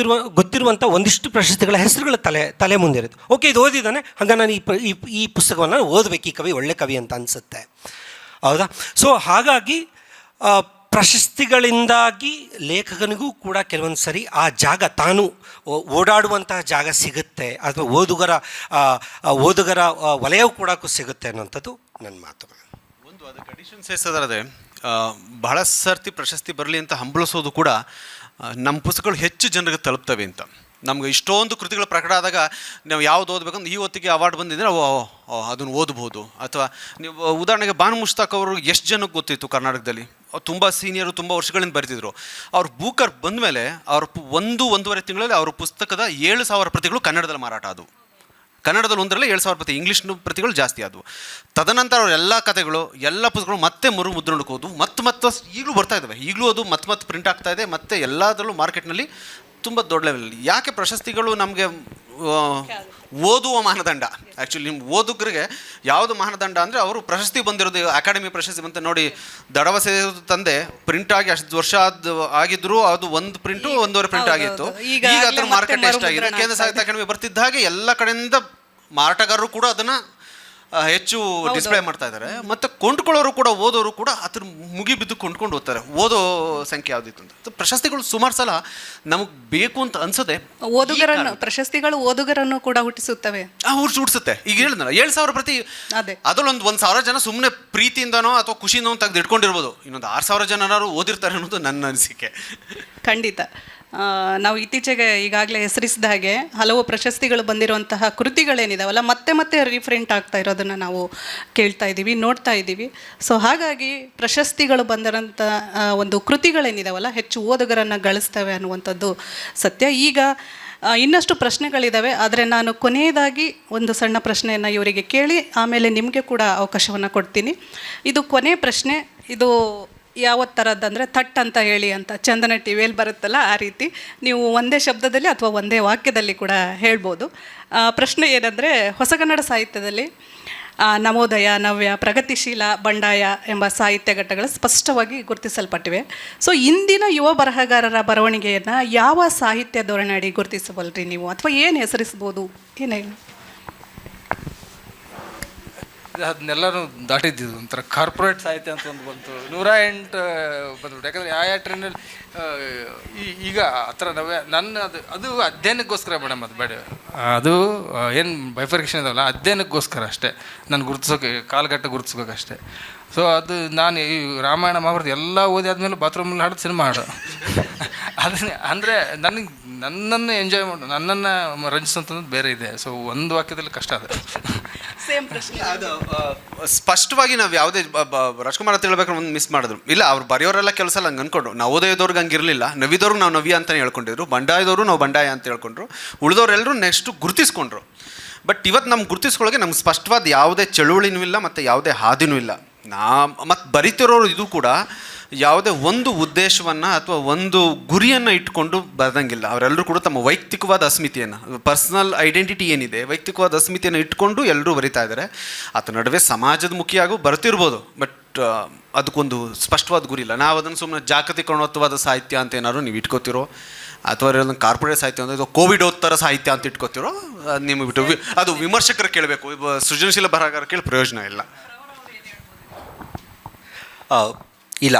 ಗೊತ್ತಿರುವಂಥ ಒಂದಿಷ್ಟು ಪ್ರಶಸ್ತಿಗಳ ಹೆಸರುಗಳು ತಲೆ ಮುಂದಿರುತ್ತೆ. ಓಕೆ, ಇದು ಓದಿದ್ದಾನೆ, ಹಾಗೆ ನಾನು ಈ ಪುಸ್ತಕವನ್ನು ಓದಬೇಕು, ಈ ಕವಿ ಒಳ್ಳೆ ಕವಿ ಅಂತ ಅನಿಸುತ್ತೆ, ಹೌದಾ. ಸೊ ಹಾಗಾಗಿ ಪ್ರಶಸ್ತಿಗಳಿಂದಾಗಿ ಲೇಖಕನಿಗೂ ಕೂಡ ಕೆಲವೊಂದು ಸರಿ ಆ ಜಾಗ, ತಾನು ಓಡಾಡುವಂತಹ ಜಾಗ ಸಿಗುತ್ತೆ, ಅಥವಾ ಓದುಗರ ವಲಯವು ಕೂಡ ಸಿಗುತ್ತೆ ಅನ್ನೋಂಥದ್ದು ನನ್ನ ಮಾತು. ಒಂದು ಅದಕ್ಕೆ ಅಡಿಷನ್ಸ್ ಎಷ್ಟದರದೆ, ಬಹಳ ಸರ್ತಿ ಪ್ರಶಸ್ತಿ ಬರಲಿ ಅಂತ ಹಂಬಲಿಸೋದು ಕೂಡ ನಮ್ಮ ಪುಸ್ತಕಗಳು ಹೆಚ್ಚು ಜನರಿಗೆ ತಲುಪ್ತವೆ ಅಂತ. ನಮ್ಗೆ ಇಷ್ಟೊಂದು ಕೃತಿಗಳು ಪ್ರಕಟ ಆದಾಗ ನಾವು ಯಾವ್ದು ಓದಬೇಕಂದ್ರೆ ಈ ಹೊತ್ತಿಗೆ ಅವಾರ್ಡ್ ಬಂದಿದ್ದರೆ ಅದನ್ನು ಓದ್ಬೋದು. ಅಥವಾ ನೀವು ಉದಾಹರಣೆಗೆ ಬಾನು ಮುಷ್ತಾಕ್ ಅವರು ಎಷ್ಟು ಜನಕ್ಕೆ ಗೊತ್ತಿತ್ತು ಕರ್ನಾಟಕದಲ್ಲಿ, ತುಂಬ ಸೀನಿಯರು, ತುಂಬ ವರ್ಷಗಳಿಂದ ಬರೆದಿದ್ರು. ಅವ್ರ ಬೂಕರ್ ಬಂದ ಮೇಲೆ ಅವ್ರ 1-1.5 ತಿಂಗಳಲ್ಲಿ ಅವ್ರ ಪುಸ್ತಕದ 7,000 ಪ್ರತಿಗಳು ಕನ್ನಡದಲ್ಲಿ ಮಾರಾಟ ಆದವು. ಕನ್ನಡದಲ್ಲಿ ಒಂದರಲ್ಲಿ 7,000 ಪ್ರತಿ, ಇಂಗ್ಲೀಷ್ ಪ್ರತಿಗಳು ಜಾಸ್ತಿ ಆದವು. ತದನಂತರ ಅವ್ರ ಎಲ್ಲ ಕಥೆಗಳು, ಎಲ್ಲ ಪುಸ್ತಕಗಳು ಮತ್ತೆ ಮುದ್ರಣಕ್ಕೆ ಹೋದವು, ಮತ್ತೆ ಈಗಲೂ ಬರ್ತಾ ಇದ್ದಾವೆ, ಈಗಲೂ ಅದು ಮತ್ತೆ ಪ್ರಿಂಟ್ ಆಗ್ತಾ ಇದೆ, ಮತ್ತು ಎಲ್ಲದರಲ್ಲೂ ಮಾರ್ಕೆಟ್ನಲ್ಲಿ ತುಂಬ ದೊಡ್ಡ ಲೆವೆಲಲ್ಲಿ. ಯಾಕೆ ಪ್ರಶಸ್ತಿಗಳು ನಮಗೆ ಓದುವ ಮಾನದಂಡ, ಆ್ಯಕ್ಚುಲಿ ನಿಮ್ಮ ಓದುಗರಿಗೆ ಯಾವುದು ಮಾನದಂಡ ಅಂದರೆ ಅವರು ಪ್ರಶಸ್ತಿ ಬಂದಿರೋದು, ಅಕಾಡೆಮಿ ಪ್ರಶಸ್ತಿ ಬಂತ ನೋಡಿ, ದಡವಸೆ ತಂದೆ ಪ್ರಿಂಟ್ ಆಗಿ ಅಷ್ಟು ವರ್ಷ ಆಗಿದ್ರು, ಅದು ಒಂದು ಪ್ರಿಂಟು 1.5 ಪ್ರಿಂಟ್ ಆಗಿತ್ತು. ಈಗ ಅದರ ಮಾರ್ಕೆಟ್ ಎಷ್ಟಾಗಿದೆ, ಕೇಂದ್ರ ಸಾಹಿತ್ಯ ಅಕಾಡೆಮಿ ಬರ್ತಿದ್ದ ಹಾಗೆ ಎಲ್ಲ ಕಡೆಯಿಂದ ಮಾರಾಟಗಾರರು ಕೂಡ ಅದನ್ನು ಹೆಚ್ಚು ಡಿಸ್ಪ್ಲೇ ಮಾಡ್ತಾ ಇದ್ದಾರೆ. ಮತ್ತು ಕೊಂಡ್ಕೊಳ್ಳೋರು ಕೂಡ, ಓದೋರು ಕೂಡ ಅದ್ರ ಮುಗಿಬಿದ್ದು ಕೊಂಡ್ಕೊಂಡು ಹೋಗ್ತಾರೆ. ಓದೋ ಸಂಖ್ಯೆ ಯಾವುದಿತ್ತು ಅಂತ ಪ್ರಶಸ್ತಿಗಳು ಸುಮಾರು ಸಲ ನಮಗೆ ಬೇಕು ಅಂತ ಅನ್ಸದೆ, ಪ್ರಶಸ್ತಿಗಳು ಓದುಗರನ್ನು ಕೂಡ ಹುಟ್ಟಿಸುತ್ತವೆ, ಹುಟ್ಟಿಸುತ್ತೆ. ಈಗ ಹೇಳಿದ್ನಲ್ಲ 7,000 ಪ್ರತಿ, ಅದರಲ್ಲೊಂದು 1,000 ಜನ ಸುಮ್ಮನೆ ಪ್ರೀತಿಯಿಂದನೋ ಅಥವಾ ಖುಷಿಯಿಂದನೋ ತೆಗೆದು ಇಟ್ಕೊಂಡಿರ್ಬೋದು, ಇನ್ನೊಂದು 6,000 ಜನರು ಓದಿರ್ತಾರೆ ಅನ್ನೋದು ನನ್ನ ಅನಿಸಿಕೆ. ಖಂಡಿತ. ನಾವು ಇತ್ತೀಚೆಗೆ ಈಗಾಗಲೇ ಹೆಸರಿಸಿದ ಹಾಗೆ ಹಲವು ಪ್ರಶಸ್ತಿಗಳು ಬಂದಿರುವಂತಹ ಕೃತಿಗಳೇನಿದಾವಲ್ಲ, ಮತ್ತೆ ರೀಪ್ರಿಂಟ್ ಆಗ್ತಾ ಇರೋದನ್ನು ನಾವು ಕೇಳ್ತಾ ಇದ್ದೀವಿ, ನೋಡ್ತಾ ಇದ್ದೀವಿ. ಸೊ ಹಾಗಾಗಿ ಪ್ರಶಸ್ತಿಗಳು ಬಂದಿರೋಂಥ ಒಂದು ಕೃತಿಗಳೇನಿದಾವಲ್ಲ ಹೆಚ್ಚು ಓದುಗರನ್ನು ಗಳಿಸ್ತವೆ ಅನ್ನುವಂಥದ್ದು ಸತ್ಯ. ಈಗ ಇನ್ನಷ್ಟು ಪ್ರಶ್ನೆಗಳಿದ್ದಾವೆ, ಆದರೆ ನಾನು ಕೊನೆಯದಾಗಿ ಒಂದು ಸಣ್ಣ ಪ್ರಶ್ನೆಯನ್ನು ಇವರಿಗೆ ಕೇಳಿ ಆಮೇಲೆ ನಿಮಗೆ ಕೂಡ ಅವಕಾಶವನ್ನು ಕೊಡ್ತೀನಿ. ಇದು ಕೊನೆ ಪ್ರಶ್ನೆ. ಇದು ಯಾವ ಥರದ್ದಂದರೆ ಥಟ್ ಅಂತ ಹೇಳಿ ಅಂತ ಚಂದನ ಟಿ ವಿಯಲ್ಲಿ ಬರುತ್ತಲ್ಲ, ಆ ರೀತಿ ನೀವು ಒಂದೇ ಶಬ್ದದಲ್ಲಿ ಅಥವಾ ಒಂದೇ ವಾಕ್ಯದಲ್ಲಿ ಕೂಡ ಹೇಳ್ಬೋದು. ಪ್ರಶ್ನೆ ಏನಂದರೆ, ಹೊಸಗನ್ನಡ ಸಾಹಿತ್ಯದಲ್ಲಿ ನವೋದಯ, ನವ್ಯ, ಪ್ರಗತಿಶೀಲ, ಬಂಡಾಯ ಎಂಬ ಸಾಹಿತ್ಯ ಘಟ್ಟಗಳು ಸ್ಪಷ್ಟವಾಗಿ ಗುರುತಿಸಲ್ಪಟ್ಟಿವೆ. ಸೊ ಇಂದಿನ ಯುವ ಬರಹಗಾರರ ಬರವಣಿಗೆಯನ್ನು ಯಾವ ಸಾಹಿತ್ಯ ಧೋರಣೆ ಅಡಿ ಗುರುತಿಸಬಲ್ರಿ ನೀವು, ಅಥವಾ ಏನು ಹೆಸರಿಸ್ಬೋದು, ಏನೇನು? ಅದನ್ನೆಲ್ಲರೂ ದಾಟಿದ್ದು ಒಂಥರ ಕಾರ್ಪೊರೇಟ್ ಸಾಹಿತ್ಯ ಅಂತ ಒಂದು ಬಂತು, 108 ಬಂದ್ಬಿಟ್ಟು. ಯಾಕಂದರೆ ಯಾವ ಟ್ರೆಂಡಲ್ಲಿ ಈಗ ಆ ಥರ ಅದು ಅಧ್ಯಯನಕ್ಕೋಸ್ಕರ ಮೇಡಮ್, ಅದು ಬೇಡ, ಅದು ಏನು ಬೈಫರ್ಕೇಷನ್ ಇದಾವಲ್ಲ ಅಧ್ಯಯನಕ್ಕೋಸ್ಕರ ಅಷ್ಟೇ, ನಾನು ಗುರುತಿಸೋಕೆ ಕಾಲಘಟ್ಟ ಗುರುತಿಸ್ಬೇಕಷ್ಟೇ. ಸೊ ಅದು ನಾನು ಈ ರಾಮಾಯಣ ಮಹಾಭಾರತ ಎಲ್ಲ ಓದಿ ಆದಮೇಲೆ ಬಾತ್ರೂಮಲ್ಲಿ ಹಾಡೋದು ಸಿನಿಮಾ ಹಾಡು ಅದನ್ನೇ ಅಂದರೆ ನನ್ನನ್ನು ಎಂಜಾಯ್ ಮಾಡು, ನನ್ನನ್ನು ರಂಜಿಸೋಂಥದ್ದು ಬೇರೆ ಇದೆ. ಸೊ ಒಂದು ವಾಕ್ಯದಲ್ಲಿ ಕಷ್ಟ ಅದು. ಸೇಮ್ ಪ್ರಶ್ನೆ. ಅದು ಸ್ಪಷ್ಟವಾಗಿ ನಾವು ಯಾವುದೇ ರಾಜ್ಕುಮಾರ್ ಅಂತ ಹೇಳ್ಬೇಕಾದ್ರೆ ಒಂದು ಮಿಸ್ ಮಾಡಿದ್ರು. ಇಲ್ಲ, ಅವ್ರು ಬರೆಯೋರೆಲ್ಲ ಕೆಲಸ ಹಂಗೆ ಅಂದ್ಕೊಂಡ್ರು. ನವೋದಯದವ್ರಿಗೆ ಹಂಗಿರಲಿಲ್ಲ, ನವಿದವ್ರಿಗೆ ನಾವು ನವ್ಯ ಅಂತಲೇ ಹೇಳ್ಕೊಂಡಿದ್ರು, ಬಂಡಾಯದವರು ನಾವು ಬಂಡಾಯ ಅಂತ ಹೇಳ್ಕೊಂಡ್ರು, ಉಳಿದವರೆಲ್ಲರೂ ನೆಕ್ಸ್ಟು ಗುರುತಿಸ್ಕೊಂಡ್ರು. ಬಟ್ ಇವತ್ತು ನಮ್ಗೆ ಗುರುತಿಸ್ಕೊಳ್ಳೋಕೆ ನಮ್ಗೆ ಸ್ಪಷ್ಟವಾದ ಯಾವುದೇ ಚಳುವಳಿನೂ ಇಲ್ಲ ಮತ್ತು ಯಾವುದೇ ಹಾದಿನೂ ಇಲ್ಲ. ಮತ್ತು ಬರಿತಿರೋರು ಇದು ಕೂಡ ಯಾವುದೇ ಒಂದು ಉದ್ದೇಶವನ್ನು ಅಥವಾ ಒಂದು ಗುರಿಯನ್ನು ಇಟ್ಕೊಂಡು ಬರೆದಂಗಿಲ್ಲ. ಅವರೆಲ್ಲರೂ ಕೂಡ ತಮ್ಮ ವೈಯಕ್ತಿಕವಾದ ಅಸ್ಮಿತೆಯನ್ನು, ಪರ್ಸ್ನಲ್ ಐಡೆಂಟಿಟಿ ಏನಿದೆ, ವೈಯಕ್ತಿಕವಾದ ಅಸ್ಮಿತೆಯನ್ನು ಇಟ್ಕೊಂಡು ಎಲ್ಲರೂ ಬರಿತಾ ಇದ್ದಾರೆ. ಅದರ ನಡುವೆ ಸಮಾಜದ ಮುಖಿಯಾಗೂ ಬರ್ತಿರ್ಬೋದು, ಬಟ್ ಅದಕ್ಕೊಂದು ಸ್ಪಷ್ಟವಾದ ಗುರಿ ಇಲ್ಲ. ನಾವು ಅದನ್ನು ಸುಮ್ಮನೆ ಜಾಗತಿಕರಣೋತ್ತವಾದ ಸಾಹಿತ್ಯ ಅಂತ ಏನಾದ್ರು ನೀವು ಇಟ್ಕೋತಿರೋ, ಅಥವಾ ಕಾರ್ಪೊರೇಟ್ ಸಾಹಿತ್ಯ ಅಂದರೆ ಇದು ಕೋವಿಡೋತ್ತರ ಸಾಹಿತ್ಯ ಅಂತ ಇಟ್ಕೋತಿರೋ, ನಿಮಗೆ ಬಿಟ್ಟು ಅದು ವಿಮರ್ಶಕರು ಕೇಳಬೇಕು, ಸೃಜನಶೀಲ ಬರಹಗಾರ ಕೇಳಿ ಪ್ರಯೋಜನ ಇಲ್ಲ. ಇಲ್ಲ,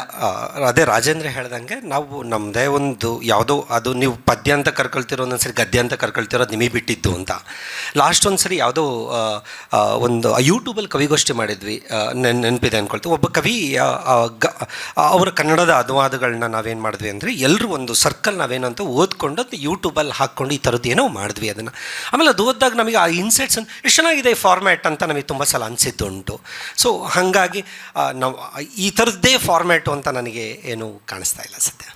ಅದೇ ರಾಜೇಂದ್ರ ಹೇಳ್ದಂಗೆ ನಾವು ನಮ್ಮದೇ ಒಂದು ಯಾವುದೋ, ಅದು ನೀವು ಪದ್ಯ ಅಂತ ಕರ್ಕೊಳ್ತಿರೋ, ಒಂದೊಂದ್ಸರಿ ಗದ್ಯ ಅಂತ ಕರ್ಕೊಳ್ತಿರೋದು ನಿಮಗೆ ಬಿಟ್ಟಿದ್ದು ಅಂತ. ಲಾಸ್ಟ್ ಒಂದು ಸರಿ ಯಾವುದೋ ಒಂದು ಯೂಟ್ಯೂಬಲ್ಲಿ ಕವಿಗೋಷ್ಠಿ ಮಾಡಿದ್ವಿ, ನೆನಪಿದೆ ಅಂದ್ಕೊಳ್ತೀವಿ. ಒಬ್ಬ ಕವಿ ಅವರ ಕನ್ನಡದ ಅನುವಾದಗಳನ್ನ ನಾವೇನು ಮಾಡಿದ್ವಿ ಅಂದರೆ, ಎಲ್ಲರೂ ಒಂದು ಸರ್ಕಲ್ ನಾವೇನಂತ ಓದ್ಕೊಂಡು ಅದು ಯೂಟ್ಯೂಬಲ್ಲಿ ಹಾಕ್ಕೊಂಡು ಈ ಥರದ್ದು ಏನೋ ಮಾಡಿದ್ವಿ ಅದನ್ನು. ಆಮೇಲೆ ಅದು ಓದಿದಾಗ ನಮಗೆ ಆ ಇನ್ಸೈಟ್ಸ್ ಎಷ್ಟು ಚೆನ್ನಾಗಿದೆ ಫಾರ್ಮ್ಯಾಟ್ ಅಂತ ನಮಗೆ ತುಂಬ ಸಲ ಅನಿಸಿದ್ದುಂಟು. ಸೊ ಹಾಗಾಗಿ ನಾವು ಈ ಥರದ್ದೇ ಫಾರ್ಮ್ಯಾಟು ಅಂತ ನನಗೆ ಏನೂ ಕಾಣಿಸ್ತಾ ಇಲ್ಲ ಸದ್ಯ.